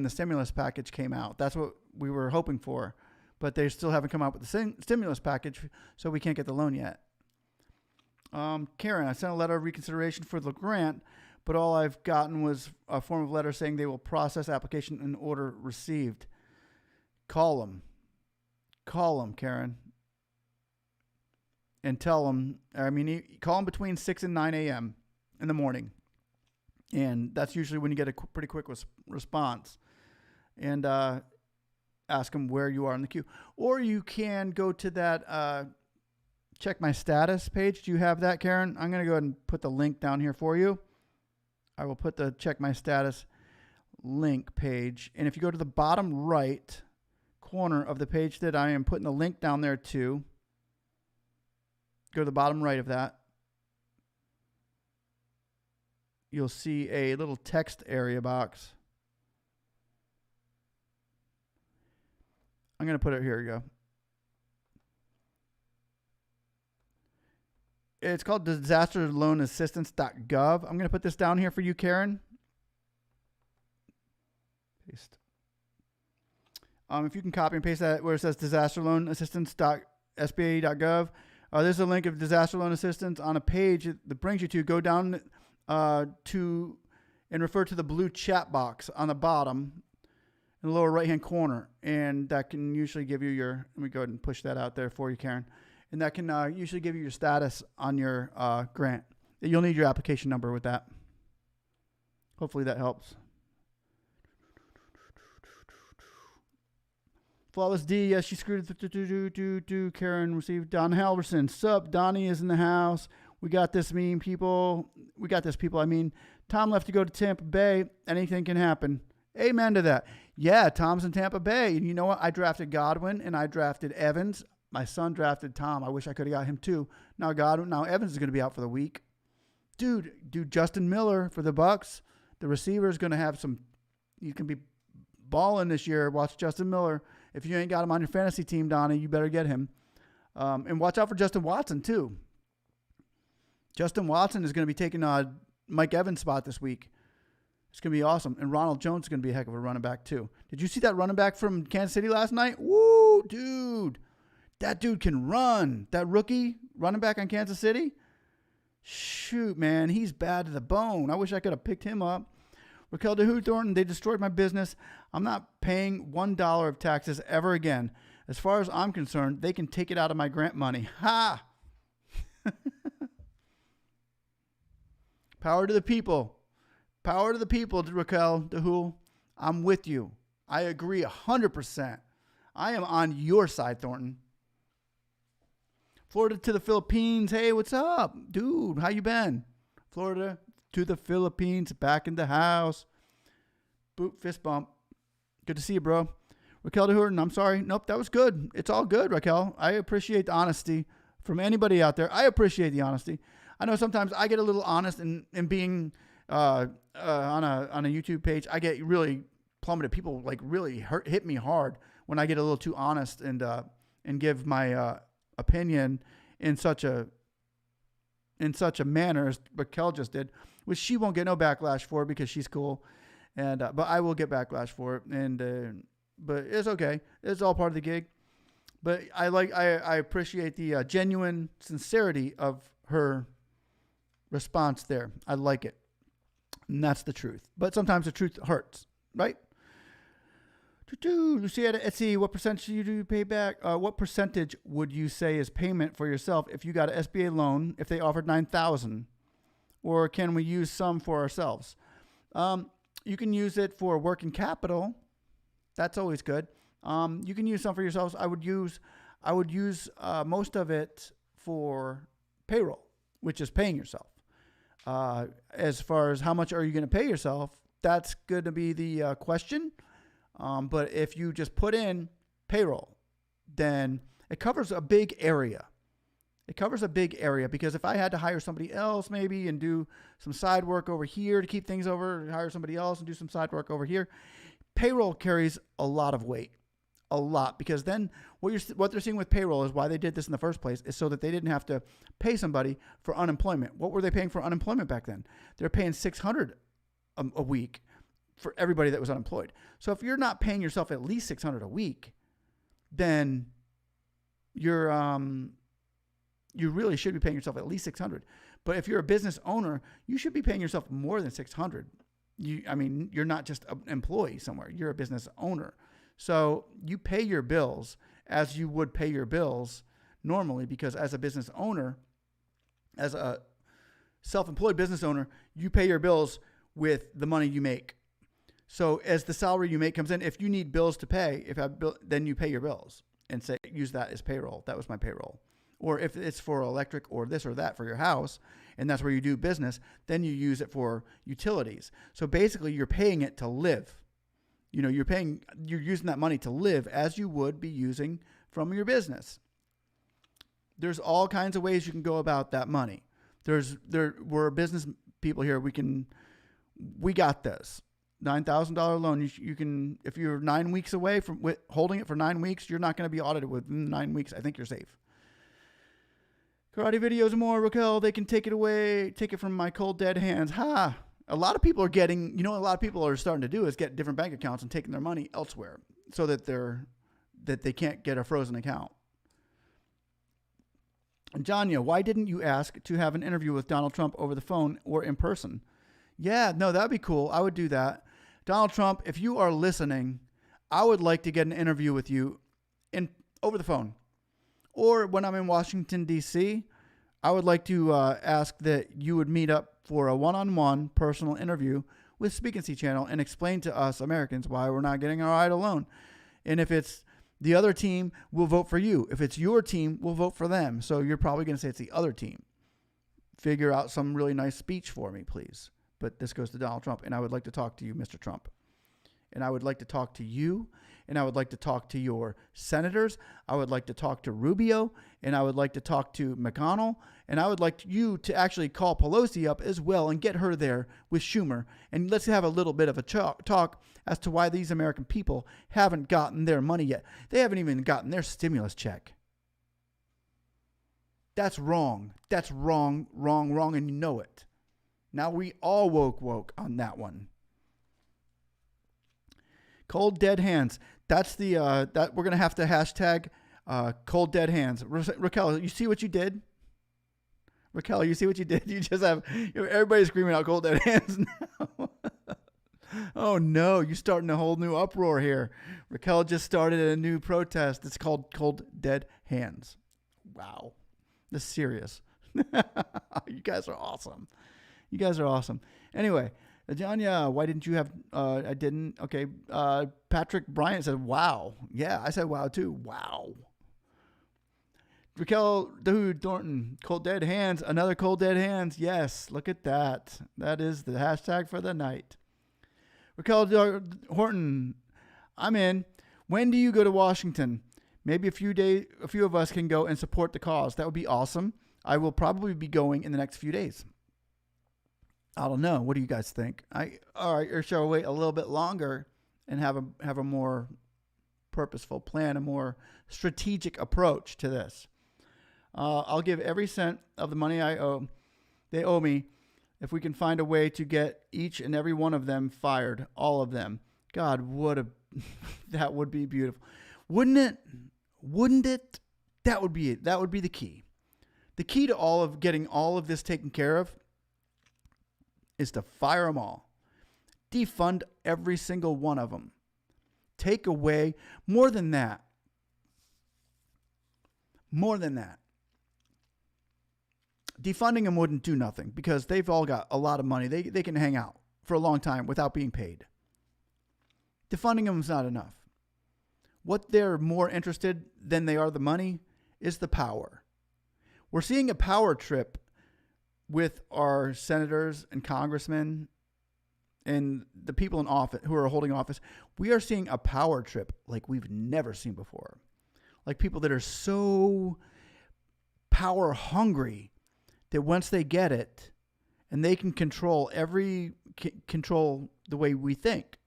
Speaker 1: stimulus package came out. That's what we were hoping for, but they still haven't come out with the stimulus package, so we can't get the loan yet. Karen, I sent a letter of reconsideration for the grant, but all I've gotten was a form of letter saying they will process application in order received. Call them, Karen, and tell them. Call them between 6 and 9 a.m. in the morning, and that's usually when you get a pretty quick response. And ask them where you are in the queue, or you can go to that check my status page. Do you have that, Karen? I'm going to go ahead and put the link down here for you. I will put the check my status link page, and if you go to the bottom right corner of the page that I am putting the link down there to, go to the bottom right of that, you'll see a little text area box. I'm going to put it here. You go. It's called disasterloanassistance.gov. I'm going to put this down here for you, Karen. Paste. If you can copy and paste that where it says disasterloanassistance.sba.gov. There's a link of disaster loan assistance on a page that brings you to. Go down to and refer to the blue chat box on the bottom in the lower right-hand corner, and that can usually give you your, let me go ahead and push that out there for you, Karen, and that can usually give you your status on your grant. You'll need your application number with that. Hopefully that helps. Flawless D, yes, she screwed it. Karen received. Don Halverson, sup, Donnie is in the house. We got this, people. I mean, Tom left to go to Tampa Bay. Anything can happen. Amen to that. Yeah, Tom's in Tampa Bay. And you know what? I drafted Godwin and I drafted Evans. My son drafted Tom. I wish I could have got him too. Now Evans is going to be out for the week. Dude, Justin Miller for the Bucks. The receiver is going to have some, you can be balling this year. Watch Justin Miller. If you ain't got him on your fantasy team, Donnie, you better get him. And watch out for Justin Watson too. Justin Watson is going to be taking Mike Evans' spot this week. It's going to be awesome. And Ronald Jones is going to be a heck of a running back too. Did you see that running back from Kansas City last night? Woo, dude. That dude can run. That rookie running back on Kansas City? Shoot, man. He's bad to the bone. I wish I could have picked him up. Raquel DeHoo Thornton, they destroyed my business. I'm not paying $1 of taxes ever again. As far as I'm concerned, they can take it out of my grant money. Ha! Power to the people. Power to the people, Raquel DeHoo. I'm with you. I agree 100%. I am on your side, Thornton. Florida to the Philippines. Hey, what's up? Dude, how you been? Florida to the Philippines, back in the house. Boop, fist bump. Good to see you, bro. Raquel DeHorton, I'm sorry. Nope, that was good. It's all good, Raquel. I appreciate the honesty from anybody out there. I appreciate the honesty. I know sometimes I get a little honest in being on a YouTube page. I get really plummeted. People like really hit me hard when I get a little too honest and give my opinion in such a manner as Raquel just did, which she won't get no backlash for because she's cool, and but I will get backlash for it, and but it's okay. It's all part of the gig. But I appreciate the genuine sincerity of her response there. I like it, and that's the truth. But sometimes the truth hurts, right? Lucia at Etsy, what percentage do you pay back? What percentage would you say is payment for yourself if you got an SBA loan, if they offered $9,000? Or can we use some for ourselves? You can use it for working capital. That's always good. You can use some for yourselves. I would use most of it for payroll, which is paying yourself. As far as how much are you going to pay yourself, that's going to be the question. But if you just put in payroll, then it covers a big area. It covers a big area, because if I had to hire somebody else maybe and do some side work over here to keep things over, hire somebody else and do some side work over here, payroll carries a lot of weight, a lot, because then what they're seeing with payroll is why they did this in the first place is so that they didn't have to pay somebody for unemployment. What were they paying for unemployment back then? They're paying $600 a week for everybody that was unemployed. So if you're not paying yourself at least $600 a week, then you really should be paying yourself at least $600. But if you're a business owner, you should be paying yourself more than $600. You're not just an employee somewhere. You're a business owner. So you pay your bills as you would pay your bills normally, because as a business owner, as a self-employed business owner, you pay your bills with the money you make. So as the salary you make comes in, if you need bills to pay, then you pay your bills and say, use that as payroll. That was my payroll. Or if it's for electric or this or that for your house, and that's where you do business, then you use it for utilities. So basically you're paying it to live. You're using that money to live as you would be using from your business. There's all kinds of ways you can go about that money. We're business people here. We got this. $9,000 loan. You can, if you're 9 weeks away from holding it for 9 weeks, you're not going to be audited within 9 weeks. I think you're safe. Karate videos and more, Raquel. They can take it away. Take it from my cold dead hands. Ha! A lot of people are getting. A lot of people are starting to do is get different bank accounts and taking their money elsewhere, so that they can't get a frozen account. And Janya, why didn't you ask to have an interview with Donald Trump over the phone or in person? Yeah, no, that'd be cool. I would do that. Donald Trump, if you are listening, I would like to get an interview with you over the phone. Or when I'm in Washington, D.C., I would like to ask that you would meet up for a one-on-one personal interview with Speakeasy Channel and explain to us Americans why we're not getting our Eidl loan. And if it's the other team, we'll vote for you. If it's your team, we'll vote for them. So you're probably going to say it's the other team. Figure out some really nice speech for me, please. But this goes to Donald Trump, and I would like to talk to you, Mr. Trump. And I would like to talk to you, and I would like to talk to your senators. I would like to talk to Rubio, and I would like to talk to McConnell, and I would like you to actually call Pelosi up as well and get her there with Schumer. And let's have a little bit of a talk as to why these American people haven't gotten their money yet. They haven't even gotten their stimulus check. That's wrong. That's wrong, and you know it. Now we all woke on that one. Cold dead hands. That's the that we're gonna have to hashtag cold dead hands. Raquel, you see what you did? Raquel, you see what you did? You just have everybody screaming out cold dead hands now. Oh no, you're starting a whole new uproar here. Raquel just started a new protest. It's called Cold Dead Hands. Wow, this is serious. You guys are awesome. You guys are awesome. Anyway, Janya, why didn't you have, I didn't. Okay. Patrick Bryant said, wow. Yeah, I said wow too. Wow. Raquel Thornton, cold dead hands. Another cold dead hands. Yes. Look at that. That is the hashtag for the night. Raquel Horton, I'm in. When do you go to Washington? Maybe a few of us can go and support the cause. That would be awesome. I will probably be going in the next few days. I don't know. What do you guys think? All right, or shall we wait a little bit longer and have a more purposeful plan, a more strategic approach to this? I'll give every cent of the money they owe me, if we can find a way to get each and every one of them fired, all of them. God, that would be beautiful. Wouldn't it? That would be it. That would be the key. The key to getting all of this taken care of is to fire them all. Defund every single one of them. Take away more than that. Defunding them wouldn't do nothing because they've all got a lot of money. They can hang out for a long time without being paid. Defunding them is not enough. What they're more interested than they are the money is the power. We're seeing a power trip with our senators and congressmen and the people in office who are holding office. We are seeing a power trip like we've never seen before. Like people that are so power hungry that once they get it, and they can control control the way we think,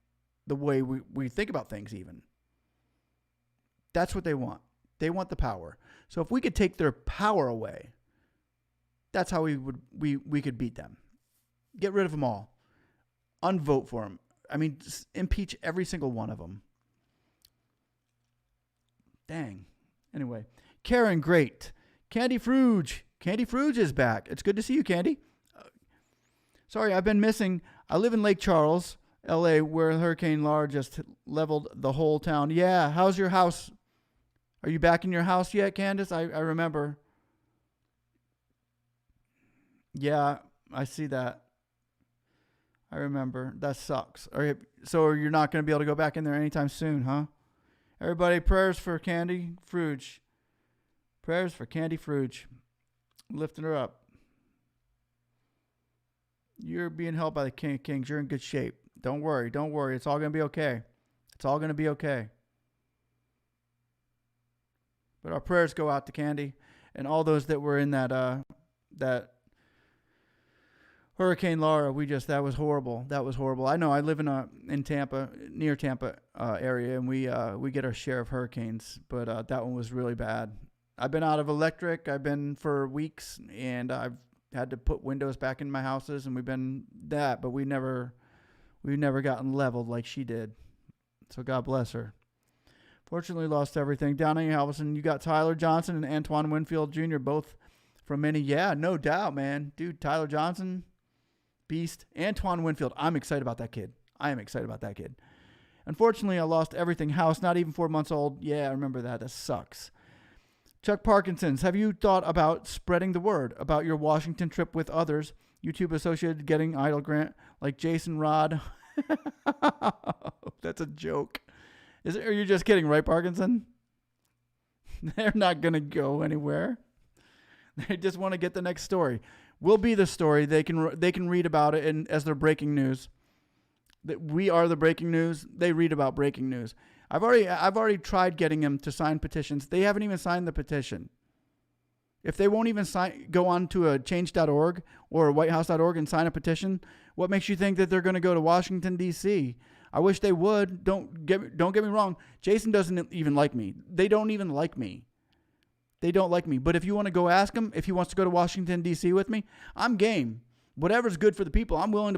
Speaker 1: the way we think about things even. That's what they want. They want the power. So if we could take their power away, that's how we could beat them. Get rid of them all. Unvote for them. I mean, just impeach every single one of them. Dang. Anyway, Karen, great. Candy Fruge. Candy Fruge is back. It's good to see you, Candy. Sorry, I've been missing. I live in Lake Charles, LA, where Hurricane Laura just leveled the whole town. Yeah, how's your house? Are you back in your house yet, Candace? I remember. Yeah, I see that. I remember. That sucks. So you're not going to be able to go back in there anytime soon, huh? Everybody, prayers for Candy Fruge. Prayers for Candy Fruge. Lifting her up. You're being held by the King of Kings. You're in good shape. Don't worry. Don't worry. It's all going to be okay. It's all going to be okay. But our prayers go out to Candy and all those that were in that Hurricane Laura. That was horrible. That was horrible. I know. I live in Tampa, near Tampa area, and we get our share of hurricanes. But that one was really bad. I've been out of electric. I've been for weeks, and I've had to put windows back in my houses, and we've been that, but we've never gotten leveled like she did. So God bless her. Fortunately, lost everything. Downey Halverson, you got Tyler Johnson and Antoine Winfield Jr. both from many. Yeah, no doubt, man. Dude, Tyler Johnson, beast. Antoine Winfield, I'm excited about that kid. I am excited about that kid. Unfortunately, I lost everything. House, not even 4 months old. Yeah, I remember that. That sucks. Chuck Parkinson's, have you thought about spreading the word about your Washington trip with others? YouTube associated getting Eidl grant like Jason Rod. That's a joke. Are you just kidding, right, Parkinson? They're not going to go anywhere. They just want to get the next story. We'll be the story. They can read about it and as their breaking news. That we are the breaking news. They read about breaking news. I've already tried getting them to sign petitions. They haven't even signed the petition. If they won't even go on to a change.org or whitehouse.org and sign a petition, what makes you think that they're going to go to Washington, D.C.? I wish they would. Don't get me wrong. Jason doesn't even like me. They don't even like me. They don't like me. But if you want to go ask him if he wants to go to Washington, D.C. with me, I'm game. Whatever's good for the people. I'm willing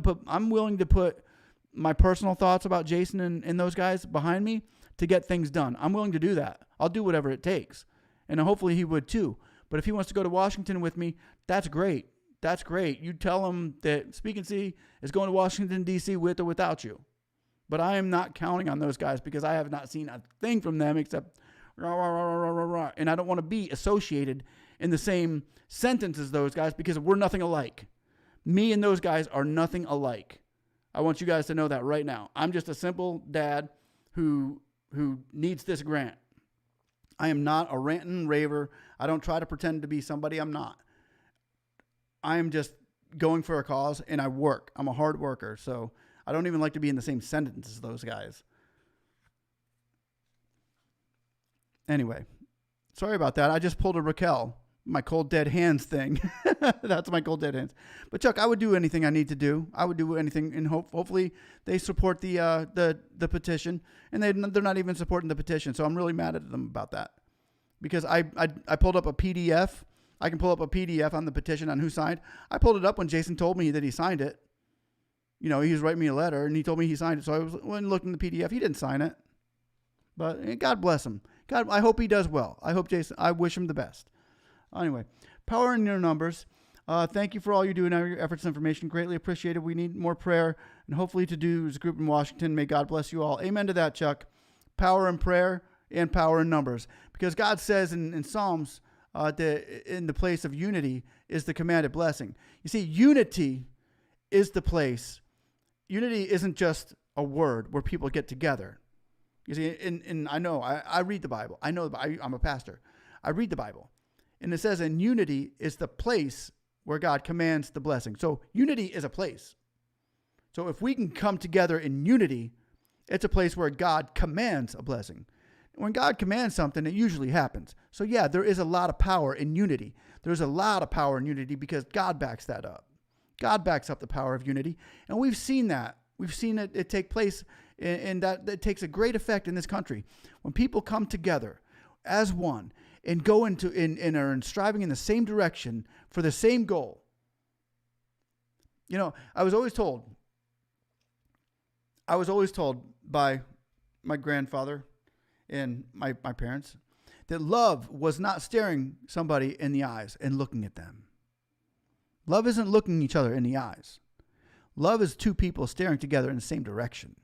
Speaker 1: to put my personal thoughts about Jason and those guys behind me to get things done. I'm willing to do that. I'll do whatever it takes. And hopefully he would too. But if he wants to go to Washington with me, that's great. That's great. You tell him that Speak and See is going to Washington, D.C. with or without you. But I am not counting on those guys because I have not seen a thing from them except rah, rah, rah, rah, rah, rah. And I don't want to be associated in the same sentence as those guys because we're nothing alike. Me and those guys are nothing alike. I want you guys to know that right now. I'm just a simple dad who needs this grant. I am not a ranting raver. I don't try to pretend to be somebody I'm not. I am just going for a cause, and I work. I'm a hard worker, so I don't even like to be in the same sentence as those guys. Anyway, sorry about that. I just pulled a Raquel, my cold dead hands thing. That's my cold dead hands. But Chuck, I would do anything I need to do. I would do anything, and hopefully they support the petition, and they're not even supporting the petition. So I'm really mad at them about that because I pulled up a PDF. I can pull up a PDF on the petition on who signed. I pulled it up when Jason told me that he signed it. You know, he was writing me a letter, and he told me he signed it. So I went and looked in the PDF. He didn't sign it. But God bless him. God, I hope he does well. I wish him the best. Anyway, power in your numbers. Thank you for all you do and all your efforts and information. Greatly appreciated. We need more prayer and hopefully to do as a group in Washington. May God bless you all. Amen to that, Chuck. Power in prayer and power in numbers. Because God says in Psalms that in the place of unity is the commanded blessing. You see, unity is the place. Unity isn't just a word where people get together. You see, and I know, I read the Bible. I know, I'm a pastor. I read the Bible. And it says, in unity is the place where God commands the blessing. So unity is a place. So if we can come together in unity, it's a place where God commands a blessing. When God commands something, it usually happens. So yeah, there is a lot of power in unity. There's a lot of power in unity because God backs that up. God backs up the power of unity. And we've seen that. We've seen it take place, and that takes a great effect in this country. When people come together as one and go into and are striving in the same direction for the same goal. You know, I was always told by my grandfather and my parents that love was not staring somebody in the eyes and looking at them. Love isn't looking each other in the eyes. Love is two people staring together in the same direction.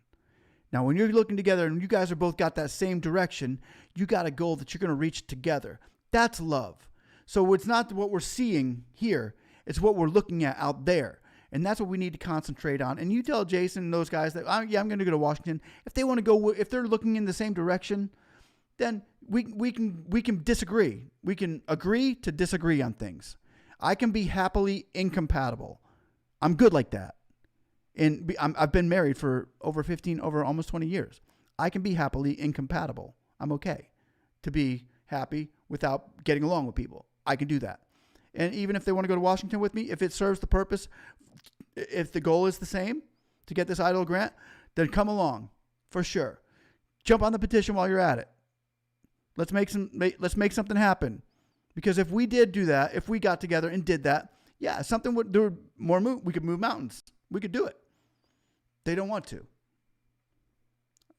Speaker 1: Now, when you're looking together and you guys are both got that same direction, you got a goal that you're going to reach together. That's love. So it's not what we're seeing here. It's what we're looking at out there. And that's what we need to concentrate on. And you tell Jason and those guys that, I'm going to go to Washington. If they want to go, if they're looking in the same direction, then we can disagree. We can agree to disagree on things. I can be happily incompatible. I'm good like that. And I've been married for over almost 20 years. I can be happily incompatible. I'm okay to be happy without getting along with people. I can do that. And even if they want to go to Washington with me, if it serves the purpose, if the goal is the same to get this Eidl grant, then come along for sure. Jump on the petition while you're at it. Let's make something happen. Because if we did do that, if we got together and did that, yeah, something would do more move. We could move mountains. We could do it. They don't want to.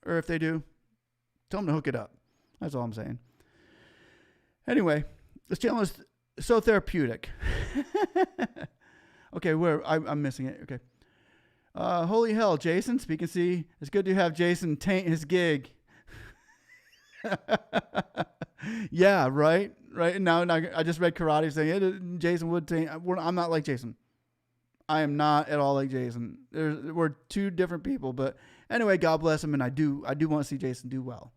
Speaker 1: Or if they do, tell them to hook it up. That's all I'm saying. Anyway, this channel is so therapeutic. Okay, I'm missing it. Okay. Holy hell, Jason, speak and see. It's good to have Jason taint his gig. Yeah, right. Now I just read Karate saying Jason would taint. I'm not like Jason. I am not at all like Jason. We're two different people, but anyway, God bless him, and I do want to see Jason do well.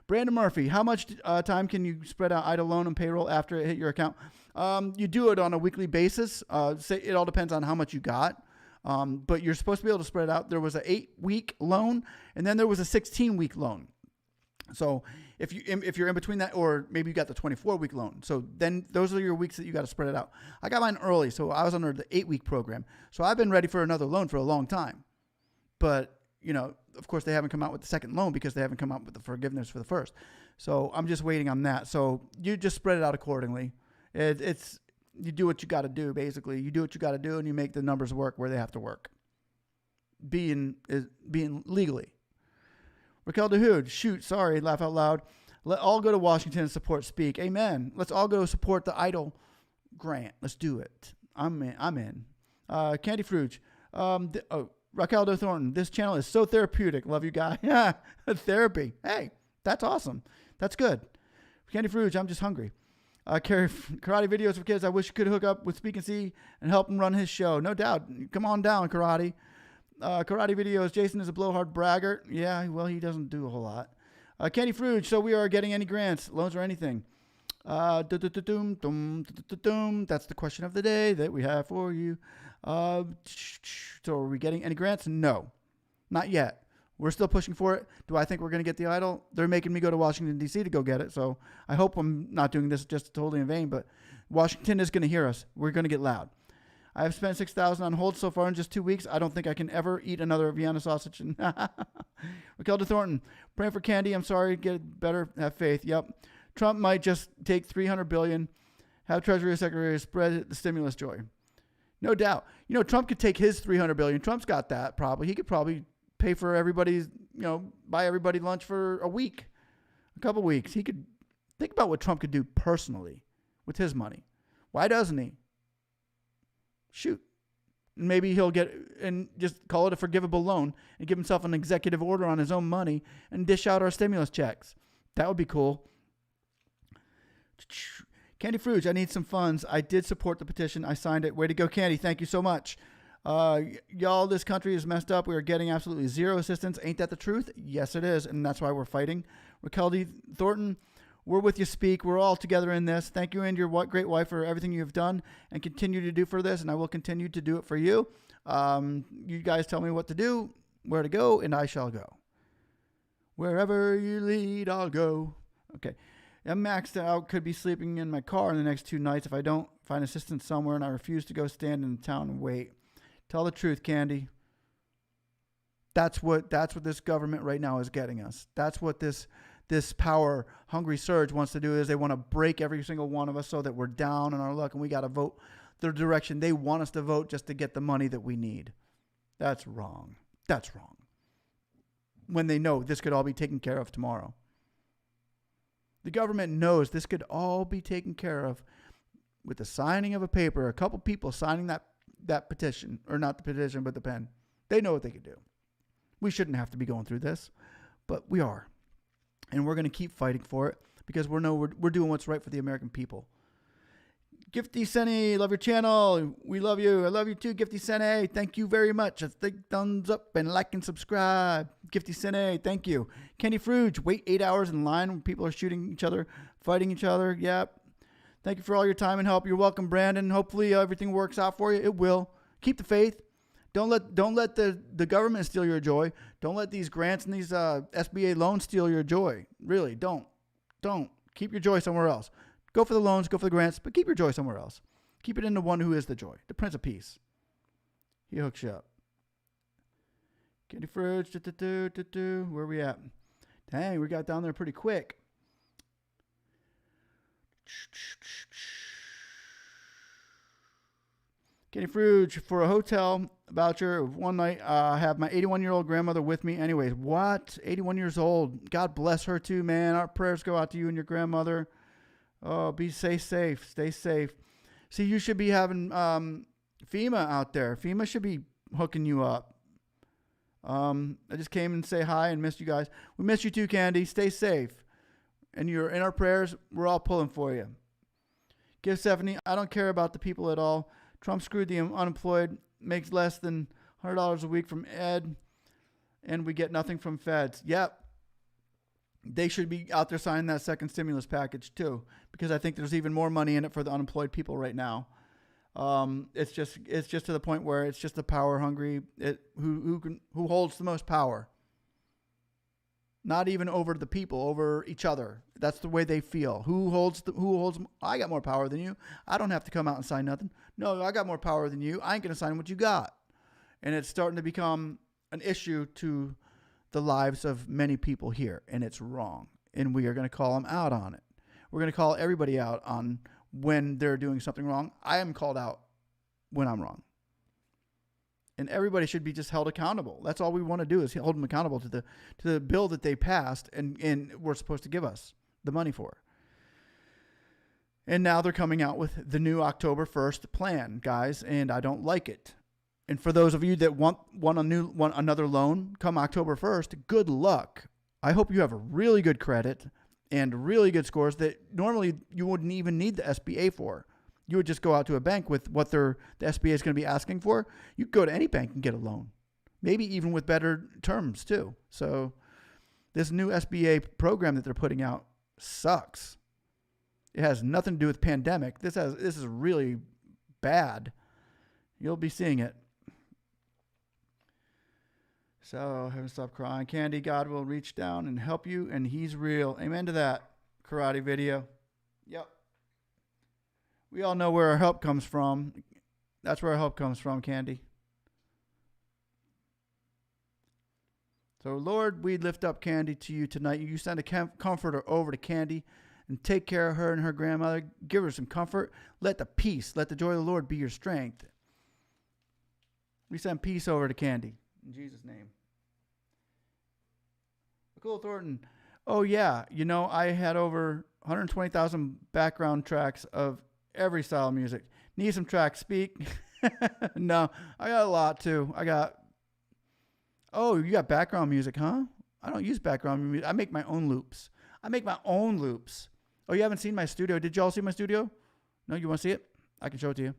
Speaker 1: Brandon Murphy, how much time can you spread out Eidl loan and payroll after it hit your account? You do it on a weekly basis. It all depends on how much you got, but you're supposed to be able to spread it out. There was an 8-week loan, and then there was a 16-week loan. So if you're in between that, or maybe you got the 24-week loan, so then those are your weeks that you got to spread it out. I got mine early, so I was under the 8-week program. So I've been ready for another loan for a long time. But, you know, of course, they haven't come out with the second loan because they haven't come out with the forgiveness for the first. So I'm just waiting on that. So you just spread it out accordingly. You do what you got to do, basically. You do what you got to do, and you make the numbers work where they have to work. Being legally. Raquel DeHood, shoot, sorry, laugh out loud. Let all go to Washington and support Speak. Amen. Let's all go support the Eidl grant. Let's do it. I'm in. Candy Fruge. Raquel De Thornton, this channel is so therapeutic. Love you guys. Therapy. Hey, that's awesome. That's good. Candy Fruge, I'm just hungry. Karate videos for kids. I wish you could hook up with Speak and See and help him run his show. No doubt. Come on down, Karate. Karate videos. Jason is a blowhard braggart. Yeah, well, he doesn't do a whole lot. Candy Fruge. So we are getting any grants, loans, or anything? That's the question of the day that we have for you. So are we getting any grants? No, not yet. We're still pushing for it. Do I think we're going to get the Eidl? They're making me go to Washington, D.C. to go get it. So I hope I'm not doing this just totally in vain, but Washington is going to hear us. We're going to get loud. I have spent $6,000 on hold so far in just 2 weeks. I don't think I can ever eat another Vienna sausage. Raquel De Thornton, praying for Candy. I'm sorry. Get better. Have faith. Yep. Trump might just take $300 billion, have Treasury Secretary spread the stimulus joy. No doubt. You know, Trump could take his $300 billion. Trump's got that probably. He could probably pay for everybody's, buy everybody lunch for a week, a couple weeks. He could think about what Trump could do personally with his money. Why doesn't he? Shoot. Maybe he'll get and just call it a forgivable loan and give himself an executive order on his own money and dish out our stimulus checks. That would be cool. Candy Fruge, I need some funds. I did support the petition. I signed it. Way to go, Candy. Thank you so much. Y'all, this country is messed up. We are getting absolutely zero assistance. Ain't that the truth? Yes, it is. And that's why we're fighting. Raquel D. Thornton, we're with you, Speak. We're all together in this. Thank you and your great wife for everything you have done and continue to do for this. And I will continue to do it for you. You guys tell me what to do, where to go, and I shall go. Wherever you lead, I'll go. Okay. I'm maxed out. Could be sleeping in my car in the next 2 nights if I don't find assistance somewhere, and I refuse to go stand in the town and wait. Tell the truth, Candy. That's what this government right now is getting us. That's what this power hungry surge wants to do, is they want to break every single one of us so that we're down on our luck and we got to vote the direction they want us to vote just to get the money that we need. That's wrong. That's wrong. When they know this could all be taken care of tomorrow. The government knows this could all be taken care of with the signing of a paper, a couple people signing that petition, or not the petition, but the pen. They know what they could do. We shouldn't have to be going through this, but we are. And we're going to keep fighting for it because we're doing what's right for the American people. Gifty Senny, love your channel. We love you. I love you too, Gifty Senny. Thank you very much. A big thumbs up and like and subscribe. Gifty Senny, thank you. Candy Fruge, wait 8 hours in line when people are shooting each other, fighting each other. Yep. Thank you for all your time and help. You're welcome, Brandon. Hopefully everything works out for you. It will. Keep the faith. Don't let the government steal your joy. Don't let these grants and these SBA loans steal your joy. Really, don't. Keep your joy somewhere else. Go for the loans, go for the grants, but keep your joy somewhere else. Keep it in the one who is the joy, the Prince of Peace. He hooks you up. Candy Fruits, where are we at? Dang, we got down there pretty quick. Candy Fruge, for a hotel voucher of one night, I have my 81-year-old grandmother with me. Anyways, what? 81 years old. God bless her too, man. Our prayers go out to you and your grandmother. Oh, stay safe. Stay safe. See, you should be having FEMA out there. FEMA should be hooking you up. I just came and say hi and missed you guys. We miss you too, Candy. Stay safe. And you're in our prayers. We're all pulling for you. Give Stephanie, I don't care about the people at all. Trump screwed the unemployed, makes less than $100 a week from Ed, and we get nothing from feds. Yep. They should be out there signing that second stimulus package too, because I think there's even more money in it for the unemployed people right now. It's just to the point where it's just the power hungry who holds the most power. Not even over the people, over each other. That's the way they feel. Who holds? I got more power than you. I don't have to come out and sign nothing. No, I got more power than you. I ain't gonna sign what you got. And it's starting to become an issue to the lives of many people here, and it's wrong. And we are going to call them out on it. We're going to call everybody out on when they're doing something wrong. I am called out when I'm wrong. And everybody should be just held accountable. That's all we want to do, is hold them accountable to the bill that they passed and were supposed to give us the money for. And now they're coming out with the new October 1st plan, guys, and I don't like it. And for those of you that want another loan come October 1st, good luck. I hope you have a really good credit and really good scores that normally you wouldn't even need the SBA for. You would just go out to a bank with what the SBA is going to be asking for. You could go to any bank and get a loan, maybe even with better terms too. So this new SBA program that they're putting out sucks. It has nothing to do with pandemic. This is really bad. You'll be seeing it. So, haven't stopped crying. Candy, God will reach down and help you, and he's real. Amen to that. Karate video. Yep. We all know where our help comes from. That's where our help comes from, Candy. So, Lord, we lift up Candy to you tonight. You send a comforter over to Candy and take care of her and her grandmother. Give her some comfort. Let the peace, let the joy of the Lord be your strength. We send peace over to Candy. In Jesus' name. Cool Thornton. Oh, yeah. You know, I had over 120,000 background tracks of every style of music. Need some tracks, speak? No, I got a lot, too. Oh, you got background music, huh? I don't use background music. I make my own loops. Oh, you haven't seen my studio. Did y'all see my studio? No, you want to see it? I can show it to you.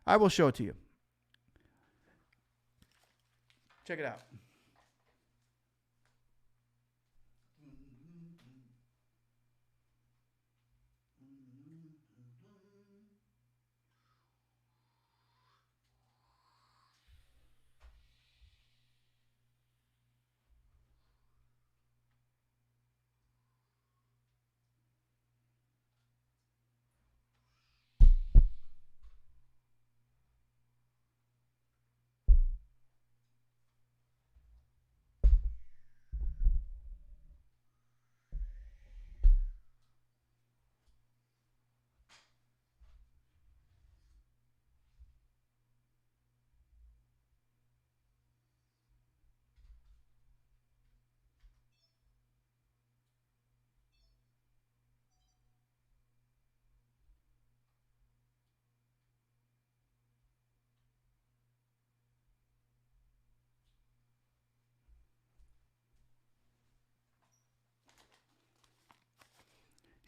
Speaker 1: I will show it to you. Check it out.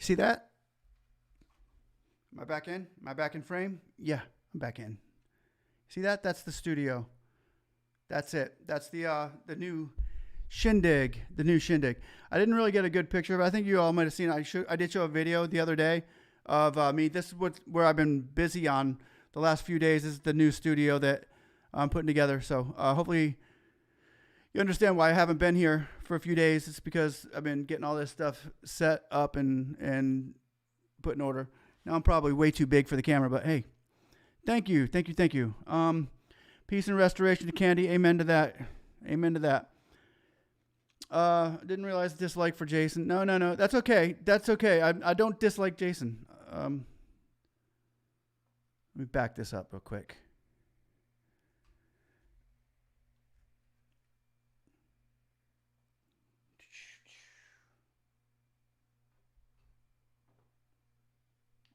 Speaker 1: See that? Am I back in? Am I back in frame? Yeah, I'm back in. See that? That's the studio. That's it. That's the new shindig. The new shindig. I didn't really get a good picture, but I think you all might have seen. I did show a video the other day of me. This is where I've been busy on the last few days. This is the new studio that I'm putting together. So hopefully you understand why I haven't been here for a few days. It's because I've been getting all this stuff set up and put in order. Now I'm probably way too big for the camera, but hey, thank you. Peace and restoration to Candy. Amen to that. Amen to that. Didn't realize dislike for Jason. No. That's okay. That's okay. I don't dislike Jason. Let me back this up real quick.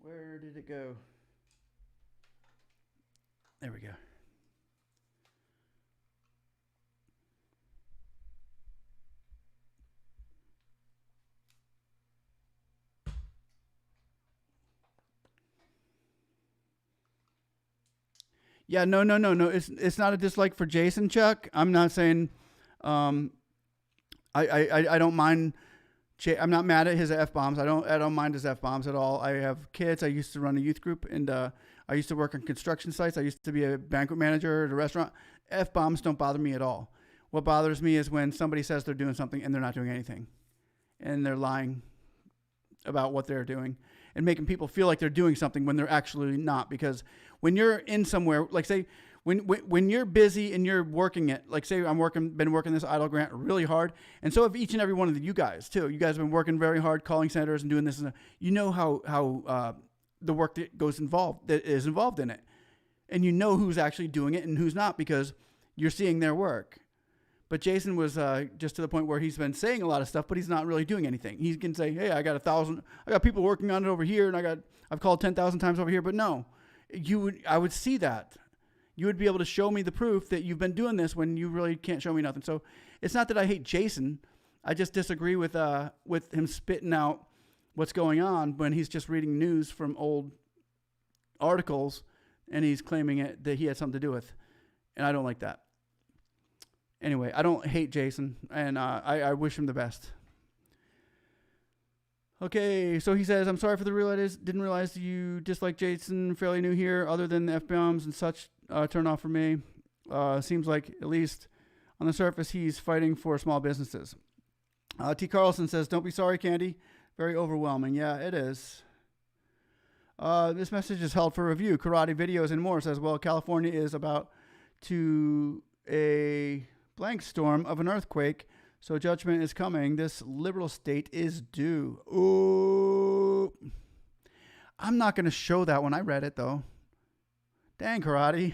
Speaker 1: Where did it go? There we go. Yeah, no. It's not a dislike for Jason, Chuck. I'm not saying I don't mind. I'm not mad at his F-bombs. I don't mind his F-bombs at all. I have kids. I used to run a youth group, and I used to work on construction sites. I used to be a banquet manager at a restaurant. F-bombs don't bother me at all. What bothers me is when somebody says they're doing something and they're not doing anything, and they're lying about what they're doing and making people feel like they're doing something when they're actually not. Because when you're in somewhere, like say, when you're busy and you're working it, like say been working this Eidl grant really hard, and so have each and every one of you guys too. You guys have been working very hard, calling senators and doing this, and you know how the work that is involved in it, and you know who's actually doing it and who's not because you're seeing their work. But Jason was just to the point where he's been saying a lot of stuff, but he's not really doing anything. He can say, "Hey, I got people working on it over here, and I've called 10,000 times over here." But no, I would see that. You would be able to show me the proof that you've been doing this when you really can't show me nothing. So it's not that I hate Jason. I just disagree with him spitting out what's going on when he's just reading news from old articles and he's claiming that he had something to do with. And I don't like that. Anyway, I don't hate Jason, and I wish him the best. Okay, so he says, I'm sorry for the realize. Didn't realize you dislike Jason. Fairly new here. Other than the F-bombs and such, turn off for me. Seems like, at least on the surface, he's fighting for small businesses. T. Carlson says, don't be sorry, Candy. Very overwhelming. Yeah, it is. This message is held for review. Karate Videos and More says, well, California is about to a blank storm of an earthquake. So judgment is coming. This liberal state is due. Ooh. I'm not going to show that when I read it, though. Dang, Karate.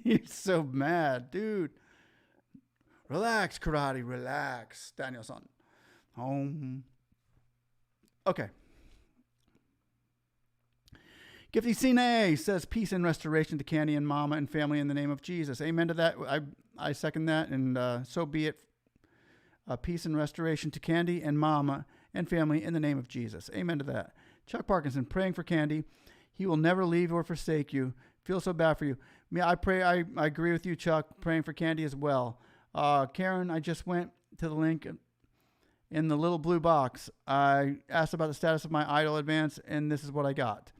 Speaker 1: You're so mad, dude. Relax, Karate. Relax. Danielson. Home. Okay. Gifty Cine says, peace and restoration to Candy and Mama and family in the name of Jesus. Amen to that. I second that, and so be it. Peace and restoration to Candy and Mama and family in the name of Jesus. Amen to that. Chuck Parkinson, praying for Candy. He will never leave or forsake you. Feel so bad for you. I pray. I agree with you, Chuck. Praying for Candy as well. Karen, I just went to the link in the little blue box. I asked about the status of my Eidl advance, and this is what I got.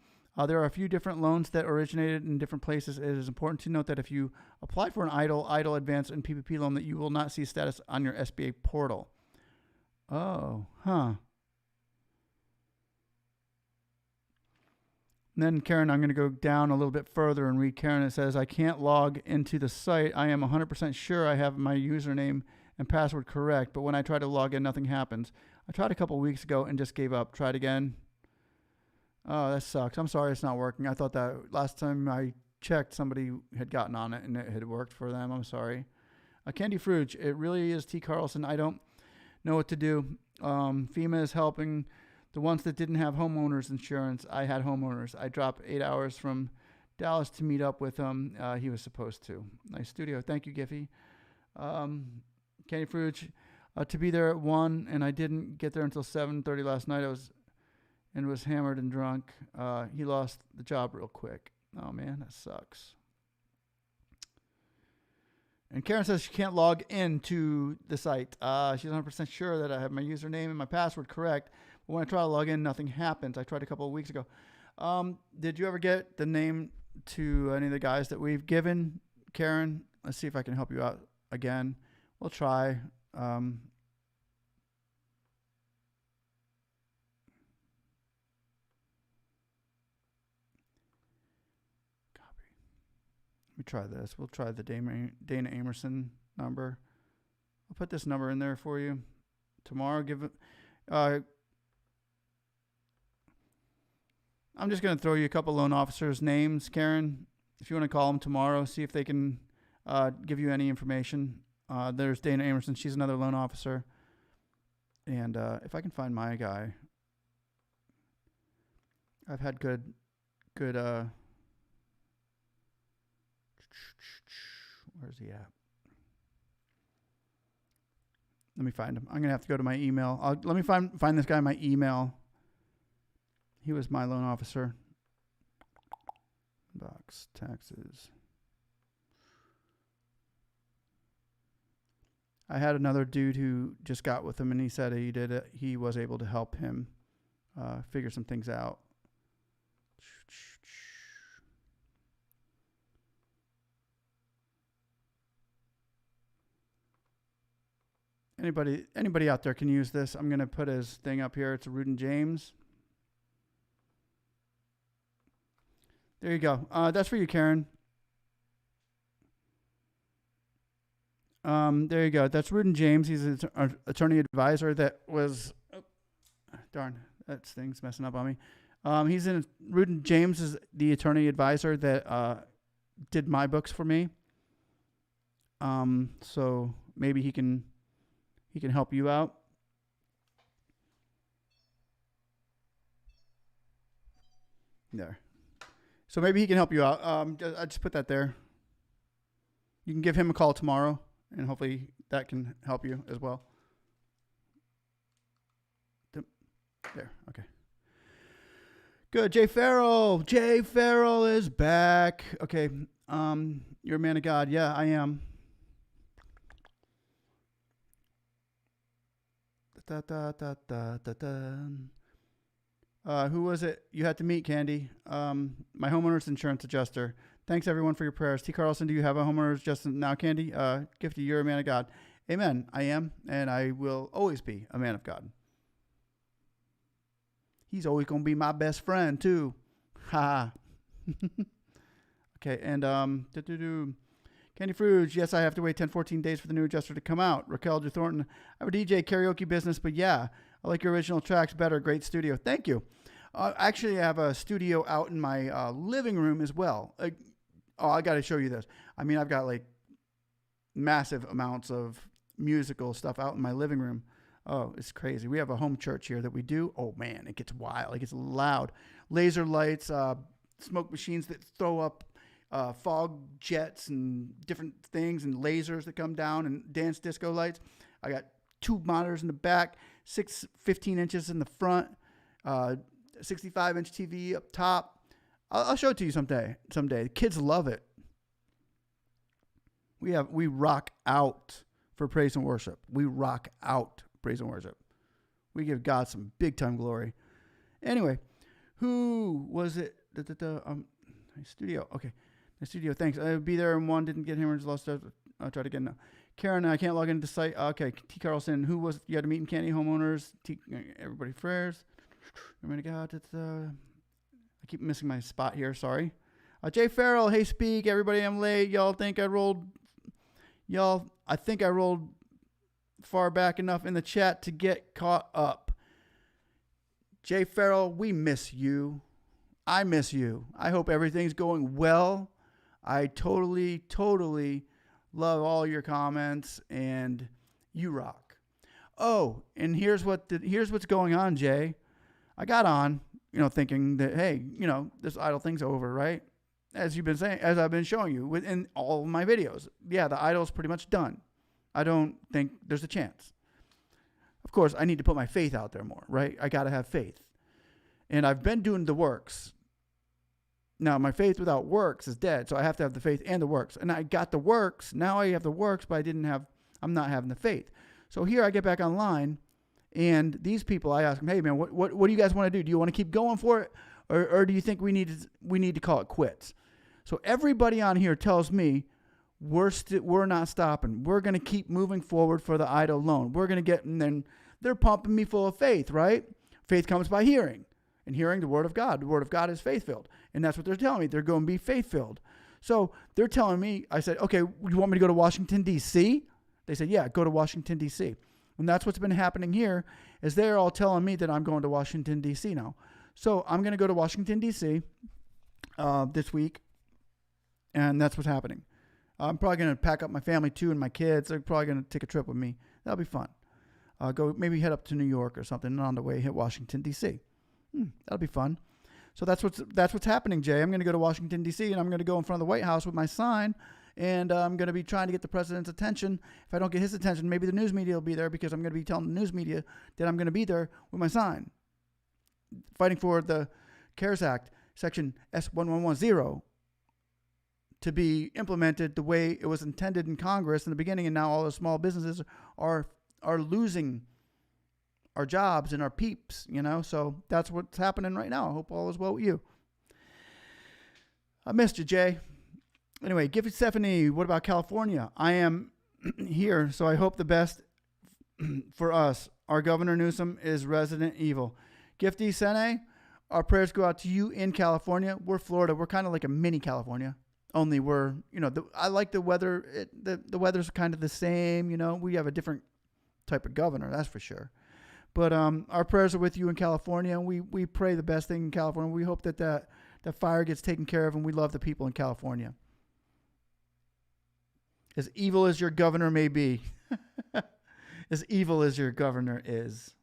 Speaker 1: There are a few different loans that originated in different places. It is important to note that if you apply for an Eidl advance and PPP loan, that you will not see status on your SBA portal. Oh, huh. And then Karen, I'm going to go down a little bit further and read Karen. It says, I can't log into the site. I am 100% sure I have my username and password correct, but when I try to log in, nothing happens. I tried a couple weeks ago and just gave up. Tried again. Oh, that sucks. I'm sorry it's not working. I thought that last time I checked, somebody had gotten on it and it had worked for them. I'm sorry. Candy Fruge, it really is T. Carlson. I don't know what to do. FEMA is helping the ones that didn't have homeowners insurance. I had homeowners. I dropped 8 hours from Dallas to meet up with him. He was supposed to. Nice studio. Thank you, Giffy. Candy Fruge, to be there at 1, and I didn't get there until 7:30 last night. I was and was hammered and drunk. He lost the job real quick. Oh man, that sucks. And Karen says she can't log into the site. She's 100% sure that I have my username and my password correct. But when I try to log in, nothing happens. I tried a couple of weeks ago. Did you ever get the name to any of the guys that we've given, Karen? Let's see if I can help you out again. We'll try. Copy. Let me try this. We'll try the Dana Amerson number. I'll put this number in there for you. Tomorrow, give it. I'm just going to throw you a couple loan officers' names, Karen. If you want to call them tomorrow, see if they can give you any information. There's Dana Amerson. She's another loan officer. And if I can find my guy, I've had good. Where's he at? Let me find him. I'm gonna have to go to my email. Let me find this guy in my email. He was my loan officer. Box taxes. I had another dude who just got with him, and he said he did it. He was able to help him figure some things out. Anybody out there can use this. I'm going to put his thing up here. It's Rudin James. There you go. That's for you, Karen. There you go. That's Rudin James. He's an attorney advisor that was... Oh, darn, that thing's messing up on me. Rudin James is the attorney advisor that did my books for me. So maybe he can help you out. There. So maybe he can help you out. I just put that there. You can give him a call tomorrow, and hopefully that can help you as well. There. Okay. Good. Jay Farrell. Jay Farrell is back. Okay. You're a man of God. Yeah, I am. Who was it you had to meet, Candy? My homeowner's insurance adjuster. Thanks, everyone, for your prayers. T. Carlson, do you have a homeowner's adjuster now, Candy? Gifty, you're a man of God. Amen. I am, and I will always be a man of God. He's always going to be my best friend, too. Ha. Okay, and Candy Fruge, yes, I have to wait 10, 14 days for the new adjuster to come out. Raquel De Thornton, I have a DJ karaoke business, but yeah, I like your original tracks better. Great studio. Thank you. Actually, I have a studio out in my living room as well. I got to show you this. I mean, I've got like massive amounts of musical stuff out in my living room. Oh, it's crazy. We have a home church here that we do. Oh, man, it gets wild. It gets loud. Laser lights, smoke machines that throw up fog jets and different things and lasers that come down and dance disco lights. I got 2 monitors in the back, 15 inches in the front, 65-inch TV up top. I'll show it to you someday. The kids love it. We rock out for praise and worship. We rock out praise and worship. We give God some big time glory. Anyway, who was it? Studio. Okay. The studio, thanks. I'll be there in one. Didn't get hammered. Lost. I'll try it again now. Karen, I can't log into the site. Okay. T. Carlson, who was you had to meet in Candy homeowners? Everybody prayers. Remember God. I keep missing my spot here. Sorry. Jay Farrell, hey, speak. Everybody, I'm late. Y'all think I rolled far back enough in the chat to get caught up. Jay Farrell, we miss you. I miss you. I hope everything's going well. I totally love all your comments, and you rock. Oh, and here's what's going on, Jay. I got on, thinking that, hey, this idle thing's over, right? As you've been saying, as I've been showing you within all of my videos. Yeah, the idle's pretty much done. I don't think there's a chance. Of course, I need to put my faith out there more, right? I got to have faith. And I've been doing the works. Now, my faith without works is dead, so I have to have the faith and the works. And I got the works. Now I have the works, but I'm not having the faith. So here I get back online, and these people, I ask them, hey, man, what do you guys want to do? Do you want to keep going for it, or do you think we need to call it quits? So everybody on here tells me we're not stopping. We're going to keep moving forward for the Eidl loan. We're going to get, and then they're pumping me full of faith, right? Faith comes by hearing, and hearing the word of God. The word of God is faith-filled, and that's what they're telling me. They're going to be faith-filled. So they're telling me, I said, okay, you want me to go to Washington, D.C.? They said, yeah, go to Washington, D.C. And that's what's been happening here, is they're all telling me that I'm going to Washington, D.C. now. So I'm going to go to Washington, D.C. This week, and that's what's happening. I'm probably going to pack up my family, too, and my kids. They're probably going to take a trip with me. That'll be fun. Go maybe head up to New York or something, and on the way hit Washington, D.C. That'll be fun. So that's what's happening, Jay. I'm going to go to Washington, D.C., and I'm going to go in front of the White House with my sign, and I'm going to be trying to get the president's attention. If I don't get his attention, maybe the news media will be there, because I'm going to be telling the news media that I'm going to be there with my sign, fighting for the CARES Act, Section S1110, to be implemented the way it was intended in Congress in the beginning, and now all the small businesses are losing our jobs and our peeps, So that's what's happening right now. I hope all is well with you. I missed you, Jay. Anyway, Gifty Stephanie, what about California? I am here, so I hope the best for us. Our Governor Newsom is resident evil. Gifty Sene, our prayers go out to you in California. We're Florida. We're kind of like a mini California. Only we're, I like the weather. The weather's kind of the same, We have a different type of governor, that's for sure. But our prayers are with you in California, and we pray the best thing in California. We hope that fire gets taken care of, and we love the people in California. As evil as your governor may be, as evil as your governor is.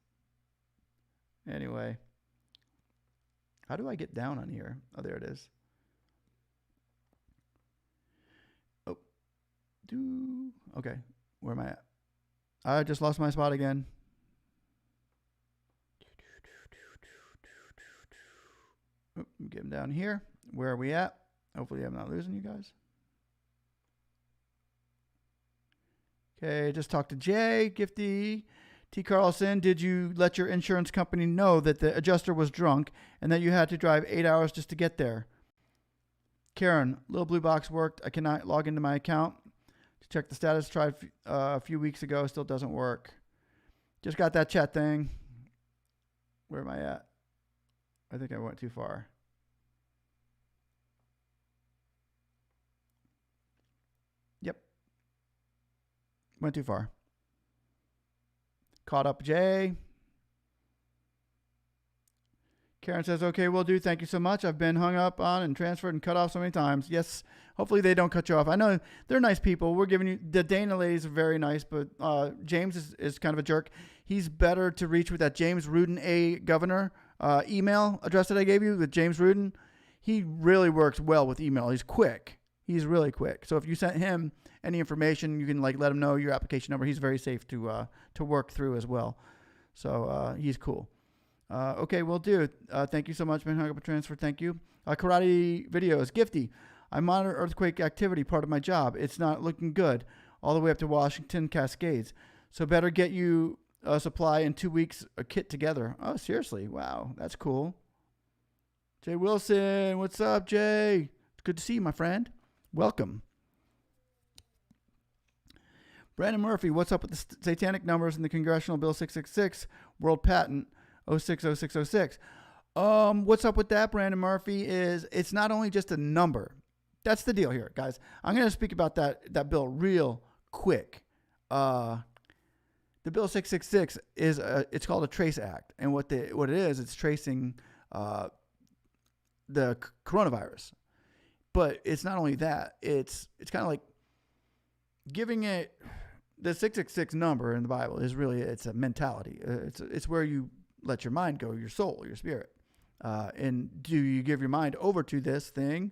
Speaker 1: Anyway, how do I get down on here? Oh, there it is. Okay, where am I at? I just lost my spot again. Get him down here. Where are we at? Hopefully I'm not losing you guys. Okay, just talked to Jay, Gifty. T. Carlson, did you let your insurance company know that the adjuster was drunk and that you had to drive 8 hours just to get there? Karen, little blue box worked. I cannot log into my account to check the status. Tried a few weeks ago. Still doesn't work. Just got that chat thing. Where am I at? I think I went too far. Yep. Went too far. Caught up, Jay. Karen says, okay, will do. Thank you so much. I've been hung up on and transferred and cut off so many times. Yes, hopefully they don't cut you off. I know they're nice people. We're giving you, the Dana ladies are very nice, but James is kind of a jerk. He's better to reach with that James Rudin A. Governor email address that I gave you with James Rudin. He really works well with email. He's quick. He's really quick. So if you sent him any information, you can let him know your application number. He's very safe to work through as well. So he's cool. Okay, will do. Thank you so much, man. Hung up a transfer. Thank you. Karate videos. Gifty. I monitor earthquake activity, part of my job. It's not looking good, all the way up to Washington Cascades. So better get you a supply in 2 weeks, a kit together. Oh, seriously? Wow, that's cool. Jay Wilson, what's up, Jay? It's good to see you, my friend. Welcome. Brandon Murphy, what's up with the satanic numbers in the Congressional Bill 666 World Patent 060606? What's up with that, Brandon Murphy, is it's not only just a number. That's the deal here, guys. I'm going to speak about that bill real quick. The Bill 666 is it's called a Trace Act, and what it is, it's tracing the coronavirus. But it's not only that; it's kind of like giving it the 666 number in the Bible is really it's a mentality. It's where you let your mind go, your soul, your spirit, and do you give your mind over to this thing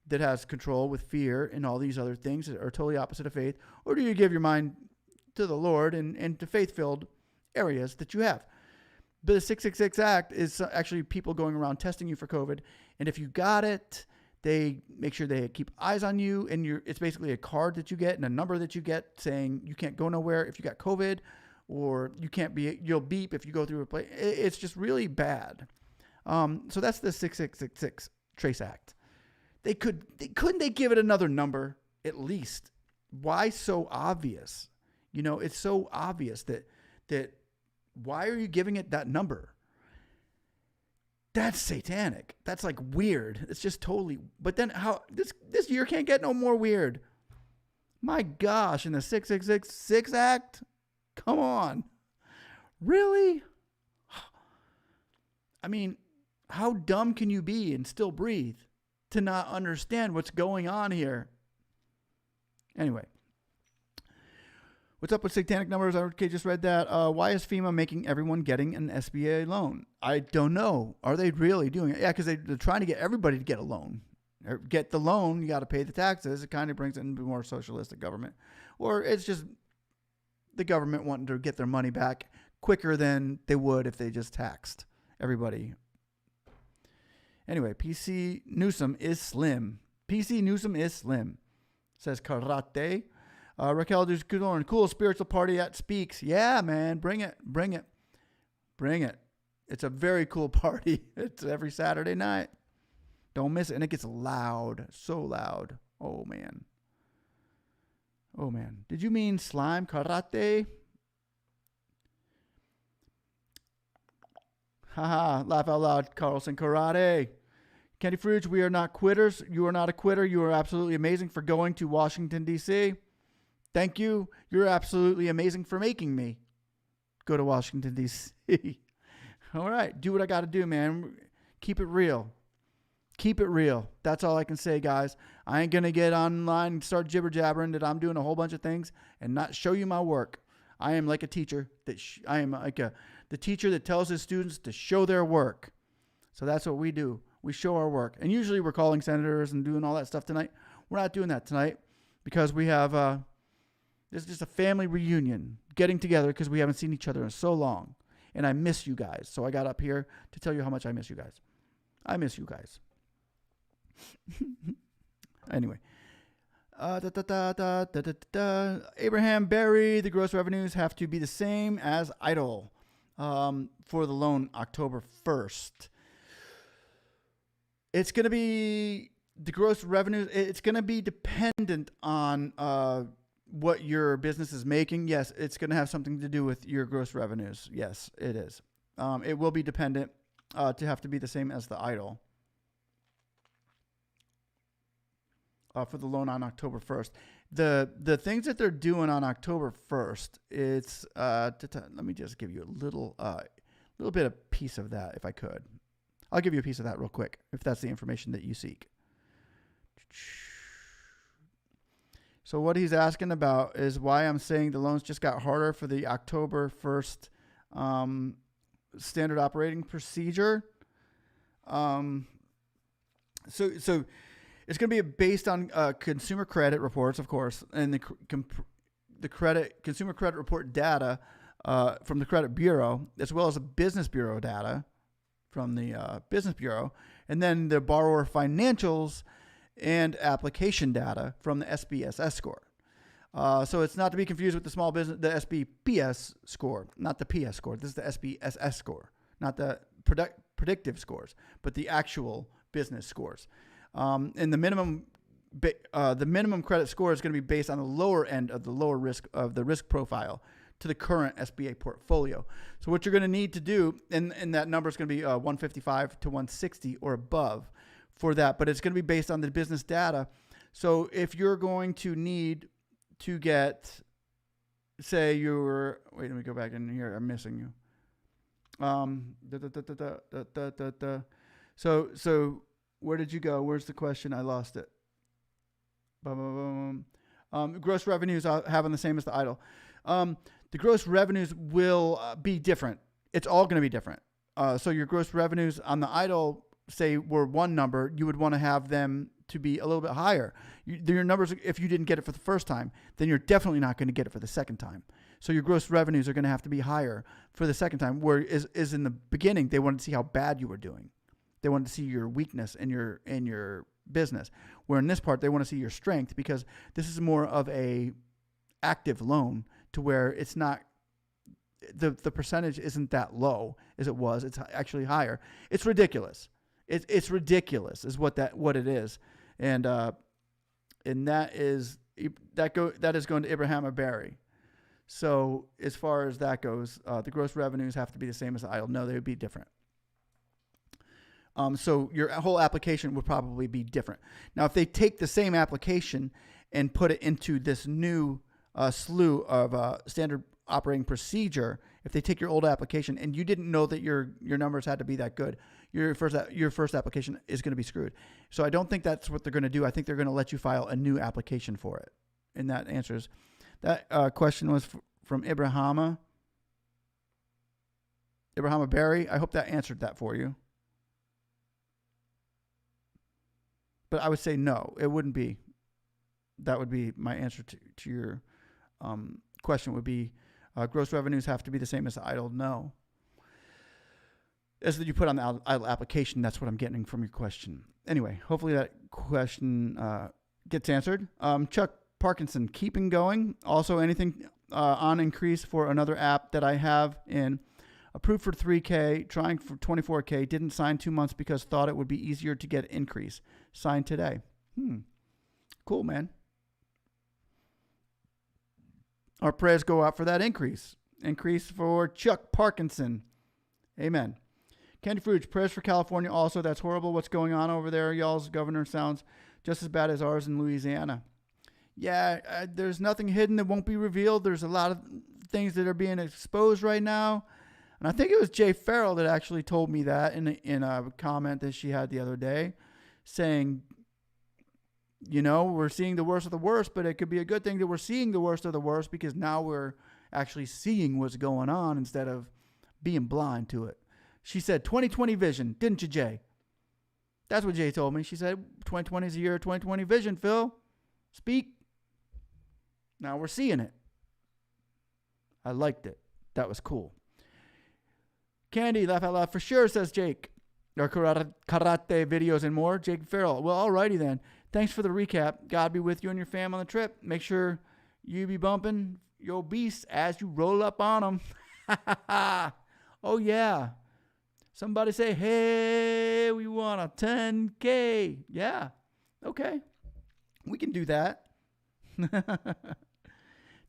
Speaker 1: that has control with fear and all these other things that are totally opposite of faith, or do you give your mind to the Lord and to faith-filled areas that you have? But the 666 Act is actually people going around testing you for COVID. And if you got it, they make sure they keep eyes on you. And it's basically a card that you get and a number that you get saying you can't go nowhere if you got COVID, or you'll beep if you go through a place. It's just really bad. So that's the 6666 Trace Act. Couldn't they give it another number at least? Why so obvious? It's so obvious that why are you giving it that number? That's satanic. That's like weird. It's just totally. But then how this year can't get no more weird. My gosh, in the 666 Act? Come on. Really? I mean, how dumb can you be and still breathe to not understand what's going on here? Anyway. What's up with satanic numbers? Okay, just read that. Why is FEMA making everyone getting an SBA loan? I don't know. Are they really doing it? Yeah, because they're trying to get everybody to get a loan. Get the loan, you got to pay the taxes. It kind of brings it into more socialistic government. Or it's just the government wanting to get their money back quicker than they would if they just taxed everybody. Anyway, PC Newsom is slim. PC Newsom is slim, says Karate. Raquel Duzcudorn, cool spiritual party at Speaks. Yeah, man, bring it. It's a very cool party. It's every Saturday night. Don't miss it. And it gets loud, so loud. Oh, man. Did you mean slime karate? Haha, laugh out loud, Carlson Karate. Candy Fruits, we are not quitters. You are not a quitter. You are absolutely amazing for going to Washington, D.C. Thank you. You're absolutely amazing for making me go to Washington, D.C. All right. Do what I got to do, man. Keep it real. That's all I can say, guys. I ain't going to get online and start jibber-jabbering that I'm doing a whole bunch of things and not show you my work. I am like a teacher. The teacher that tells his students to show their work. So that's what we do. We show our work. And usually we're calling senators and doing all that stuff tonight. We're not doing that tonight because we have... This is just a family reunion, getting together because we haven't seen each other in so long. And I miss you guys. So I got up here to tell you how much I miss you guys. I miss you guys. Anyway. Abraham Berry, the gross revenues have to be the same as Eidl for the loan October 1st. It's going to be the gross revenues. It's going to be dependent on what your business is making. Yes, it's going to have something to do with your gross revenues. Yes, it is. It will be dependent to have to be the same as the Eidl for the loan on October 1st. The things that they're doing on October 1st, it's let me just give you a little bit of piece of that if I could. I'll give you a piece of that real quick if that's the information that you seek. So what he's asking about is why I'm saying the loans just got harder for the October 1st standard operating procedure. So it's going to be based on consumer credit reports, of course, and the consumer credit report data from the credit bureau, as well as the business bureau data from the business bureau, and then the borrower financials and application data from the SBSS score. So it's not to be confused with the small business, the SBPS score, not the PS score. This is the SBSS score, not the predictive scores, but the actual business scores. And the minimum credit score is going to be based on the lower end of the lower risk of the risk profile to the current SBA portfolio. So what you're going to need to do, and that number is going to be 155 to 160 or above for that, but it's going to be based on the business data. So if you're going to need to get, say wait, let me go back in here. I'm missing you. So where did you go? Where's the question? I lost it. Gross revenues having the same as the Eidl. The gross revenues will be different. It's all going to be different. So your gross revenues on the Eidl, say, were one number, you would want to have them to be a little bit higher. Your numbers, if you didn't get it for the first time, then you're definitely not going to get it for the second time. So your gross revenues are going to have to be higher for the second time. Where is in the beginning, they wanted to see how bad you were doing. They wanted to see your weakness in your business. Where in this part, they want to see your strength, because this is more of a active loan, to where it's not, the percentage isn't that low as it was. It's actually higher. It's ridiculous. It's ridiculous is what it is. And that is going to Ibrahim Barry. So as far as that goes, the gross revenues have to be the same as Eidl. No, they would be different. So your whole application would probably be different. Now, if they take the same application and put it into this new slew of standard operating procedure, if they take your old application and you didn't know that your numbers had to be that good, your first application is going to be screwed. So I don't think that's what they're going to do. I think they're going to let you file a new application for it. And that answers that question. Was from Ibrahima Barry. I hope that answered that for you. But I would say no, it wouldn't be. That would be my answer to your question. Would be gross revenues have to be the same as Eidl. No. As that you put on the Eidl application, that's what I'm getting from your question. Anyway, hopefully that question gets answered. Chuck Parkinson, keeping going. Also, anything on increase for another app that I have in. Approved for 3K, trying for 24K, didn't sign 2 months because thought it would be easier to get increase. Signed today. Cool, man. Our prayers go out for that increase. Increase for Chuck Parkinson. Amen. Candy Fruits, prayers for California also. That's horrible what's going on over there. Y'all's governor sounds just as bad as ours in Louisiana. Yeah, there's nothing hidden that won't be revealed. There's a lot of things that are being exposed right now. And I think it was Jay Farrell that actually told me that in a comment that she had the other day, saying, we're seeing the worst of the worst, but it could be a good thing that we're seeing the worst of the worst, because now we're actually seeing what's going on instead of being blind to it. She said 2020 vision, didn't you, Jay? That's what Jay told me. She said 2020 is the year of 2020 vision, Phil. Speak. Now we're seeing it. I liked it. That was cool. Candy, laugh out loud for sure, says Jake. Our karate videos and more. Jake Farrell. Well, alrighty then. Thanks for the recap. God be with you and your fam on the trip. Make sure you be bumping your beasts as you roll up on them. Oh, yeah. Somebody say, hey, we want a 10K. Yeah. Okay. We can do that.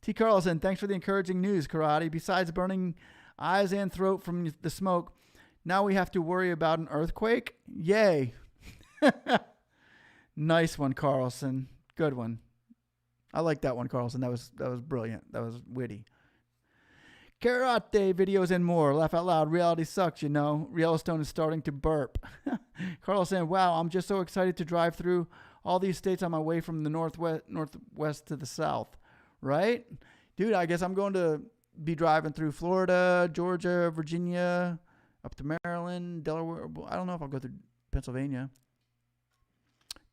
Speaker 1: T. Carlson, thanks for the encouraging news, Karate. Besides burning eyes and throat from the smoke, now we have to worry about an earthquake? Yay. Nice one, Carlson. Good one. I like that one, Carlson. That was brilliant. That was witty. Karate videos and more. Laugh out loud. Reality sucks, Yellowstone is starting to burp. Carlson, wow, I'm just so excited to drive through all these states on my way from the northwest to the south. Right? Dude, I guess I'm going to be driving through Florida, Georgia, Virginia, up to Maryland, Delaware. I don't know if I'll go through Pennsylvania.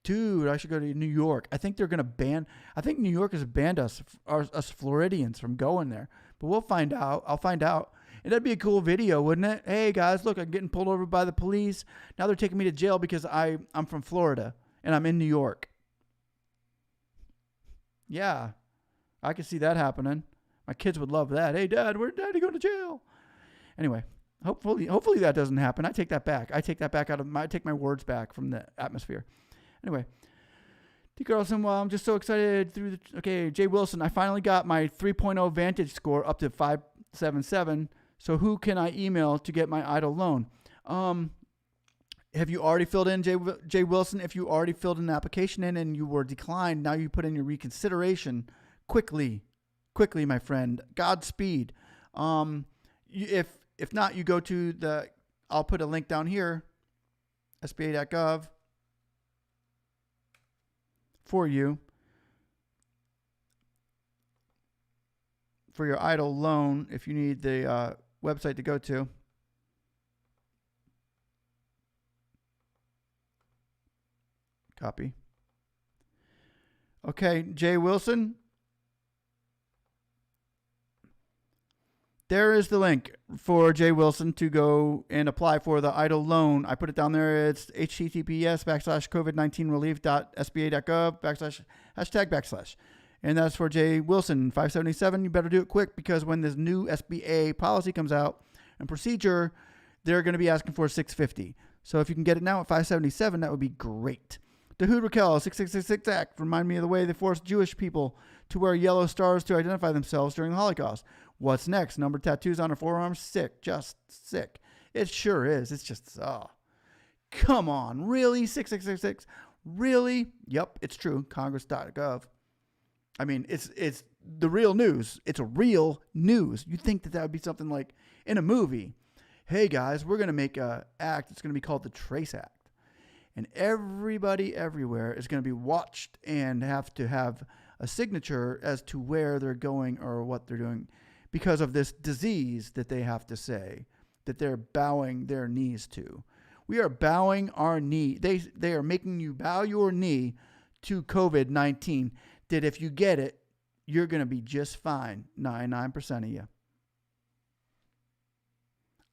Speaker 1: Dude, I should go to New York. I think they're going to ban. I think New York has banned us Floridians from going there. But we'll find out. I'll find out. And that'd be a cool video, wouldn't it? Hey, guys, look, I'm getting pulled over by the police. Now they're taking me to jail because I'm from Florida and I'm in New York. Yeah, I can see that happening. My kids would love that. Hey, Dad, where'd Daddy go to jail? Anyway, hopefully that doesn't happen. I take that back. I take my words back from the atmosphere. Anyway, T. Carlson, well, I'm just so excited Jay Wilson, I finally got my 3.0 Vantage score up to 577. So who can I email to get my Eidl loan? Have you already filled in, Jay Wilson? If you already filled an application in and you were declined, now you put in your reconsideration quickly, my friend. Godspeed. If not, you go to I'll put a link down here, sba.gov, for you for your Eidl loan if you need the website to go to. Copy. Okay, Jay Wilson. there is the link for Jay Wilson to go and apply for the Eidl loan. I put it down there. It's https://covid19relief.sba.gov /hashtag/. And that's for Jay Wilson, 577. You better do it quick because when this new SBA policy comes out and procedure, they're going to be asking for 650. So if you can get it now at 577, that would be great. Dahoud Raquel, 6666 Act. Remind me of the way they forced Jewish people to wear yellow stars to identify themselves during the Holocaust. What's next? Number tattoos on her forearms? Sick. Just sick. It sure is. It's just, come on. Really? 6666? Really? Yep, it's true. Congress.gov. I mean, it's the real news. It's a real news. You'd think that would be something like in a movie. Hey, guys, we're going to make an act. It's going to be called the Trace Act. And everybody everywhere is going to be watched and have to have a signature as to where they're going or what they're doing because of this disease that they have to say that they're bowing their knees to. We are bowing our knee. They are making you bow your knee to COVID-19, that if you get it, you're going to be just fine, 99% of you.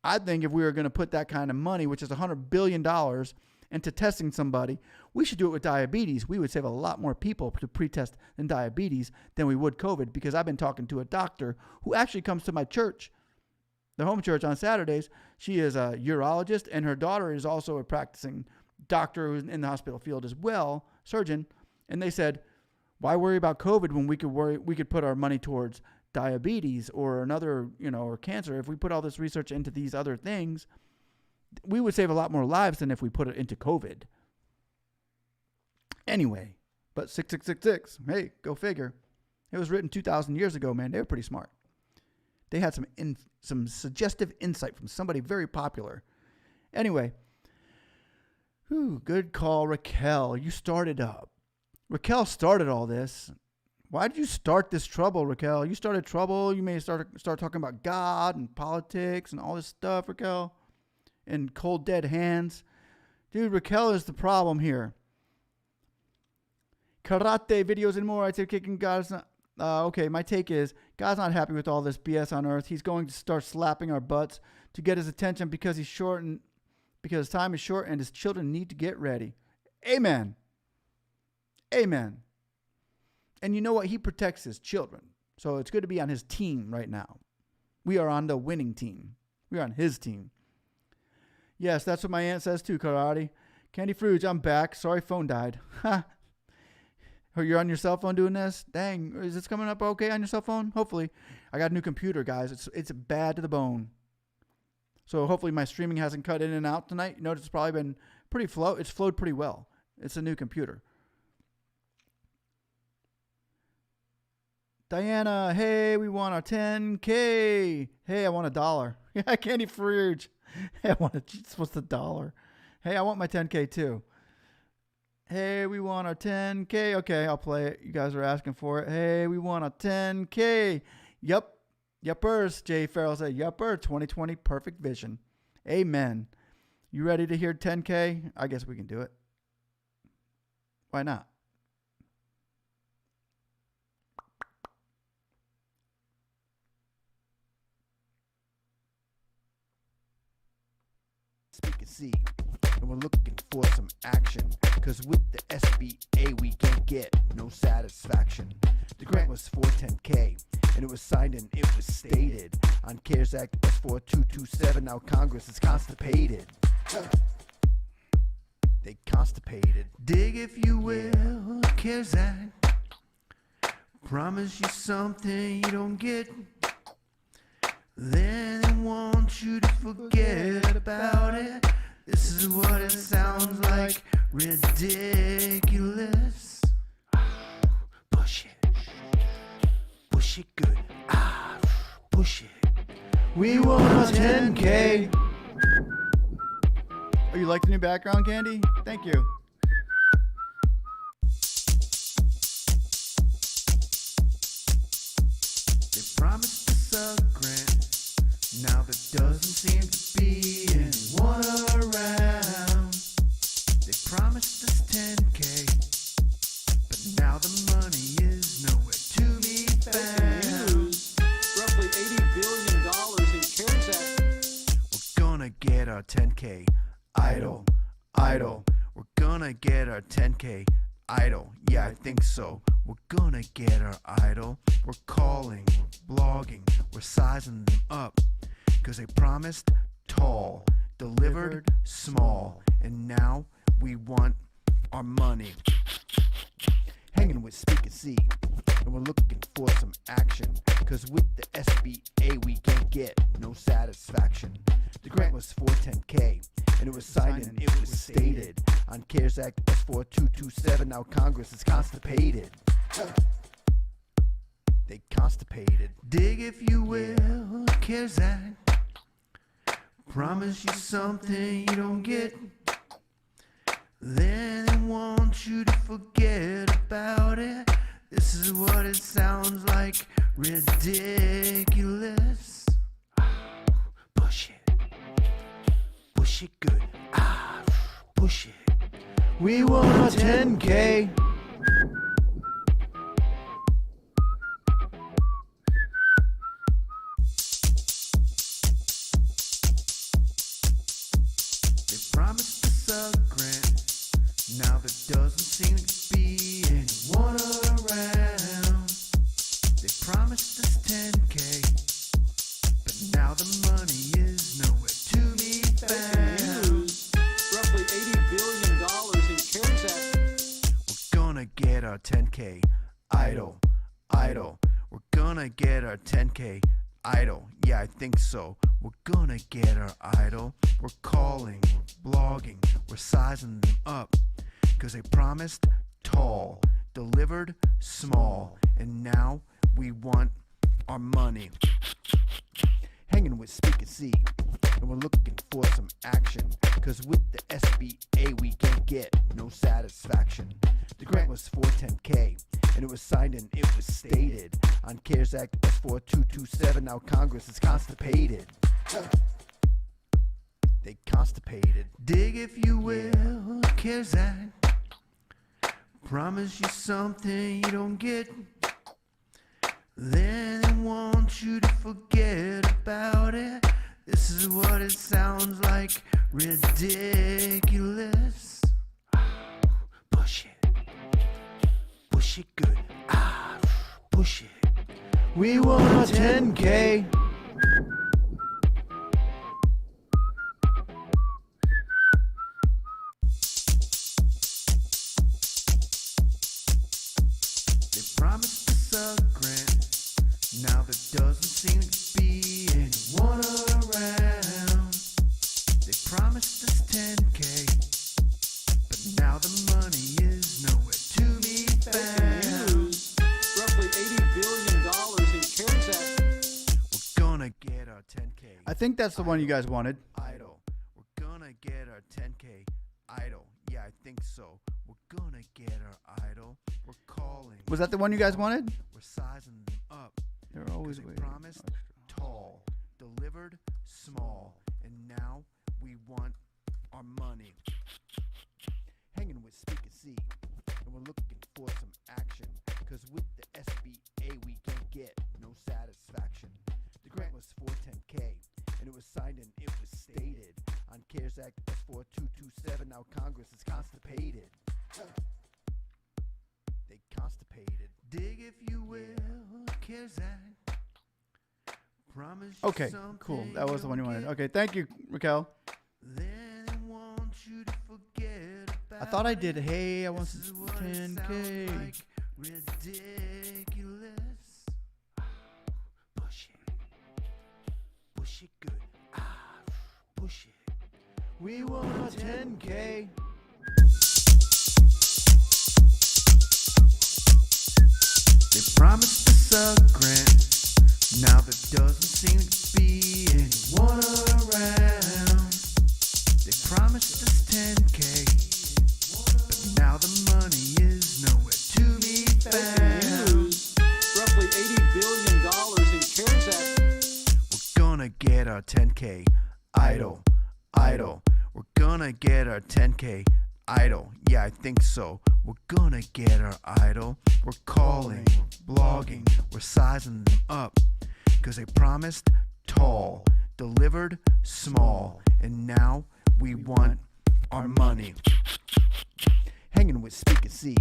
Speaker 1: I think if we were going to put that kind of money, which is $100 billion, into testing somebody, we should do it with diabetes. We would save a lot more people to pre-test than diabetes than we would COVID, because I've been talking to a doctor who actually comes to my church, the home church, on Saturdays. She is a urologist, and her daughter is also a practicing doctor who's in the hospital field as well, surgeon. And they said, why worry about COVID when we could put our money towards diabetes or another, or cancer? If we put all this research into these other things, we would save a lot more lives than if we put it into COVID. Anyway, but 6666, hey, go figure. It was written 2,000 years ago, man. They were pretty smart. They had some suggestive insight from somebody very popular. Anyway, good call, Raquel. You started up. Raquel started all this. Why did you start this trouble, Raquel? You started trouble. You may start talking about God and politics and all this stuff, Raquel. And cold, dead hands. Dude, Raquel is the problem here. Karate videos and more. I say kicking God's not... okay, my take is God's not happy with all this BS on earth. He's going to start slapping our butts to get his attention because because time is short and his children need to get ready. Amen. Amen. And you know what? He protects his children. So it's good to be on his team right now. We are on the winning team. We are on his team. Yes, that's what my aunt says too, Karate. Candy Fruge, I'm back. Sorry, phone died. Ha. Oh, you're on your cell phone doing this? Dang, is this coming up okay on your cell phone? Hopefully. I got a new computer, guys. It's bad to the bone. So hopefully my streaming hasn't cut in and out tonight. You notice it's probably been pretty it's flowed pretty well. It's a new computer. Diana, hey, we want our 10K. Hey, I want $1. Yeah, Candy Fruge. Hey, what's the dollar? Hey, I want my 10K too. Hey, we want our 10K. Okay, I'll play it. You guys are asking for it. Hey, we want a 10K. Yep. Yuppers. Jay Farrell said, yupper. 2020 perfect vision. Amen. You ready to hear 10K? I guess we can do it. Why not?
Speaker 3: See, and we're looking for some action, cause with the SBA we can't get no satisfaction. The grant was for 10K, and it was signed and it was stated on CARES Act S4227. Now Congress is constipated. They constipated. Dig if you will, CARES Act. Promise you something you don't get. Then they want you to forget about it. This is what it sounds like. Ridiculous. Push it. Push it good. Push it.
Speaker 1: We want a 10K. Oh, you like the new background, Candy? Thank you.
Speaker 3: They promised us a grant. Now there doesn't seem to be anyone around. They promised us 10K, but now the money is nowhere to be found.
Speaker 2: Roughly $80 billion
Speaker 3: our 10K idol, idol. We're gonna get our 10K idol. Yeah, I think so. We're gonna get our idol. We're calling, we're blogging, we're sizing them up. Cause they promised tall, delivered small, and now we want our money. Hanging with Speak and See, and we're looking for some action. Cause with the SBA we can't get no satisfaction. The grant was for 10K, and it was signed and it was stated on CARES Act S4227. Now Congress is constipated. They constipated. Dig if you will, CARES Act. Promise you something you don't get. Then they want you to forget about it. This is what it sounds like. Ridiculous. Push it. Push it good. Push it. We want a 10K. They promised us a grant. Now there doesn't seem to be anyone around. They promised us 10K, but now the money is nowhere to be found.
Speaker 2: Roughly $80 billion in CARES Act.
Speaker 3: We're gonna get our 10K idol, idol. We're gonna get our 10K idol. Yeah, I think so. We're gonna get our idol. We're calling, we're blogging, we're sizing them up. Cause they promised tall, delivered small, and now we want our money. Hanging with Speak and See, and we're looking for some action. Cause with the SBA we can't get no satisfaction. The grant was for 10K, and it was signed and it was stated on CARES Act S4227. Now Congress is constipated. They constipated. Dig if you will, CARES Act. Promise you something you don't get. Then they want you to forget about it. This is what it sounds like. Ridiculous. Push it. Push it good. Push it. We want a 10K. They promised us a grant. Now there doesn't seem to be anyone around. They promised us 10K, but now the money is nowhere to be found.
Speaker 2: Roughly $80 billion in CARES Act.
Speaker 3: We're gonna get our 10K.
Speaker 1: I think that's the one you guys wanted.
Speaker 3: Idol. We're gonna get our 10K idol. Yeah, I think so. We're gonna get our idol. We're calling.
Speaker 1: Was that the one you guys wanted?
Speaker 3: We're sizing them up.
Speaker 1: They're always
Speaker 3: They
Speaker 1: waiting.
Speaker 3: promised tall, delivered small, and now we want our money. Hanging with Speak and See, and we're looking for some action. Cause with the SBA we can't get no satisfaction. The grant was for 10K, and it was signed and it was stated on CARES Act S4227. Now Congress is constipated. They constipated. Dig if you will, CARES Act. Promise you
Speaker 1: Okay, cool.
Speaker 3: something
Speaker 1: That was the one you
Speaker 3: don't
Speaker 1: wanted.
Speaker 3: get.
Speaker 1: Okay, thank you, Raquel.
Speaker 3: Then they want you to forget about
Speaker 1: I thought I did.
Speaker 3: it.
Speaker 1: Hey, I want
Speaker 3: This is
Speaker 1: some
Speaker 3: what it
Speaker 1: 10K.
Speaker 3: sounds like. Ridiculous. Push it. Push it good. Push it. We want a 10K. They promised us a grant. Now there doesn't seem to be anyone around. They promised us 10K, but now the money is nowhere to be found.
Speaker 2: Roughly $80 billion in CARES Act.
Speaker 3: We're gonna get our 10K idol, idol. We're gonna get our 10K idol. Yeah, I think so. We're gonna get our idol. We're calling, we're blogging, we're sizing them up. Cause they promised tall, delivered small, and now we want our money. Hanging with Speak C,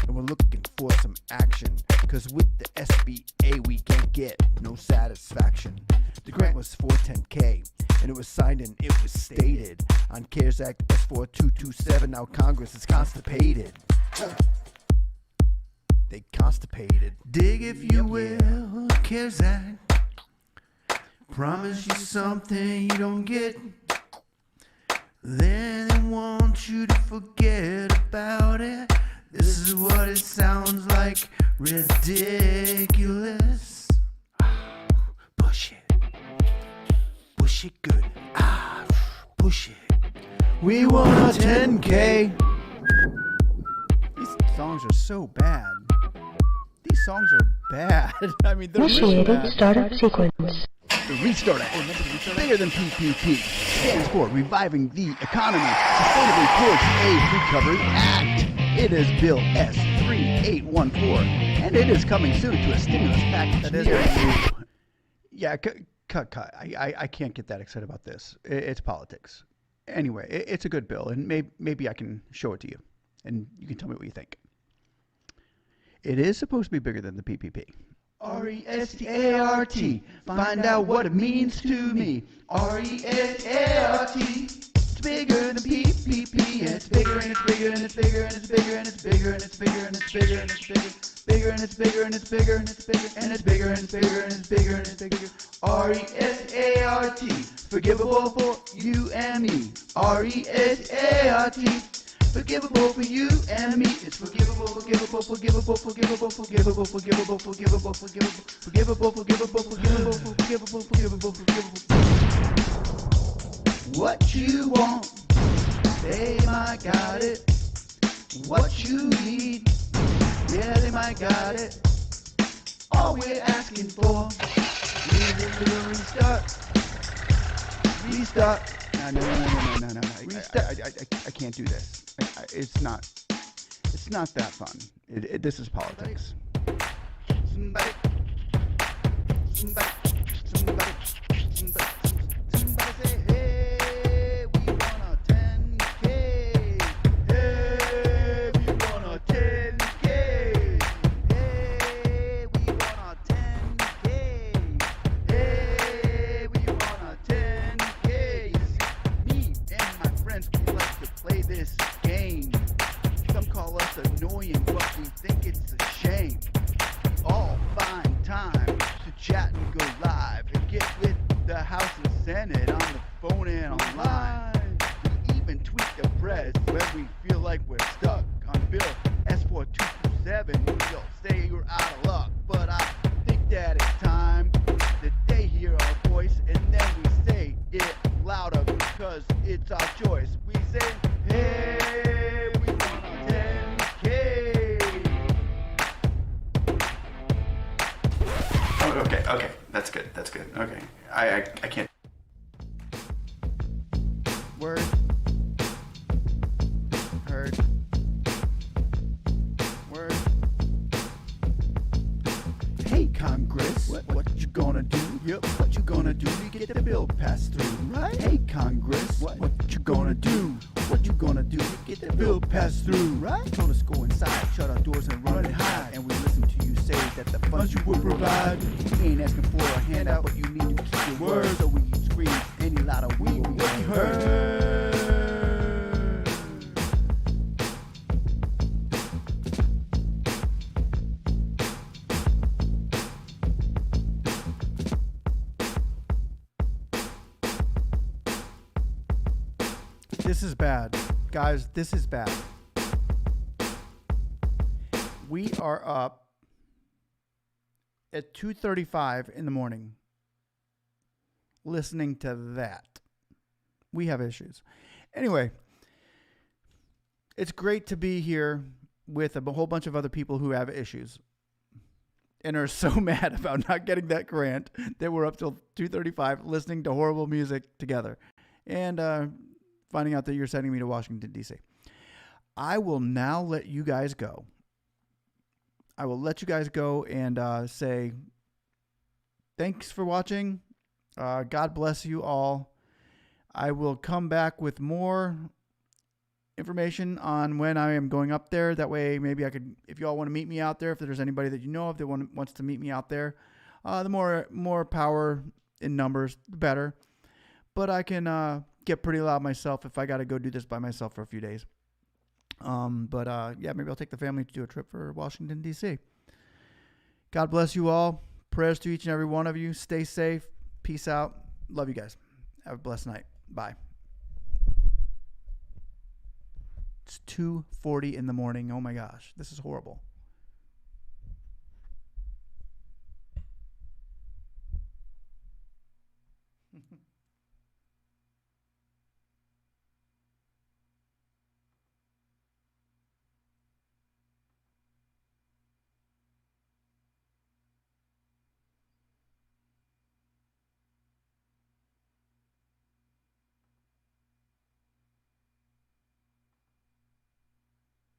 Speaker 3: and we're looking for some action, cause with the SBA we can't get no satisfaction. The grant was for 10K, and it was signed and it was stated on CARES Act S4227. Now Congress is constipated. They constipated. Dig if you will, CARES Act. Promise you something you don't get. Then they want you to forget about it. This is what it sounds like. Ridiculous. Push it. Push it good. Push it. We want a 10K.
Speaker 1: These songs are so bad. These songs are bad. I mean, they're really
Speaker 4: Initiating
Speaker 1: bad.
Speaker 4: startup sequence.
Speaker 5: The Restart Act, bigger than PPP, stands for Reviving the Economy Sustainably Towards a Recovery Act. It is Bill S3814, and it is coming soon to a stimulus package.
Speaker 1: That is
Speaker 5: near
Speaker 1: right.
Speaker 5: you. Yeah, cut. I can't get that excited about this. It's politics. Anyway, it's a good bill, and maybe I can show it to you, and you can tell me what you think. It is supposed to be bigger than the PPP. R-E-S-T-A-R-T. Find out what it means to me. R-E-S-T-A-R-T. It's bigger than PPP. And it's bigger and it's bigger and it's bigger and it's bigger and it's bigger and it's bigger and it's bigger and it's bigger. Bigger and it's bigger and it's bigger and it's bigger and it's bigger and it's bigger and it's bigger and it's bigger. R-E-S-T-A-R-T. Forgivable for you and me. R-E-S-T-A-R-T. Forgivable for you and me. It's forgivable, forgivable, forgivable, forgivable, forgivable, forgivable, forgivable, forgivable, forgivable, forgivable, forgivable, forgivable, forgivable, forgivable. What you want, they might got it. What you need, yeah, they might got it. All we're asking for is a little restart. Restart. No. I can't do this. It's not that fun. This is politics. Somebody say, hey, we want a 10K. Hey, we want a 10K. Hey, we want a 10K. Hey, we want a 10K. Me and my friends, we like to play this game. Some call us annoying, but we think it's a shame. We all find time to chat and go live and get with the House and Senate on the phone and online. We even tweet the press when we feel like we're stuck on Bill S4227. We'll say you're out of luck, but I think that it's time that they hear our voice and then we say it louder because it's our choice. We say, hey, we want a 10K.
Speaker 1: Oh, okay. That's good. Okay. I can't. Word. Heard. Word.
Speaker 5: Hey Congress, what you gonna do? Yep, what you gonna do to get the bill passed through? Right? Hey Congress, what you gonna do? What you gonna do to get the bill passed through? Right? You told us go inside, shut our doors and run and hide, and we listen to you say that the funds you would provide. We ain't asking for a handout, but you need to keep your word, so we scream any louder we will be heard.
Speaker 1: This is bad. Guys, this is bad. We are up at 2:35 in the morning listening to that. We have issues. Anyway, it's great to be here with a whole bunch of other people who have issues and are so mad about not getting that grant that we're up till 2:35 listening to horrible music together and finding out that you're sending me to Washington, D.C. I will now let you guys go. I will let you guys go and say thanks for watching. God bless you all. I will come back with more information on when I am going up there. That way, maybe I could, if you all want to meet me out there, if there's anybody that you know of that wants to meet me out there, the more power in numbers, the better. But I can get pretty loud myself if I got to go do this by myself for a few days. Yeah, maybe I'll take the family to do a trip for Washington, D.C. God bless you all. Prayers to each and every one of you. Stay safe. Peace out. Love you guys. Have a blessed night. Bye. It's 2:40 in the morning. Oh my gosh, this is horrible.